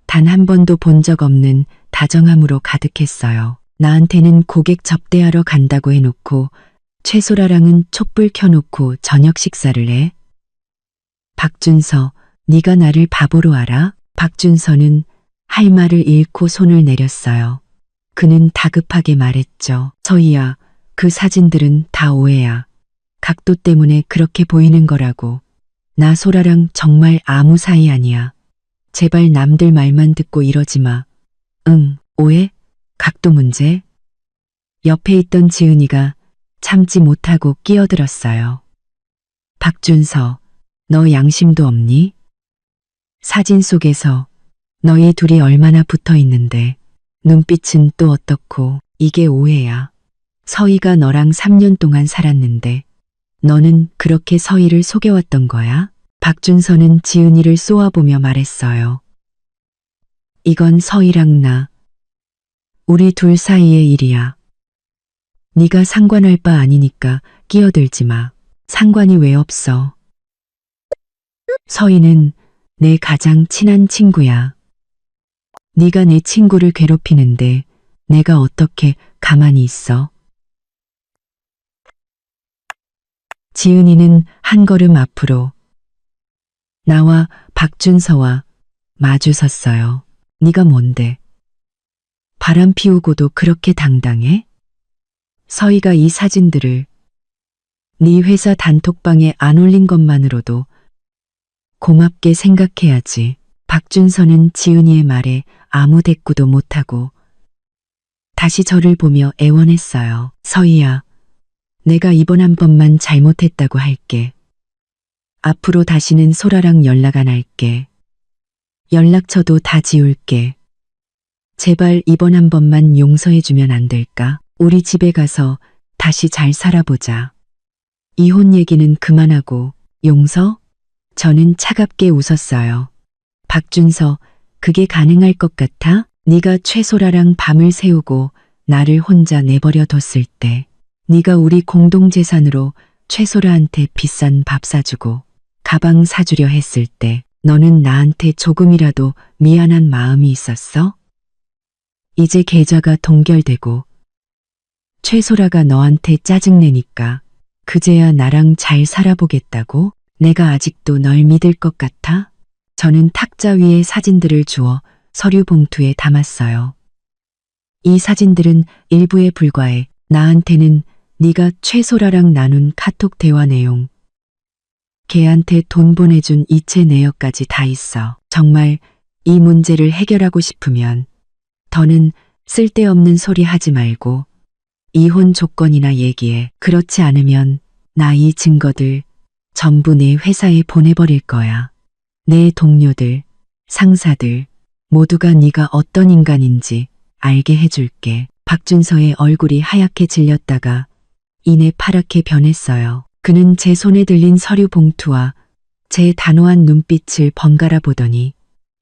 단 한 번도 본 적 없는 다정함으로 가득했어요. 나한테는 고객 접대하러 간다고 해놓고 최소라랑은 촛불 켜놓고 저녁 식사를 해. 박준서, 네가 나를 바보로 알아? 박준서는 할 말을 잃고 손을 내렸어요. 그는 다급하게 말했죠. 서희야, 그 사진들은 다 오해야. 각도 때문에 그렇게 보이는 거라고. 나 소라랑 정말 아무 사이 아니야. 제발 남들 말만 듣고 이러지 마. 응, 오해? 각도 문제? 옆에 있던 지은이가 참지 못하고 끼어들었어요. 박준서, 너 양심도 없니? 사진 속에서 너희 둘이 얼마나 붙어 있는데 눈빛은 또 어떻고. 이게 오해야. 서희가 너랑 3년 동안 살았는데 너는 그렇게 서희를 속여왔던 거야? 박준서는 지은이를 쏘아보며 말했어요. 이건 서희랑 나, 우리 둘 사이의 일이야. 네가 상관할 바 아니니까 끼어들지 마. 상관이 왜 없어? 서희는 내 가장 친한 친구야. 네가 내 친구를 괴롭히는데 내가 어떻게 가만히 있어? 지은이는 한 걸음 앞으로 나와 박준서와 마주 섰어요. 네가 뭔데? 바람 피우고도 그렇게 당당해? 서희가 이 사진들을 네 회사 단톡방에 안 올린 것만으로도 고맙게 생각해야지. 박준서는 지은이의 말에 아무 대꾸도 못하고 다시 저를 보며 애원했어요. 서희야, 내가 이번 한 번만 잘못했다고 할게. 앞으로 다시는 소라랑 연락 안 할게. 연락처도 다 지울게. 제발 이번 한 번만 용서해주면 안 될까? 우리 집에 가서 다시 잘 살아보자. 이혼 얘기는 그만하고 용서? 저는 차갑게 웃었어요. 박준서, 그게 가능할 것 같아? 네가 최소라랑 밤을 새우고 나를 혼자 내버려 뒀을 때, 네가 우리 공동재산으로 최소라한테 비싼 밥 사주고 가방 사주려 했을 때 너는 나한테 조금이라도 미안한 마음이 있었어? 이제 계좌가 동결되고 최소라가 너한테 짜증내니까 그제야 나랑 잘 살아보겠다고? 내가 아직도 널 믿을 것 같아? 저는 탁자 위에 사진들을 주워 서류 봉투에 담았어요. 이 사진들은 일부에 불과해. 나한테는 네가 최소라랑 나눈 카톡 대화 내용, 걔한테 돈 보내준 이체 내역까지 다 있어. 정말 이 문제를 해결하고 싶으면 더는 쓸데없는 소리 하지 말고 이혼 조건이나 얘기해. 그렇지 않으면 나 이 증거들 전부 내 회사에 보내버릴 거야. 내 동료들, 상사들 모두가 네가 어떤 인간인지 알게 해줄게. 박준서의 얼굴이 하얗게 질렸다가 이내 파랗게 변했어요. 그는 제 손에 들린 서류 봉투와 제 단호한 눈빛을 번갈아 보더니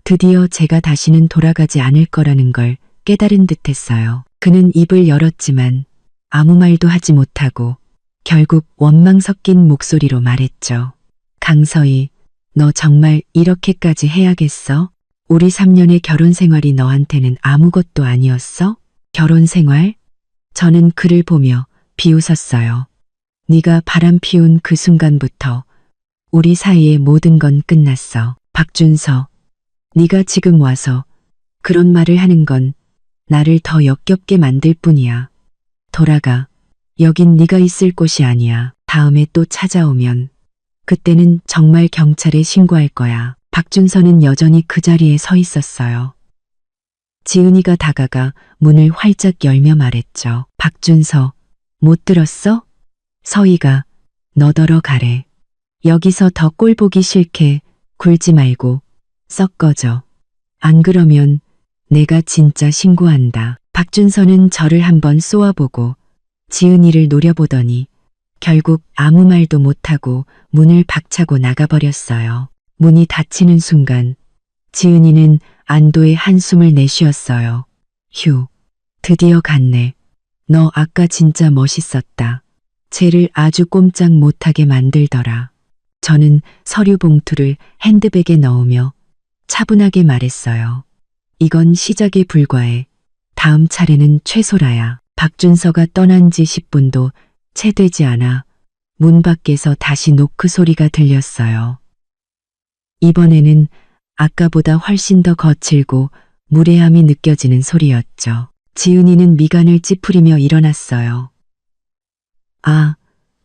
드디어 제가 다시는 돌아가지 않을 거라는 걸 깨달은 듯했어요. 그는 입을 열었지만 아무 말도 하지 못하고 결국 원망 섞인 목소리로 말했죠. 강서희, 너 정말 이렇게까지 해야겠어? 우리 3년의 결혼 생활이 너한테는 아무것도 아니었어? 결혼 생활? 저는 그를 보며 비웃었어요. 네가 바람 피운 그 순간부터 우리 사이의 모든 건 끝났어. 박준서, 네가 지금 와서 그런 말을 하는 건 나를 더 역겹게 만들 뿐이야. 돌아가. 여긴 네가 있을 곳이 아니야. 다음에 또 찾아오면 그때는 정말 경찰에 신고할 거야. 박준서는 여전히 그 자리에 서 있었어요. 지은이가 다가가 문을 활짝 열며 말했죠. 박준서, 못 들었어? 서희가 너더러 가래. 여기서 더 꼴 보기 싫게 굴지 말고 썩 꺼져. 안 그러면 내가 진짜 신고한다. 박준서는 저를 한번 쏘아보고 지은이를 노려보더니 결국 아무 말도 못하고 문을 박차고 나가버렸어요. 문이 닫히는 순간 지은이는 안도의 한숨을 내쉬었어요. 휴, 드디어 갔네. 너 아까 진짜 멋있었다. 쟤를 아주 꼼짝 못하게 만들더라. 저는 서류 봉투를 핸드백에 넣으며 차분하게 말했어요. 이건 시작에 불과해. 다음 차례는 최소라야. 박준서가 떠난 지 10분도 채 되지 않아 문 밖에서 다시 노크 소리가 들렸어요. 이번에는 아까보다 훨씬 더 거칠고 무례함이 느껴지는 소리였죠. 지은이는 미간을 찌푸리며 일어났어요. 아,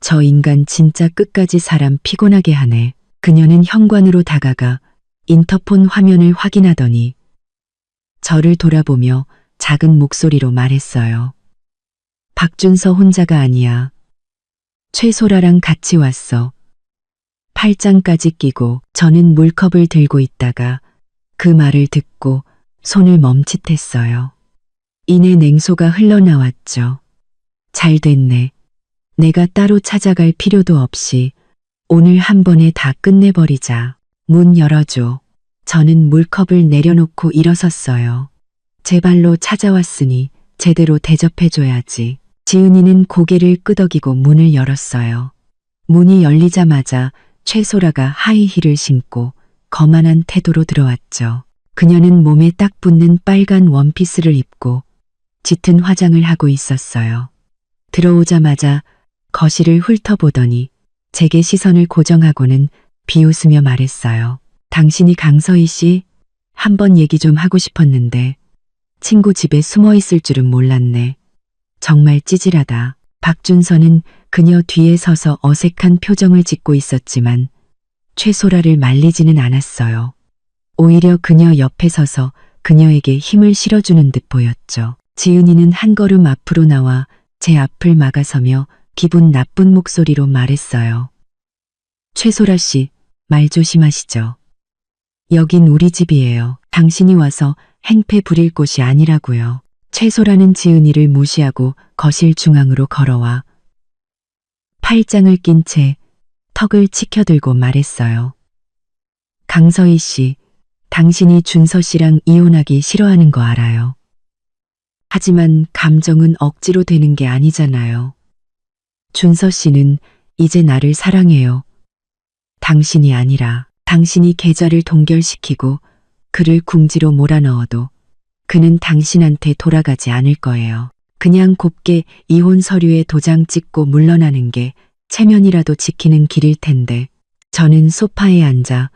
저 인간 진짜 끝까지 사람 피곤하게 하네. 그녀는 현관으로 다가가 인터폰 화면을 확인하더니 저를 돌아보며 작은 목소리로 말했어요. 박준서 혼자가 아니야. 최소라랑 같이 왔어. 팔짱까지 끼고. 저는 물컵을 들고 있다가 그 말을 듣고 손을 멈칫했어요. 이내 냉소가 흘러나왔죠. 잘 됐네. 내가 따로 찾아갈 필요도 없이 오늘 한 번에 다 끝내버리자. 문 열어줘. 저는 물컵을 내려놓고 일어섰어요. 제 발로 찾아왔으니 제대로 대접해줘야지. 지은이는 고개를 끄덕이고 문을 열었어요. 문이 열리자마자 최소라가 하이힐을 신고 거만한 태도로 들어왔죠. 그녀는 몸에 딱 붙는 빨간 원피스를 입고 짙은 화장을 하고 있었어요. 들어오자마자 거실을 훑어보더니 제게 시선을 고정하고는 비웃으며 말했어요. 당신이 강서희 씨? 한번 얘기 좀 하고 싶었는데 친구 집에 숨어 있을 줄은 몰랐네. 정말 찌질하다. 박준서는 그녀 뒤에 서서 어색한 표정을 짓고 있었지만 최소라를 말리지는 않았어요. 오히려 그녀 옆에 서서 그녀에게 힘을 실어주는 듯 보였죠. 지은이는 한 걸음 앞으로 나와 제 앞을 막아서며 기분 나쁜 목소리로 말했어요. 최소라 씨, 말 조심하시죠. 여긴 우리 집이에요. 당신이 와서 행패 부릴 곳이 아니라고요. 최소라는 지은이를 무시하고 거실 중앙으로 걸어와 팔짱을 낀 채 턱을 치켜들고 말했어요. 강서희 씨, 당신이 준서 씨랑 이혼하기 싫어하는 거 알아요. 하지만 감정은 억지로 되는 게 아니잖아요. 준서 씨는 이제 나를 사랑해요. 당신이 아니라. 당신이 계좌를 동결시키고 그를 궁지로 몰아넣어도 그는 당신한테 돌아가지 않을 거예요. 그냥 곱게 이혼 서류에 도장 찍고 물러나는 게 체면이라도 지키는 길일 텐데. 저는 소파에 앉아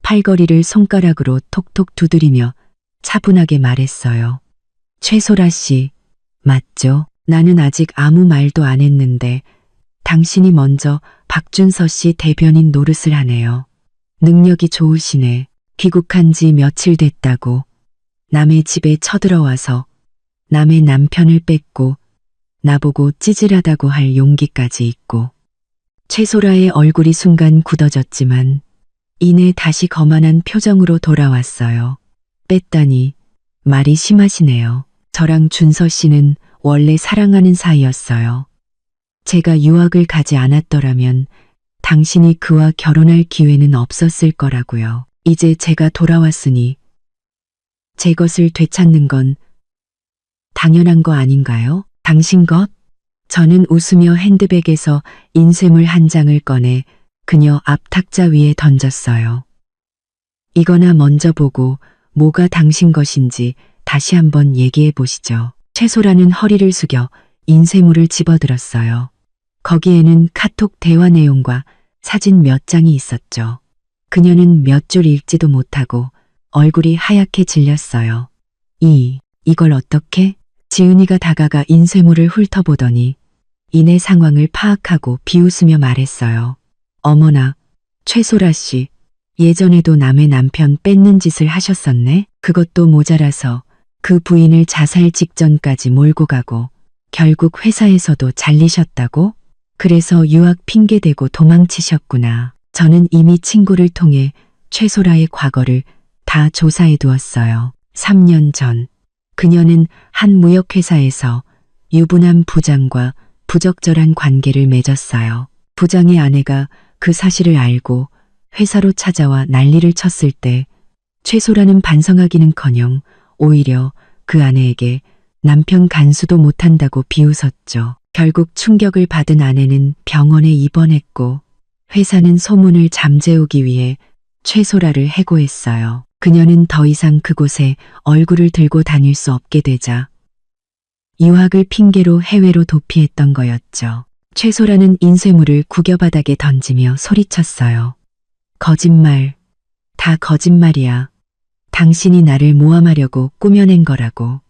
팔걸이를 손가락으로 톡톡 두드리며 차분하게 말했어요. 최소라 씨, 맞죠? 나는 아직 아무 말도 안 했는데 당신이 먼저 박준서 씨 대변인 노릇을 하네요. 능력이 좋으시네. 귀국한 지 며칠 됐다고 남의 집에 쳐들어와서 남의 남편을 뺏고 나보고 찌질하다고 할 용기까지 있고. 최소라의 얼굴이 순간 굳어졌지만 이내 다시 거만한 표정으로 돌아왔어요. 뺐다니 말이 심하시네요. 저랑 준서 씨는 원래 사랑하는 사이였어요. 제가 유학을 가지 않았더라면 당신이 그와 결혼할 기회는 없었을 거라고요. 이제 제가 돌아왔으니 제 것을 되찾는 건 당연한 거 아닌가요? 당신 것? 저는 웃으며 핸드백에서 인쇄물 한 장을 꺼내 그녀 앞 탁자 위에 던졌어요. 이거나 먼저 보고 뭐가 당신 것인지 다시 한번 얘기해 보시죠. 최소라는 허리를 숙여 인쇄물을 집어들었어요. 거기에는 카톡 대화 내용과 사진 몇 장이 있었죠. 그녀는 몇 줄 읽지도 못하고 얼굴이 하얗게 질렸어요. 이걸 어떻게? 지은이가 다가가 인쇄물을 훑어보더니 이내 상황을 파악하고 비웃으며 말했어요. 어머나, 최소라 씨, 예전에도 남의 남편 뺏는 짓을 하셨었네? 그것도 모자라서 그 부인을 자살 직전까지 몰고 가고 결국 회사에서도 잘리셨다고? 그래서 유학 핑계대고 도망치셨구나. 저는 이미 친구를 통해 최소라의 과거를 다 조사해 두었어요. 3년 전 그녀는 한 무역회사에서 유부남 부장과 부적절한 관계를 맺었어요. 부장의 아내가 그 사실을 알고 회사로 찾아와 난리를 쳤을 때 최소라는 반성하기는커녕 오히려 그 아내에게 남편 간수도 못한다고 비웃었죠. 결국 충격을 받은 아내는 병원에 입원했고 회사는 소문을 잠재우기 위해 최소라를 해고했어요. 그녀는 더 이상 그곳에 얼굴을 들고 다닐 수 없게 되자 유학을 핑계로 해외로 도피했던 거였죠. 최소라는 인쇄물을 구겨바닥에 던지며 소리쳤어요. 거짓말, 다 거짓말이야. 당신이 나를 모함하려고 꾸며낸 거라고.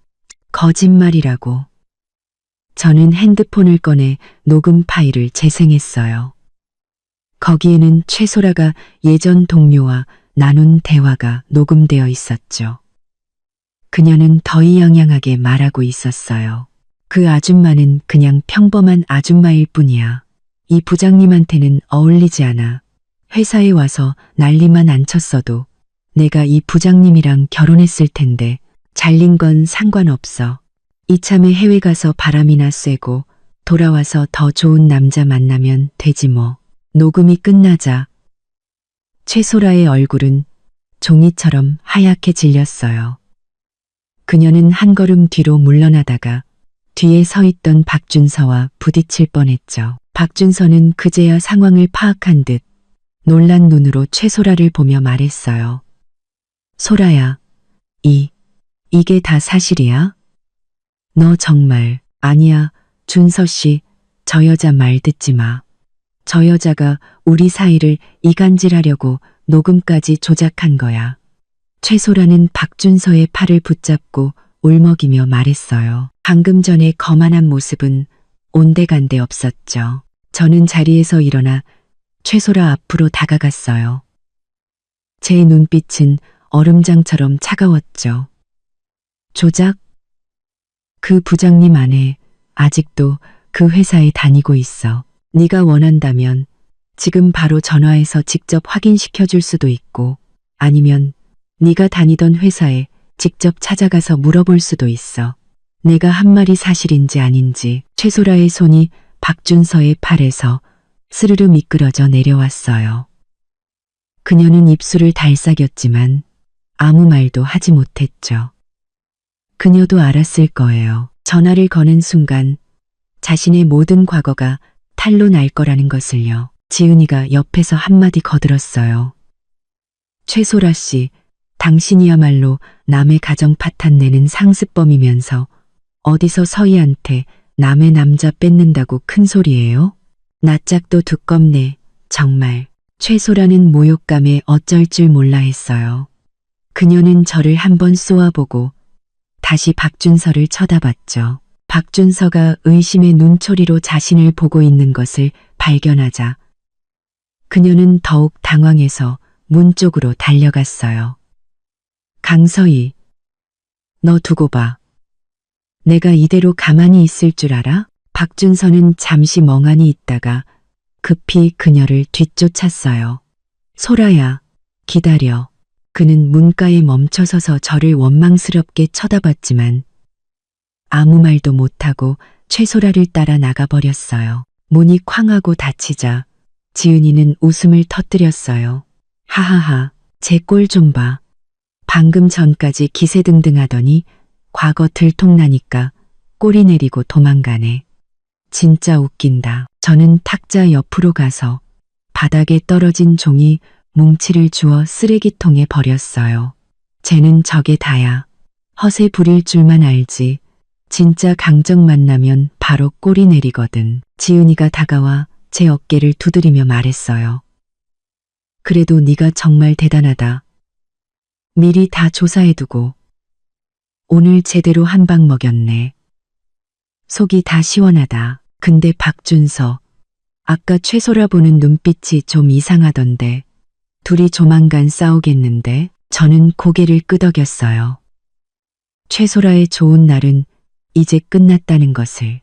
거짓말이라고. 저는 핸드폰을 꺼내 녹음 파일을 재생했어요. 거기에는 최소라가 예전 동료와 나눈 대화가 녹음되어 있었죠. 그녀는 더이양양하게 말하고 있었어요. 그 아줌마는 그냥 평범한 아줌마일 뿐이야. 이 부장님한테는 어울리지 않아. 회사에 와서 난리만 안 쳤어도 내가 이 부장님이랑 결혼했을 텐데 잘린 건 상관없어. 이참에 해외 가서 바람이나 쐬고 돌아와서 더 좋은 남자 만나면 되지 뭐. 녹음이 끝나자 최소라의 얼굴은 종이처럼 하얗게 질렸어요. 그녀는 한 걸음 뒤로 물러나다가 뒤에 서 있던 박준서와 부딪힐 뻔했죠. 박준서는 그제야 상황을 파악한 듯 놀란 눈으로 최소라를 보며 말했어요. 소라야, 이게 다 사실이야? 너 정말. 아니야, 준서 씨, 저 여자 말 듣지 마. 저 여자가 우리 사이를 이간질하려고 녹음까지 조작한 거야. 최소라는 박준서의 팔을 붙잡고 울먹이며 말했어요. 방금 전에 거만한 모습은 온데간데 없었죠. 저는 자리에서 일어나 최소라 앞으로 다가갔어요. 제 눈빛은 얼음장처럼 차가웠죠. 조작? 그 부장님 아내 아직도 그 회사에 다니고 있어. 네가 원한다면 지금 바로 전화해서 직접 확인시켜 줄 수도 있고 아니면 네가 다니던 회사에 직접 찾아가서 물어볼 수도 있어. 내가 한 말이 사실인지 아닌지. 최소라의 손이 박준서의 팔에서 스르르 미끄러져 내려왔어요. 그녀는 입술을 달싹였지만 아무 말도 하지 못했죠. 그녀도 알았을 거예요. 전화를 거는 순간 자신의 모든 과거가 탈로 날 거라는 것을요. 지은이가 옆에서 한마디 거들었어요. 최소라 씨, 당신이야말로 남의 가정 파탄 내는 상습범이면서 어디서 서희한테 남의 남자 뺏는다고 큰 소리예요? 낯짝도 두껍네, 정말. 최소라는 모욕감에 어쩔 줄 몰라 했어요. 그녀는 저를 한번 쏘아보고 다시 박준서를 쳐다봤죠. 박준서가 의심의 눈초리로 자신을 보고 있는 것을 발견하자 그녀는 더욱 당황해서 문 쪽으로 달려갔어요. 강서희, 너 두고 봐. 내가 이대로 가만히 있을 줄 알아? 박준서는 잠시 멍하니 있다가 급히 그녀를 뒤쫓았어요. 소라야, 기다려. 그는 문가에 멈춰서서 저를 원망스럽게 쳐다봤지만 아무 말도 못하고 최소라를 따라 나가버렸어요. 문이 쾅 하고 닫히자 지은이는 웃음을 터뜨렸어요. 하하하, 제 꼴 좀 봐. 방금 전까지 기세등등하더니 과거 들통나니까 꼬리 내리고 도망가네. 진짜 웃긴다. 저는 탁자 옆으로 가서 바닥에 떨어진 종이 뭉치를 주워 쓰레기통에 버렸어요. 쟤는 저게 다야. 허세 부릴 줄만 알지. 진짜 강정 만나면 바로 꼬리 내리거든. 지은이가 다가와 제 어깨를 두드리며 말했어요. 그래도 네가 정말 대단하다. 미리 다 조사해두고 오늘 제대로 한 방 먹였네. 속이 다 시원하다. 근데 박준서, 아까 최소라 보는 눈빛이 좀 이상하던데 둘이 조만간 싸우겠는데. 저는 고개를 끄덕였어요. 최소라의 좋은 날은 이제 끝났다는 것을.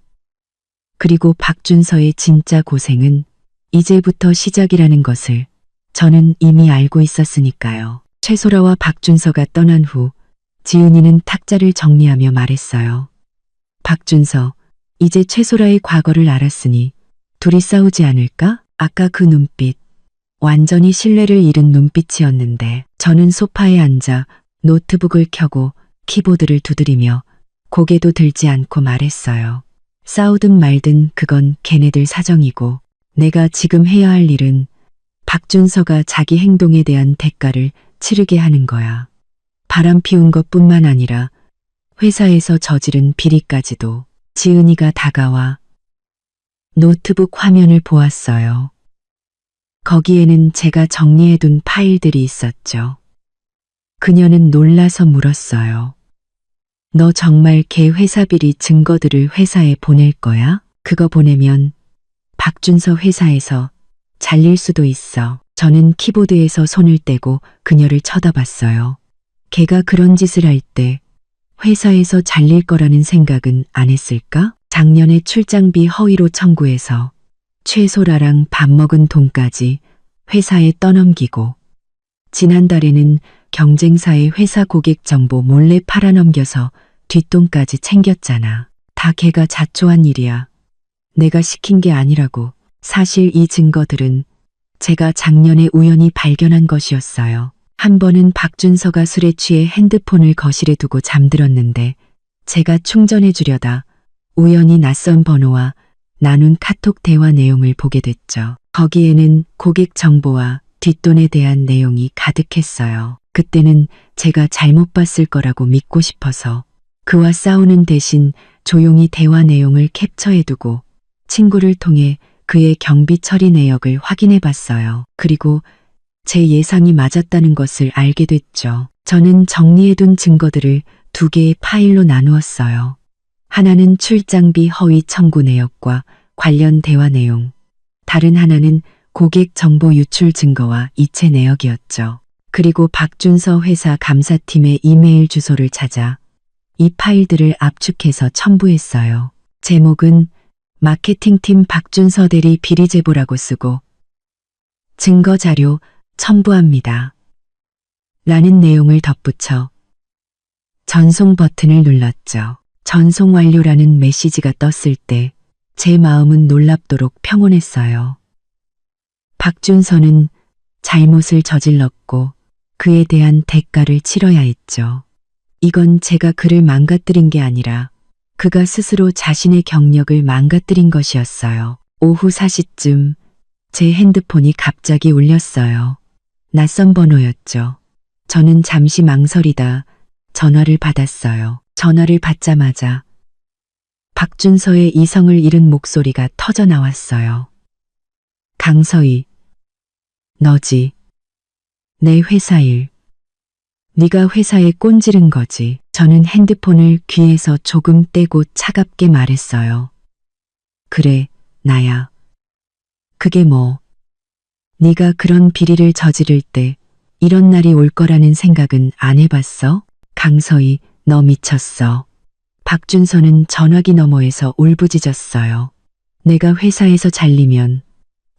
그리고 박준서의 진짜 고생은 이제부터 시작이라는 것을 저는 이미 알고 있었으니까요. 최소라와 박준서가 떠난 후 지은이는 탁자를 정리하며 말했어요. 박준서, 이제 최소라의 과거를 알았으니 둘이 싸우지 않을까? 아까 그 눈빛. 완전히 신뢰를 잃은 눈빛이었는데 저는 소파에 앉아 노트북을 켜고 키보드를 두드리며 고개도 들지 않고 말했어요. 싸우든 말든 그건 걔네들 사정이고 내가 지금 해야 할 일은 박준서가 자기 행동에 대한 대가를 치르게 하는 거야. 바람 피운 것뿐만 아니라 회사에서 저지른 비리까지도. 지은이가 다가와 노트북 화면을 보았어요. 거기에는 제가 정리해둔 파일들이 있었죠. 그녀는 놀라서 물었어요. 너 정말 걔 회사 비리 증거들을 회사에 보낼 거야? 그거 보내면 박준서 회사에서 잘릴 수도 있어. 저는 키보드에서 손을 떼고 그녀를 쳐다봤어요. 걔가 그런 짓을 할 때 회사에서 잘릴 거라는 생각은 안 했을까? 작년에 출장비 허위로 청구해서 최소라랑 밥 먹은 돈까지 회사에 떠넘기고 지난달에는 경쟁사의 회사 고객 정보 몰래 팔아넘겨서 뒷돈까지 챙겼잖아. 다 걔가 자초한 일이야. 내가 시킨 게 아니라고. 사실 이 증거들은 제가 작년에 우연히 발견한 것이었어요. 한 번은 박준서가 술에 취해 핸드폰을 거실에 두고 잠들었는데 제가 충전해 주려다 우연히 낯선 번호와 나눈 카톡 대화 내용을 보게 됐죠. 거기에는 고객 정보와 뒷돈에 대한 내용이 가득했어요. 그때는 제가 잘못 봤을 거라고 믿고 싶어서 그와 싸우는 대신 조용히 대화 내용을 캡처해두고 친구를 통해 그의 경비 처리 내역을 확인해 봤어요. 그리고 제 예상이 맞았다는 것을 알게 됐죠. 저는 정리해둔 증거들을 2개의 파일로 나누었어요. 하나는 출장비 허위 청구 내역과 관련 대화 내용, 다른 하나는 고객 정보 유출 증거와 이체 내역이었죠. 그리고 박준서 회사 감사팀의 이메일 주소를 찾아 이 파일들을 압축해서 첨부했어요. 제목은 마케팅팀 박준서 대리 비리 제보라고 쓰고 증거 자료 첨부합니다. 라는 내용을 덧붙여 전송 버튼을 눌렀죠. 전송 완료라는 메시지가 떴을 때 제 마음은 놀랍도록 평온했어요. 박준서는 잘못을 저질렀고 그에 대한 대가를 치러야 했죠. 이건 제가 그를 망가뜨린 게 아니라 그가 스스로 자신의 경력을 망가뜨린 것이었어요. 오후 4시쯤 제 핸드폰이 갑자기 울렸어요. 낯선 번호였죠. 저는 잠시 망설이다 전화를 받았어요. 전화를 받자마자 박준서의 이성을 잃은 목소리가 터져 나왔어요. 강서희, 너지. 내 회사 일. 네가 회사에 꼰지른 거지. 저는 핸드폰을 귀에서 조금 떼고 차갑게 말했어요. 그래, 나야. 그게 뭐. 네가 그런 비리를 저지를 때 이런 날이 올 거라는 생각은 안 해봤어? 강서희, 너 미쳤어. 박준서는 전화기 너머에서 울부짖었어요. 내가 회사에서 잘리면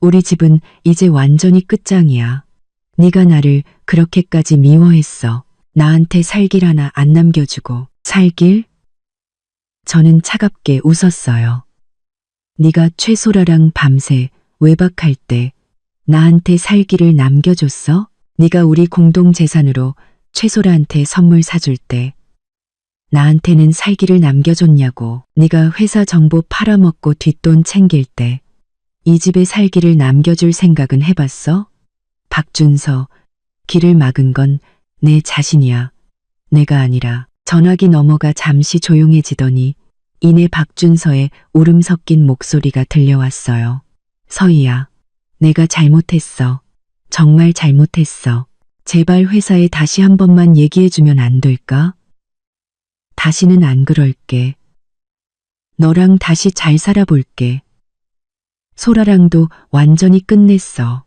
우리 집은 이제 완전히 끝장이야. 네가 나를 그렇게까지 미워했어. 나한테 살길 하나 안 남겨주고. 살길? 저는 차갑게 웃었어요. 네가 최소라랑 밤새 외박할 때 나한테 살기를 남겨줬어? 네가 우리 공동 재산으로 최소라한테 선물 사줄 때 나한테는 살기를 남겨줬냐고. 네가 회사 정보 팔아먹고 뒷돈 챙길 때 이 집에 살기를 남겨줄 생각은 해봤어? 박준서, 길을 막은 건 내 자신이야. 내가 아니라. 전화기 너머가 잠시 조용해지더니 이내 박준서의 울음 섞인 목소리가 들려왔어요. 서희야, 내가 잘못했어. 정말 잘못했어. 제발 회사에 다시 한 번만 얘기해주면 안 될까? 다시는 안 그럴게. 너랑 다시 잘 살아볼게. 소라랑도 완전히 끝냈어.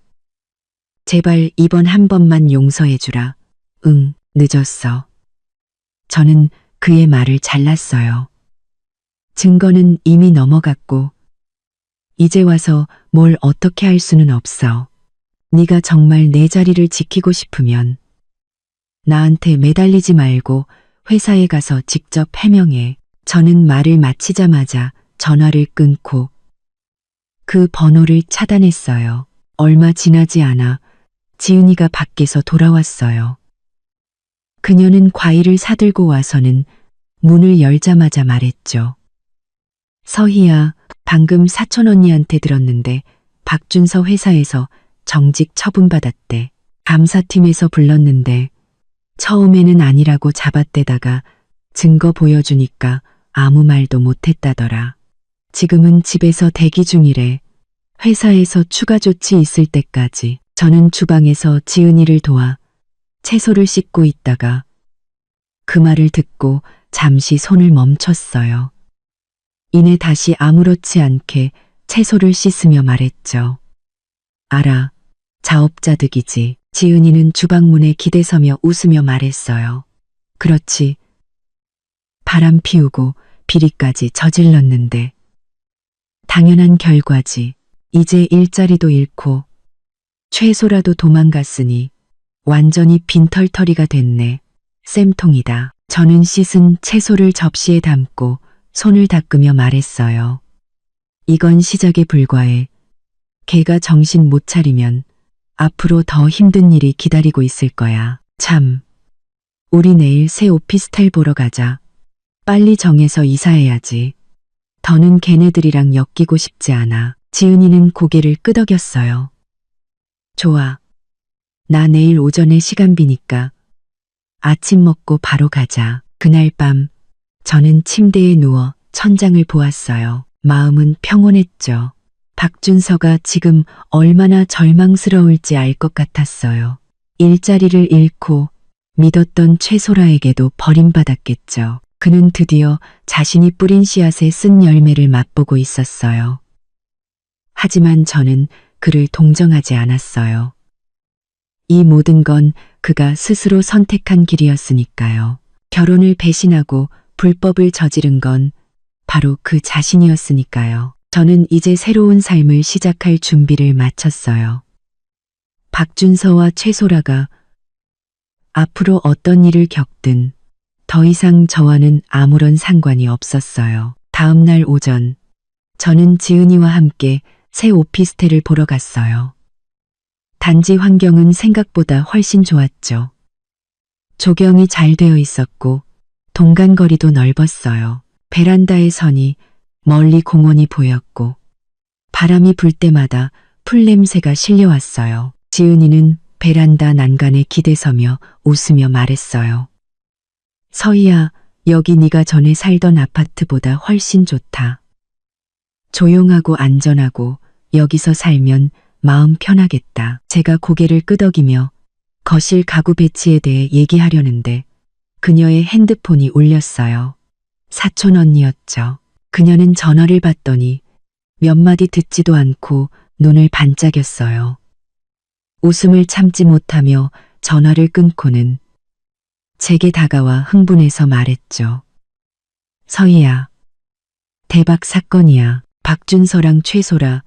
제발 이번 한 번만 용서해주라. 응, 늦었어. 저는 그의 말을 잘랐어요. 증거는 이미 넘어갔고 이제 와서 뭘 어떻게 할 수는 없어. 네가 정말 내 자리를 지키고 싶으면 나한테 매달리지 말고 회사에 가서 직접 해명해. 저는 말을 마치자마자 전화를 끊고 그 번호를 차단했어요. 얼마 지나지 않아 지은이가 밖에서 돌아왔어요. 그녀는 과일을 사들고 와서는 문을 열자마자 말했죠. 서희야, 방금 사촌 언니한테 들었는데 박준서 회사에서 정직 처분받았대. 감사팀에서 불렀는데 처음에는 아니라고 잡아대다가 증거 보여주니까 아무 말도 못했다더라. 지금은 집에서 대기 중이래. 회사에서 추가 조치 있을 때까지. 저는 주방에서 지은이를 도와 채소를 씻고 있다가 그 말을 듣고 잠시 손을 멈췄어요. 이내 다시 아무렇지 않게 채소를 씻으며 말했죠. 알아. 자업자득이지. 지은이는 주방문에 기대서며 웃으며 말했어요. 그렇지. 바람 피우고 비리까지 저질렀는데. 당연한 결과지. 이제 일자리도 잃고 최소라도 도망갔으니 완전히 빈털터리가 됐네. 쌤통이다. 저는 씻은 채소를 접시에 담고 손을 닦으며 말했어요. 이건 시작에 불과해. 걔가 정신 못 차리면 앞으로 더 힘든 일이 기다리고 있을 거야. 참. 우리 내일 새 오피스텔 보러 가자. 빨리 정해서 이사해야지. 더는 걔네들이랑 엮이고 싶지 않아. 지은이는 고개를 끄덕였어요. 좋아. 나 내일 오전에 시간 비니까 아침 먹고 바로 가자. 그날 밤 저는 침대에 누워 천장을 보았어요. 마음은 평온했죠. 박준서가 지금 얼마나 절망스러울지 알 것 같았어요. 일자리를 잃고 믿었던 최소라에게도 버림받았겠죠. 그는 드디어 자신이 뿌린 씨앗에 쓴 열매를 맛보고 있었어요. 하지만 저는 그를 동정하지 않았어요. 이 모든 건 그가 스스로 선택한 길이었으니까요. 결혼을 배신하고 불법을 저지른 건 바로 그 자신이었으니까요. 저는 이제 새로운 삶을 시작할 준비를 마쳤어요. 박준서와 최소라가 앞으로 어떤 일을 겪든 더 이상 저와는 아무런 상관이 없었어요. 다음 날 오전, 저는 지은이와 함께 새 오피스텔을 보러 갔어요. 단지 환경은 생각보다 훨씬 좋았죠. 조경이 잘 되어 있었고 동간거리도 넓었어요. 베란다에 서니 멀리 공원이 보였고 바람이 불 때마다 풀냄새가 실려왔어요. 지은이는 베란다 난간에 기대서며 웃으며 말했어요. 서희야, 여기 네가 전에 살던 아파트보다 훨씬 좋다. 조용하고 안전하고 여기서 살면 마음 편하겠다. 제가 고개를 끄덕이며 거실 가구 배치에 대해 얘기하려는데 그녀의 핸드폰이 울렸어요. 사촌 언니였죠. 그녀는 전화를 받더니 몇 마디 듣지도 않고 눈을 반짝였어요. 웃음을 참지 못하며 전화를 끊고는 제게 다가와 흥분해서 말했죠. 서희야, 대박 사건이야. 박준서랑 최소라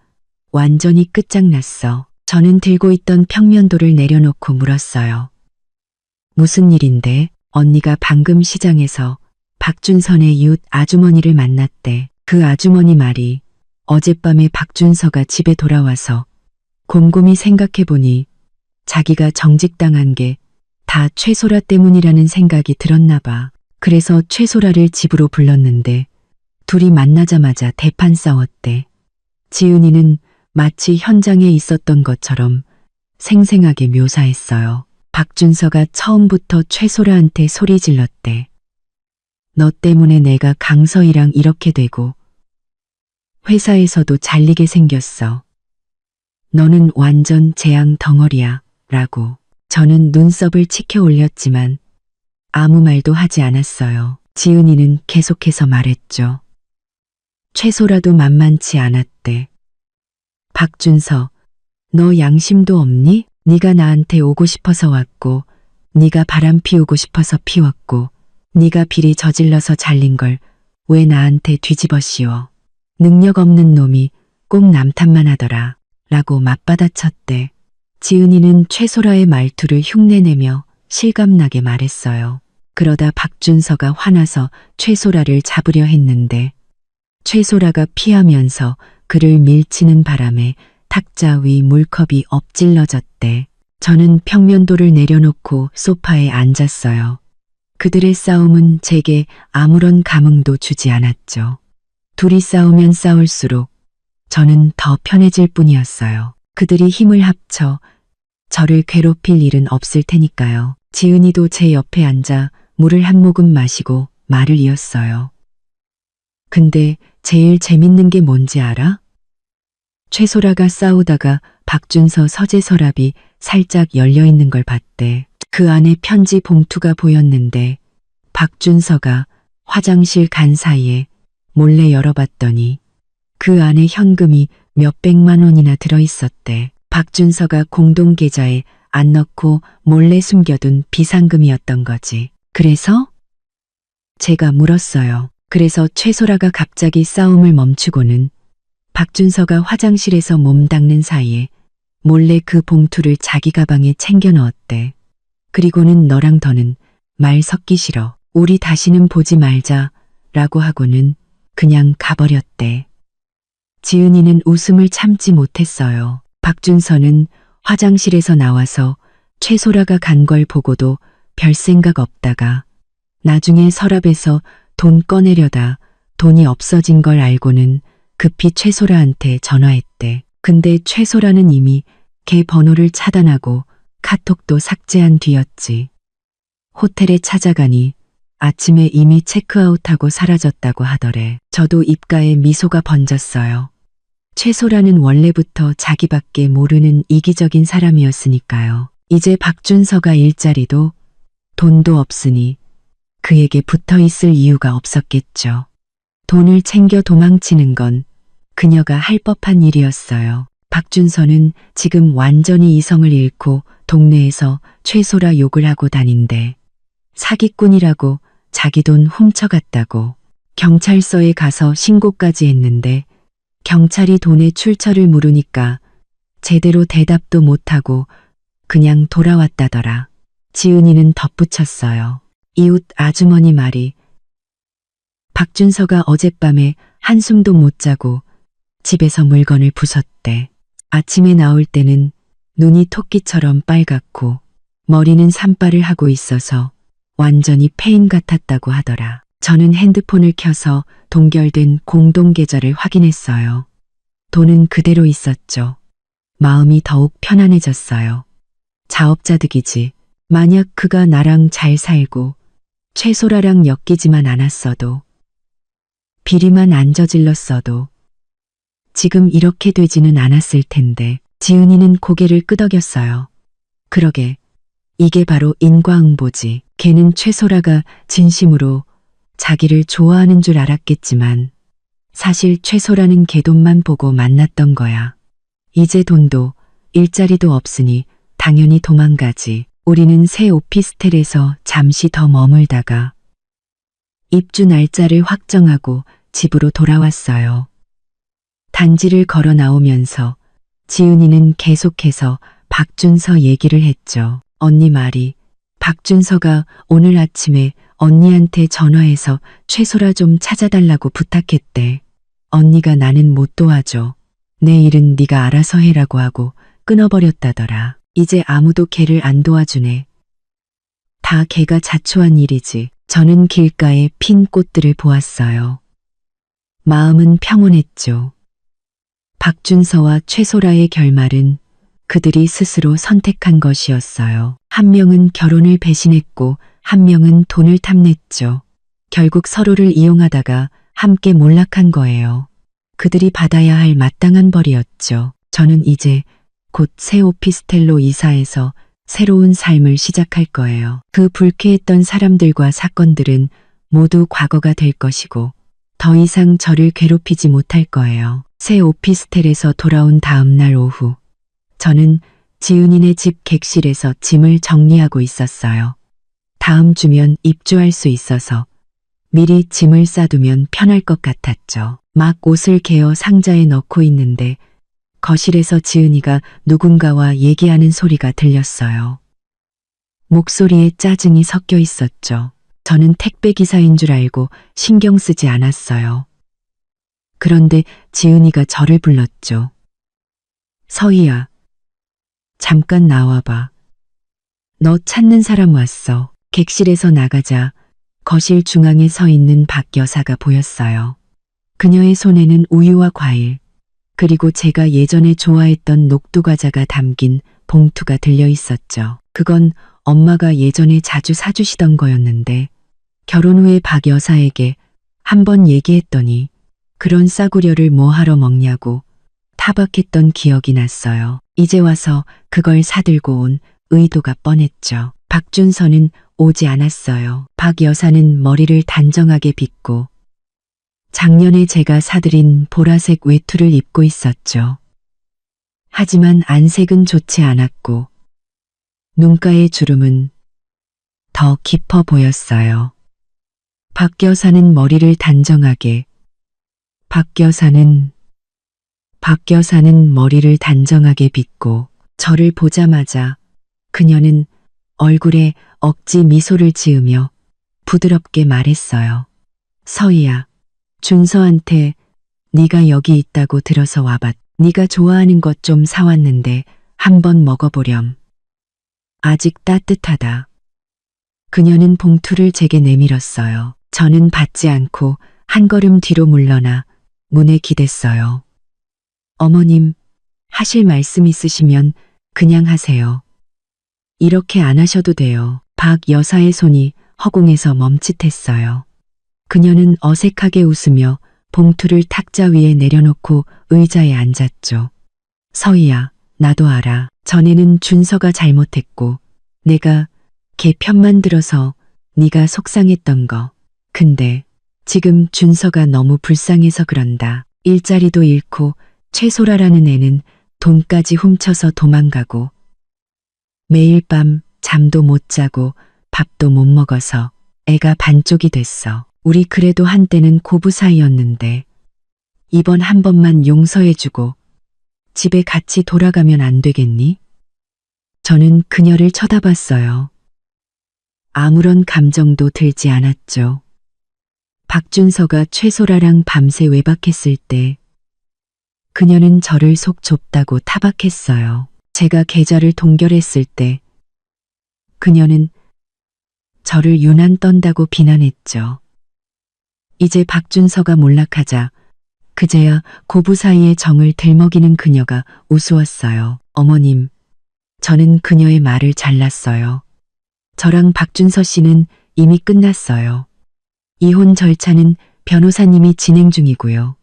완전히 끝장났어. 저는 들고 있던 평면도를 내려놓고 물었어요. 무슨 일인데? 언니가 방금 시장에서 박준선의 이웃 아주머니를 만났대. 그 아주머니 말이 어젯밤에 박준서가 집에 돌아와서 곰곰이 생각해보니 자기가 정직당한 게 다 최소라 때문이라는 생각이 들었나 봐. 그래서 최소라를 집으로 불렀는데 둘이 만나자마자 대판 싸웠대. 지은이는 마치 현장에 있었던 것처럼 생생하게 묘사했어요. 박준서가 처음부터 최소라한테 소리 질렀대. 너 때문에 내가 강서희랑 이렇게 되고 회사에서도 잘리게 생겼어. 너는 완전 재앙 덩어리야. 라고. 저는 눈썹을 치켜 올렸지만 아무 말도 하지 않았어요. 지은이는 계속해서 말했죠. 최소라도 만만치 않았대. 박준서, 너 양심도 없니? 네가 나한테 오고 싶어서 왔고 네가 바람 피우고 싶어서 피웠고 네가 비리 저질러서 잘린 걸 왜 나한테 뒤집어 씌워. 능력 없는 놈이 꼭 남 탓만 하더라. 라고 맞받아쳤대. 지은이는 최소라의 말투를 흉내내며 실감나게 말했어요. 그러다 박준서가 화나서 최소라를 잡으려 했는데 최소라가 피하면서 그를 밀치는 바람에 탁자 위 물컵이 엎질러졌대. 저는 평면도를 내려놓고 소파에 앉았어요. 그들의 싸움은 제게 아무런 감흥도 주지 않았죠. 둘이 싸우면 싸울수록 저는 더 편해질 뿐이었어요. 그들이 힘을 합쳐 저를 괴롭힐 일은 없을 테니까요. 지은이도 제 옆에 앉아 물을 한 모금 마시고 말을 이었어요. 근데 제일 재밌는 게 뭔지 알아? 최소라가 싸우다가 박준서 서재 서랍이 살짝 열려 있는 걸 봤대. 그 안에 편지 봉투가 보였는데 박준서가 화장실 간 사이에 몰래 열어봤더니 그 안에 현금이 몇백만 원이나 들어있었대. 박준서가 공동계좌에 안 넣고 몰래 숨겨둔 비상금이었던 거지. 그래서? 제가 물었어요. 그래서 최소라가 갑자기 싸움을 멈추고는 박준서가 화장실에서 몸 닦는 사이에 몰래 그 봉투를 자기 가방에 챙겨 넣었대. 그리고는 너랑 더는 말 섞기 싫어. 우리 다시는 보지 말자 라고 하고는 그냥 가버렸대. 지은이는 웃음을 참지 못했어요. 박준서는 화장실에서 나와서 최소라가 간 걸 보고도 별 생각 없다가 나중에 서랍에서 돈 꺼내려다 돈이 없어진 걸 알고는 급히 최소라한테 전화했대. 근데 최소라는 이미 걔 번호를 차단하고 카톡도 삭제한 뒤였지. 호텔에 찾아가니 아침에 이미 체크아웃하고 사라졌다고 하더래. 저도 입가에 미소가 번졌어요. 최소라는 원래부터 자기밖에 모르는 이기적인 사람이었으니까요. 이제 박준서가 일자리도 돈도 없으니 그에게 붙어 있을 이유가 없었겠죠. 돈을 챙겨 도망치는 건 그녀가 할 법한 일이었어요. 박준서는 지금 완전히 이성을 잃고 동네에서 최소라 욕을 하고 다닌대. 사기꾼이라고 자기 돈 훔쳐갔다고. 경찰서에 가서 신고까지 했는데 경찰이 돈의 출처를 물으니까 제대로 대답도 못하고 그냥 돌아왔다더라. 지은이는 덧붙였어요. 이웃 아주머니 말이 박준서가 어젯밤에 한숨도 못 자고 집에서 물건을 부쉈대. 아침에 나올 때는 눈이 토끼처럼 빨갛고 머리는 산발을 하고 있어서 완전히 폐인 같았다고 하더라. 저는 핸드폰을 켜서 동결된 공동계좌를 확인했어요. 돈은 그대로 있었죠. 마음이 더욱 편안해졌어요. 자업자득이지. 만약 그가 나랑 잘 살고 최소라랑 엮이지만 않았어도 비리만 안 저질렀어도 지금 이렇게 되지는 않았을 텐데. 지은이는 고개를 끄덕였어요. 그러게, 이게 바로 인과응보지. 걔는 최소라가 진심으로 자기를 좋아하는 줄 알았겠지만 사실 최소라는 걔 돈만 보고 만났던 거야. 이제 돈도 일자리도 없으니 당연히 도망가지. 우리는 새 오피스텔에서 잠시 더 머물다가 입주 날짜를 확정하고 집으로 돌아왔어요. 단지를 걸어 나오면서 지은이는 계속해서 박준서 얘기를 했죠. 언니 말이 박준서가 오늘 아침에 언니한테 전화해서 최소라 좀 찾아달라고 부탁했대. 언니가 나는 못 도와줘. 내 일은 네가 알아서 해라고 하고 끊어버렸다더라. 이제 아무도 걔를 안 도와주네. 다 걔가 자초한 일이지. 저는 길가에 핀 꽃들을 보았어요. 마음은 평온했죠. 박준서와 최소라의 결말은 그들이 스스로 선택한 것이었어요. 한 명은 결혼을 배신했고 한 명은 돈을 탐냈죠. 결국 서로를 이용하다가 함께 몰락한 거예요. 그들이 받아야 할 마땅한 벌이었죠. 저는 이제 곧 새 오피스텔로 이사해서 새로운 삶을 시작할 거예요. 그 불쾌했던 사람들과 사건들은 모두 과거가 될 것이고 더 이상 저를 괴롭히지 못할 거예요. 새 오피스텔에서 돌아온 다음 날 오후, 저는 지은이네 집 객실에서 짐을 정리하고 있었어요. 다음 주면 입주할 수 있어서 미리 짐을 싸두면 편할 것 같았죠. 막 옷을 개어 상자에 넣고 있는데 거실에서 지은이가 누군가와 얘기하는 소리가 들렸어요. 목소리에 짜증이 섞여 있었죠. 저는 택배 기사인 줄 알고 신경 쓰지 않았어요. 그런데 지은이가 저를 불렀죠. 서희야, 잠깐 나와봐. 너 찾는 사람 왔어. 객실에서 나가자 거실 중앙에 서 있는 박 여사가 보였어요. 그녀의 손에는 우유와 과일, 그리고 제가 예전에 좋아했던 녹두과자가 담긴 봉투가 들려 있었죠. 그건 엄마가 예전에 자주 사주시던 거였는데 결혼 후에 박 여사에게 한번 얘기했더니 그런 싸구려를 뭐 하러 먹냐고 타박했던 기억이 났어요. 이제 와서 그걸 사들고 온 의도가 뻔했죠. 박준서는 오지 않았어요. 박 여사는 머리를 단정하게 빗고 작년에 제가 사들인 보라색 외투를 입고 있었죠. 하지만 안색은 좋지 않았고 눈가의 주름은 더 깊어 보였어요. 박 여사는 머리를 단정하게, 박 여사는 머리를 단정하게 빗고 저를 보자마자 그녀는 얼굴에 억지 미소를 지으며 부드럽게 말했어요. 서희야, 준서한테 네가 여기 있다고 들어서 와봤. 네가 좋아하는 것 좀 사왔는데 한번 먹어보렴. 아직 따뜻하다. 그녀는 봉투를 제게 내밀었어요. 저는 받지 않고 한 걸음 뒤로 물러나 문에 기댔어요. 어머님, 하실 말씀 있으시면 그냥 하세요. 이렇게 안 하셔도 돼요. 박 여사의 손이 허공에서 멈칫했어요. 그녀는 어색하게 웃으며 봉투를 탁자 위에 내려놓고 의자에 앉았죠. 서희야, 나도 알아. 전에는 준서가 잘못했고 내가 걔 편만 들어서 네가 속상했던 거. 근데 지금 준서가 너무 불쌍해서 그런다. 일자리도 잃고 최소라라는 애는 돈까지 훔쳐서 도망가고 매일 밤 잠도 못 자고 밥도 못 먹어서 애가 반쪽이 됐어. 우리 그래도 한때는 고부 사이였는데 이번 한 번만 용서해주고 집에 같이 돌아가면 안 되겠니? 저는 그녀를 쳐다봤어요. 아무런 감정도 들지 않았죠. 박준서가 최소라랑 밤새 외박했을 때 그녀는 저를 속 좁다고 타박했어요. 제가 계좌를 동결했을 때 그녀는 저를 유난 떤다고 비난했죠. 이제 박준서가 몰락하자 그제야 고부 사이의 정을 들먹이는 그녀가 우스웠어요. 어머님, 저는 그녀의 말을 잘랐어요. 저랑 박준서 씨는 이미 끝났어요. 이혼 절차는 변호사님이 진행 중이고요.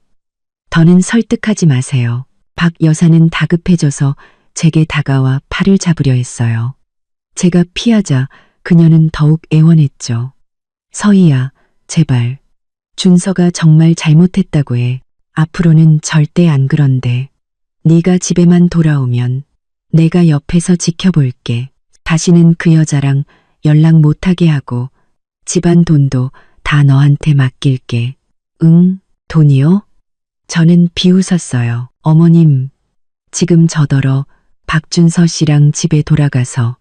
더는 설득하지 마세요. 박 여사는 다급해져서 제게 다가와 팔을 잡으려 했어요. 제가 피하자 그녀는 더욱 애원했죠. 서희야, 제발. 준서가 정말 잘못했다고 해. 앞으로는 절대 안 그런데. 네가 집에만 돌아오면 내가 옆에서 지켜볼게. 다시는 그 여자랑 연락 못하게 하고 집안 돈도 다 너한테 맡길게. 응, 돈이요? 저는 비웃었어요. 어머님, 지금 저더러 박준서 씨랑 집에 돌아가서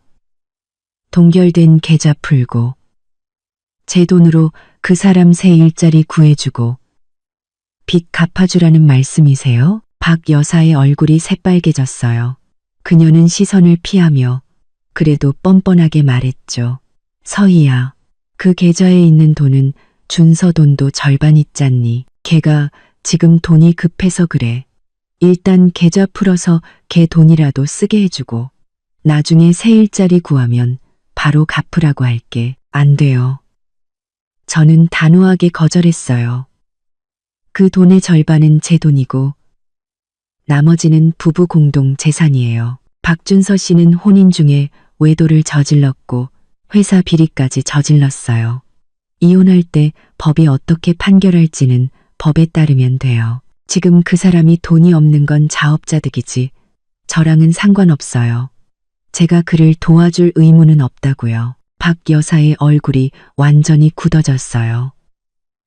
동결된 계좌 풀고 제 돈으로 그 사람 새 일자리 구해주고 빚 갚아주라는 말씀이세요? 박 여사의 얼굴이 새빨개졌어요. 그녀는 시선을 피하며 그래도 뻔뻔하게 말했죠. 서희야, 그 계좌에 있는 돈은 준서 돈도 절반 있잖니. 걔가 지금 돈이 급해서 그래. 일단 계좌 풀어서 걔 돈이라도 쓰게 해주고 나중에 새 일자리 구하면 바로 갚으라고 할게. 안 돼요. 저는 단호하게 거절했어요. 그 돈의 절반은 제 돈이고 나머지는 부부 공동 재산이에요. 박준서 씨는 혼인 중에 외도를 저질렀고 회사 비리까지 저질렀어요. 이혼할 때 법이 어떻게 판결할지는 법에 따르면 돼요. 지금 그 사람이 돈이 없는 건 자업자득이지 저랑은 상관없어요. 제가 그를 도와줄 의무는 없다고요. 박 여사의 얼굴이 완전히 굳어졌어요.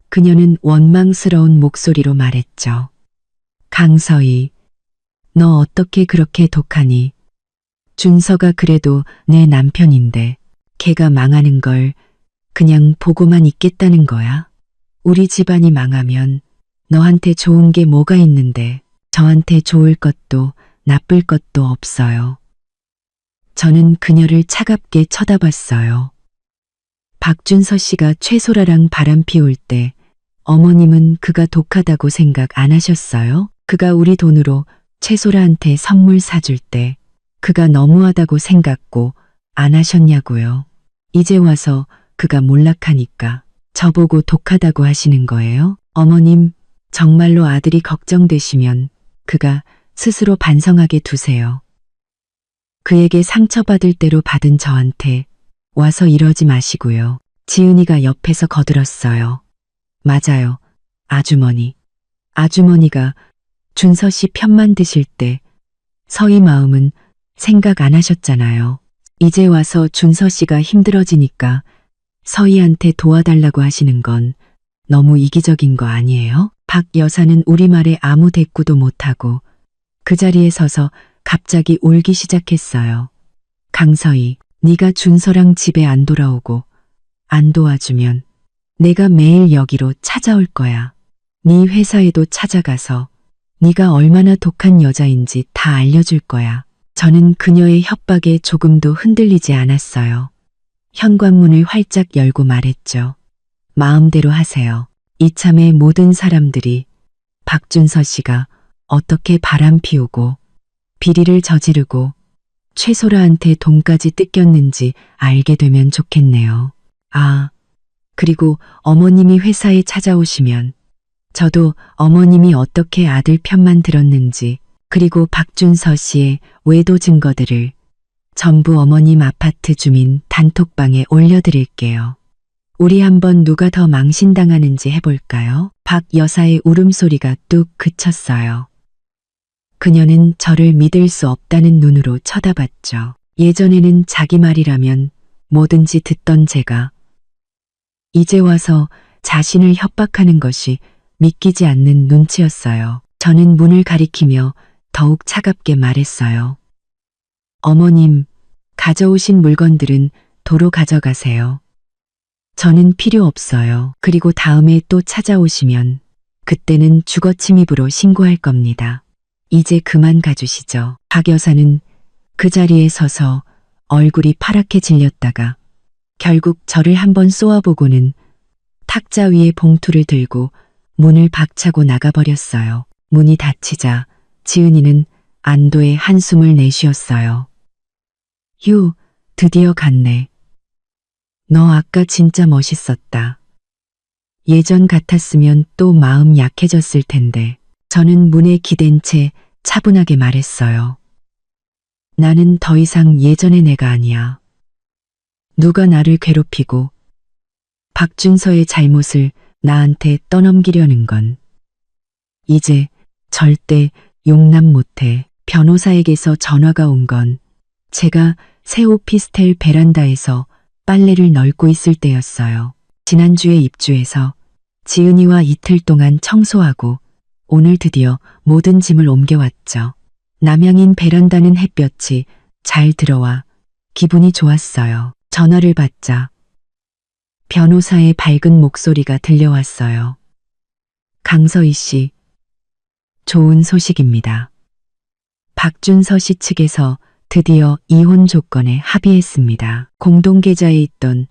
그녀는 원망스러운 목소리로 말했죠. 강서희, 너 어떻게 그렇게 독하니? 준서가 그래도 내 남편인데 걔가 망하는 걸 그냥 보고만 있겠다는 거야? 우리 집안이 망하면 너한테 좋은 게 뭐가 있는데 저한테 좋을 것도 나쁠 것도 없어요. 저는 그녀를 차갑게 쳐다봤어요. 박준서 씨가 최소라랑 바람 피울 때 어머님은 그가 독하다고 생각 안 하셨어요? 그가 우리 돈으로 최소라한테 선물 사줄 때 그가 너무하다고 생각고 안 하셨냐고요. 이제 와서 그가 몰락하니까 저보고 독하다고 하시는 거예요? 어머님, 정말로 아들이 걱정되시면 그가 스스로 반성하게 두세요. 그에게 상처받을 대로 받은 저한테 와서 이러지 마시고요. 지은이가 옆에서 거들었어요. 맞아요. 아주머니. 아주머니가 준서 씨 편만 드실 때 서희 마음은 생각 안 하셨잖아요. 이제 와서 준서 씨가 힘들어지니까 서희한테 도와달라고 하시는 건 너무 이기적인 거 아니에요? 박 여사는 우리말에 아무 대꾸도 못하고 그 자리에 서서 갑자기 울기 시작했어요. 강서희, 네가 준서랑 집에 안 돌아오고 안 도와주면 내가 매일 여기로 찾아올 거야. 네 회사에도 찾아가서 네가 얼마나 독한 여자인지 다 알려줄 거야. 저는 그녀의 협박에 조금도 흔들리지 않았어요. 현관문을 활짝 열고 말했죠. 마음대로 하세요. 이참에 모든 사람들이 박준서 씨가 어떻게 바람 피우고 비리를 저지르고 최소라한테 돈까지 뜯겼는지 알게 되면 좋겠네요. 아, 그리고 어머님이 회사에 찾아오시면 저도 어머님이 어떻게 아들 편만 들었는지 그리고 박준서 씨의 외도 증거들을 전부 어머님 아파트 주민 단톡방에 올려드릴게요. 우리 한번 누가 더 망신당하는지 해볼까요? 박 여사의 울음소리가 뚝 그쳤어요. 그녀는 저를 믿을 수 없다는 눈으로 쳐다봤죠. 예전에는 자기 말이라면 뭐든지 듣던 제가 이제 와서 자신을 협박하는 것이 믿기지 않는 눈치였어요. 저는 문을 가리키며 더욱 차갑게 말했어요. 어머님, 가져오신 물건들은 도로 가져가세요. 저는 필요 없어요. 그리고 다음에 또 찾아오시면 그때는 주거침입으로 신고할 겁니다. 이제 그만 가주시죠. 박 여사는 그 자리에 서서 얼굴이 파랗게 질렸다가 결국 저를 한번 쏘아보고는 탁자 위에 봉투를 들고 문을 박차고 나가버렸어요. 문이 닫히자 지은이는 안도의 한숨을 내쉬었어요. 휴, 드디어 갔네. 너 아까 진짜 멋있었다. 예전 같았으면 또 마음 약해졌을 텐데. 저는 문에 기댄 채 차분하게 말했어요. 나는 더 이상 예전의 내가 아니야. 누가 나를 괴롭히고 박준서의 잘못을 나한테 떠넘기려는 건 이제 절대 용납 못해. 변호사에게서 전화가 온 건 제가 새 오피스텔 베란다에서 빨래를 널고 있을 때였어요. 지난주에 입주해서 지은이와 이틀 동안 청소하고 오늘 드디어 모든 짐을 옮겨왔죠. 남향인 베란다는 햇볕이 잘 들어와 기분이 좋았어요. 전화를 받자 변호사의 밝은 목소리가 들려왔어요. 강서희 씨, 좋은 소식입니다. 박준서 씨 측에서 드디어 이혼 조건에 합의했습니다. 공동계좌에 있던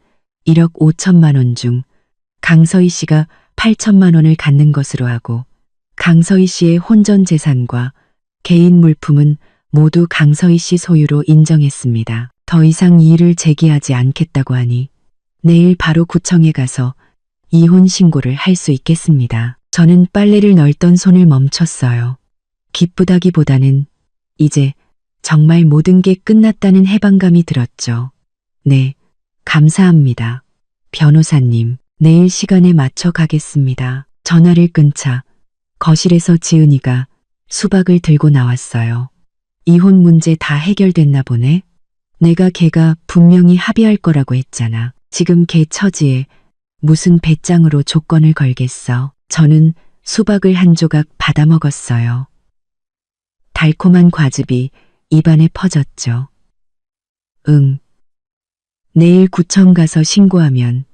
1억 5천만 원 중 강서희 씨가 8천만 원을 갖는 것으로 하고 강서희 씨의 혼전 재산과 개인 물품은 모두 강서희 씨 소유로 인정했습니다. 더 이상 이의를 제기하지 않겠다고 하니 내일 바로 구청에 가서 이혼 신고를 할 수 있겠습니다. 저는 빨래를 널던 손을 멈췄어요. 기쁘다기보다는 이제 정말 모든 게 끝났다는 해방감이 들었죠. 네, 감사합니다. 변호사님, 내일 시간에 맞춰 가겠습니다. 전화를 끊자 거실에서 지은이가 수박을 들고 나왔어요. 이혼 문제 다 해결됐나 보네. 내가 걔가 분명히 합의할 거라고 했잖아. 지금 걔 처지에 무슨 배짱으로 조건을 걸겠어. 저는 수박을 한 조각 받아 먹었어요. 달콤한 과즙이 입안에 퍼졌죠. 내일 구청 가서 신고하면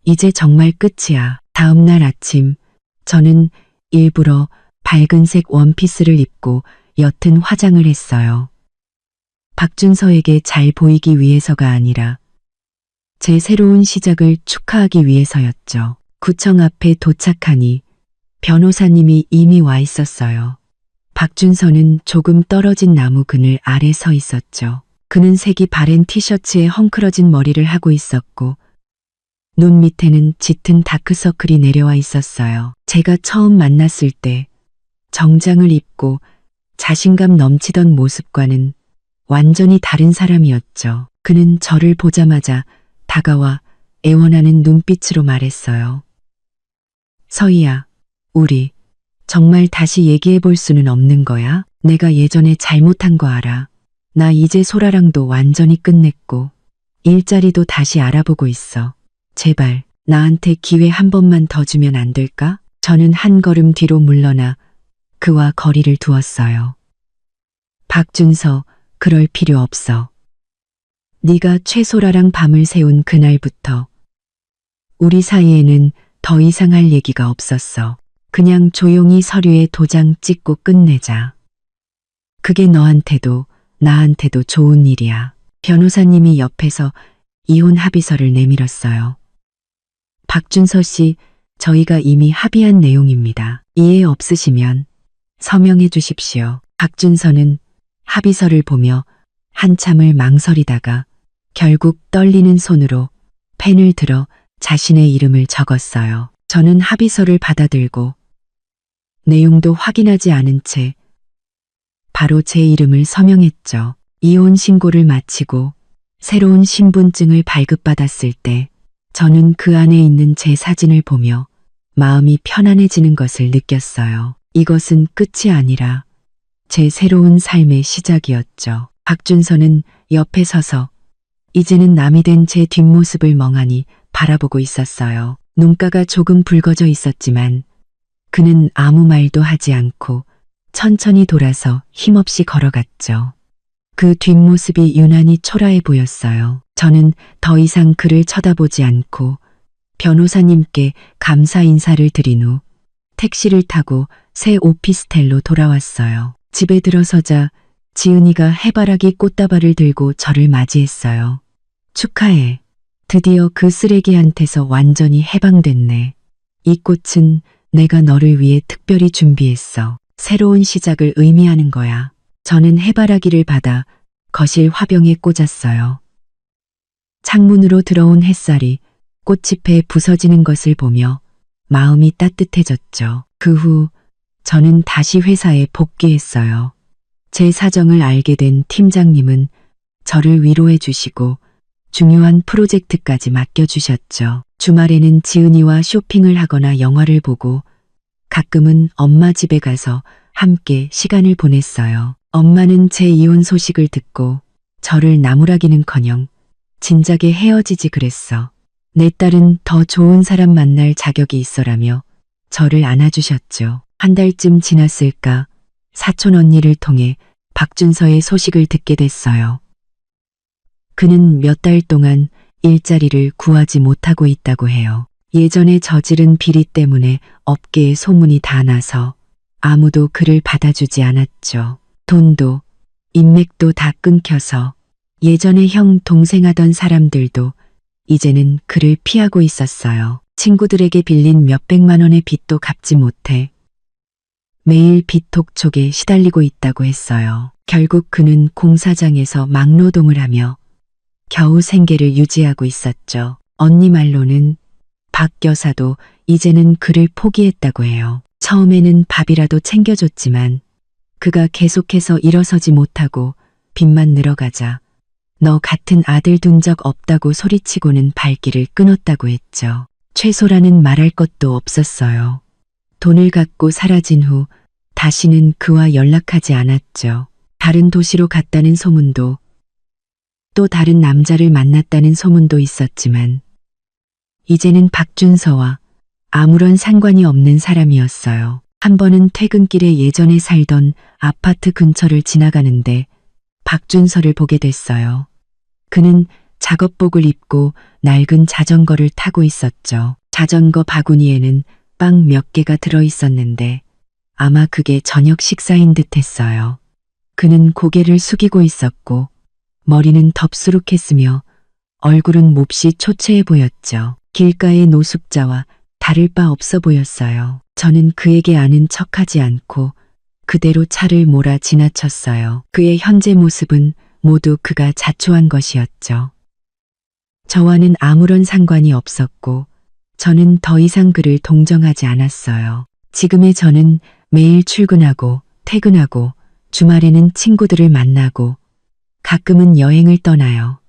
이제 정말 끝이야. 다음 날 아침 저는 일부러 밝은색 원피스를 입고 옅은 화장을 했어요. 박준서에게 잘 보이기 위해서가 아니라 제 새로운 시작을 축하하기 위해서였죠. 구청 앞에 도착하니 변호사님이 이미 와 있었어요. 박준서는 조금 떨어진 나무 그늘 아래 서 있었죠. 그는 색이 바랜 티셔츠에 헝클어진 머리를 하고 있었고 눈 밑에는 짙은 다크서클이 내려와 있었어요. 제가 처음 만났을 때 정장을 입고 자신감 넘치던 모습과는 완전히 다른 사람이었죠. 그는 저를 보자마자 다가와 애원하는 눈빛으로 말했어요. 서희야, 우리 정말 다시 얘기해 볼 수는 없는 거야? 내가 예전에 잘못한 거 알아. 나 이제 소라랑도 완전히 끝냈고 일자리도 다시 알아보고 있어. 제발 나한테 기회 한 번만 더 주면 안 될까? 저는 한 걸음 뒤로 물러나 그와 거리를 두었어요. 박준서, 그럴 필요 없어. 네가 최소라랑 밤을 새운 그날부터 우리 사이에는 더 이상 할 얘기가 없었어. 그냥 조용히 서류에 도장 찍고 끝내자. 그게 너한테도 나한테도 좋은 일이야. 변호사님이 옆에서 이혼 합의서를 내밀었어요. 박준서 씨, 저희가 이미 합의한 내용입니다. 이해 없으시면 서명해 주십시오. 박준서는 합의서를 보며 한참을 망설이다가 결국 떨리는 손으로 펜을 들어 자신의 이름을 적었어요. 저는 합의서를 받아들고 내용도 확인하지 않은 채 바로 제 이름을 서명했죠. 이혼 신고를 마치고 새로운 신분증을 발급받았을 때 저는 그 안에 있는 제 사진을 보며 마음이 편안해지는 것을 느꼈어요. 이것은 끝이 아니라 제 새로운 삶의 시작이었죠. 박준서는 옆에 서서 이제는 남이 된 제 뒷모습을 멍하니 바라보고 있었어요. 눈가가 조금 붉어져 있었지만 그는 아무 말도 하지 않고 천천히 돌아서 힘없이 걸어갔죠. 그 뒷모습이 유난히 초라해 보였어요. 저는 더 이상 그를 쳐다보지 않고 변호사님께 감사 인사를 드린 후 택시를 타고 새 오피스텔로 돌아왔어요. 집에 들어서자 지은이가 해바라기 꽃다발을 들고 저를 맞이했어요. 축하해. 드디어 그 쓰레기한테서 완전히 해방됐네. 이 꽃은 내가 너를 위해 특별히 준비했어. 새로운 시작을 의미하는 거야. 저는 해바라기를 받아 거실 화병에 꽂았어요. 창문으로 들어온 햇살이 꽃잎에 부서지는 것을 보며 마음이 따뜻해졌죠. 그 후 저는 다시 회사에 복귀했어요. 제 사정을 알게 된 팀장님은 저를 위로해 주시고 중요한 프로젝트까지 맡겨주셨죠. 주말에는 지은이와 쇼핑을 하거나 영화를 보고 가끔은 엄마 집에 가서 함께 시간을 보냈어요. 엄마는 제 이혼 소식을 듣고 저를 나무라기는커녕 진작에 헤어지지 그랬어. 내 딸은 더 좋은 사람 만날 자격이 있어라며 저를 안아주셨죠. 한 달쯤 지났을까 사촌 언니를 통해 박준서의 소식을 듣게 됐어요. 그는 몇 달 동안 일자리를 구하지 못하고 있다고 해요. 예전에 저지른 비리 때문에 업계에 소문이 다 나서 아무도 그를 받아주지 않았죠. 돈도 인맥도 다 끊겨서 예전에 형 동생 하던 사람들도 이제는 그를 피하고 있었어요. 친구들에게 빌린 몇백만 원의 빚도 갚지 못해 매일 빚독촉에 시달리고 있다고 했어요. 결국 그는 공사장에서 막노동을 하며 겨우 생계를 유지하고 있었죠. 언니 말로는 박 여사도 이제는 그를 포기했다고 해요. 처음에는 밥이라도 챙겨줬지만 그가 계속해서 일어서지 못하고 빚만 늘어가자 너 같은 아들 둔 적 없다고 소리치고는 발길을 끊었다고 했죠. 최소라는 말할 것도 없었어요. 돈을 갖고 사라진 후 다시는 그와 연락하지 않았죠. 다른 도시로 갔다는 소문도 또 다른 남자를 만났다는 소문도 있었지만 이제는 박준서와 아무런 상관이 없는 사람이었어요. 한 번은 퇴근길에 예전에 살던 아파트 근처를 지나가는데 박준서를 보게 됐어요. 그는 작업복을 입고 낡은 자전거를 타고 있었죠. 자전거 바구니에는 빵 몇 개가 들어 있었는데 아마 그게 저녁 식사인 듯 했어요. 그는 고개를 숙이고 있었고 머리는 덥수룩했으며 얼굴은 몹시 초췌해 보였죠. 길가의 노숙자와 다를 바 없어 보였어요. 저는 그에게 아는 척하지 않고 그대로 차를 몰아 지나쳤어요. 그의 현재 모습은 모두 그가 자초한 것이었죠. 저와는 아무런 상관이 없었고 저는 더 이상 그를 동정하지 않았어요. 지금의 저는 매일 출근하고 퇴근하고 주말에는 친구들을 만나고 가끔은 여행을 떠나요.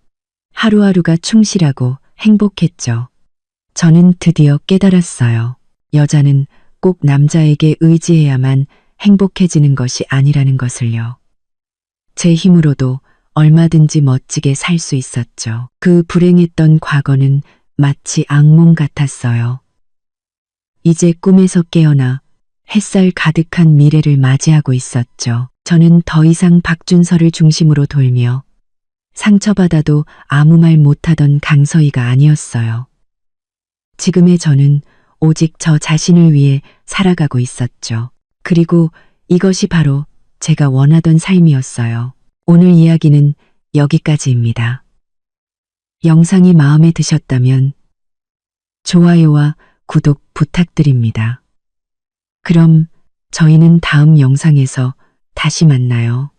하루하루가 충실하고 행복했죠. 저는 드디어 깨달았어요. 여자는 꼭 남자에게 의지해야만 행복해지는 것이 아니라는 것을요. 제 힘으로도 얼마든지 멋지게 살 수 있었죠. 그 불행했던 과거는 마치 악몽 같았어요. 이제 꿈에서 깨어나 햇살 가득한 미래를 맞이하고 있었죠. 저는 더 이상 박준서를 중심으로 돌며 상처받아도 아무 말 못하던 강서희가 아니었어요. 지금의 저는 오직 저 자신을 위해 살아가고 있었죠. 그리고 이것이 바로 제가 원하던 삶이었어요. 오늘 이야기는 여기까지입니다. 영상이 마음에 드셨다면 좋아요와 구독 부탁드립니다. 그럼 저희는 다음 영상에서 다시 만나요.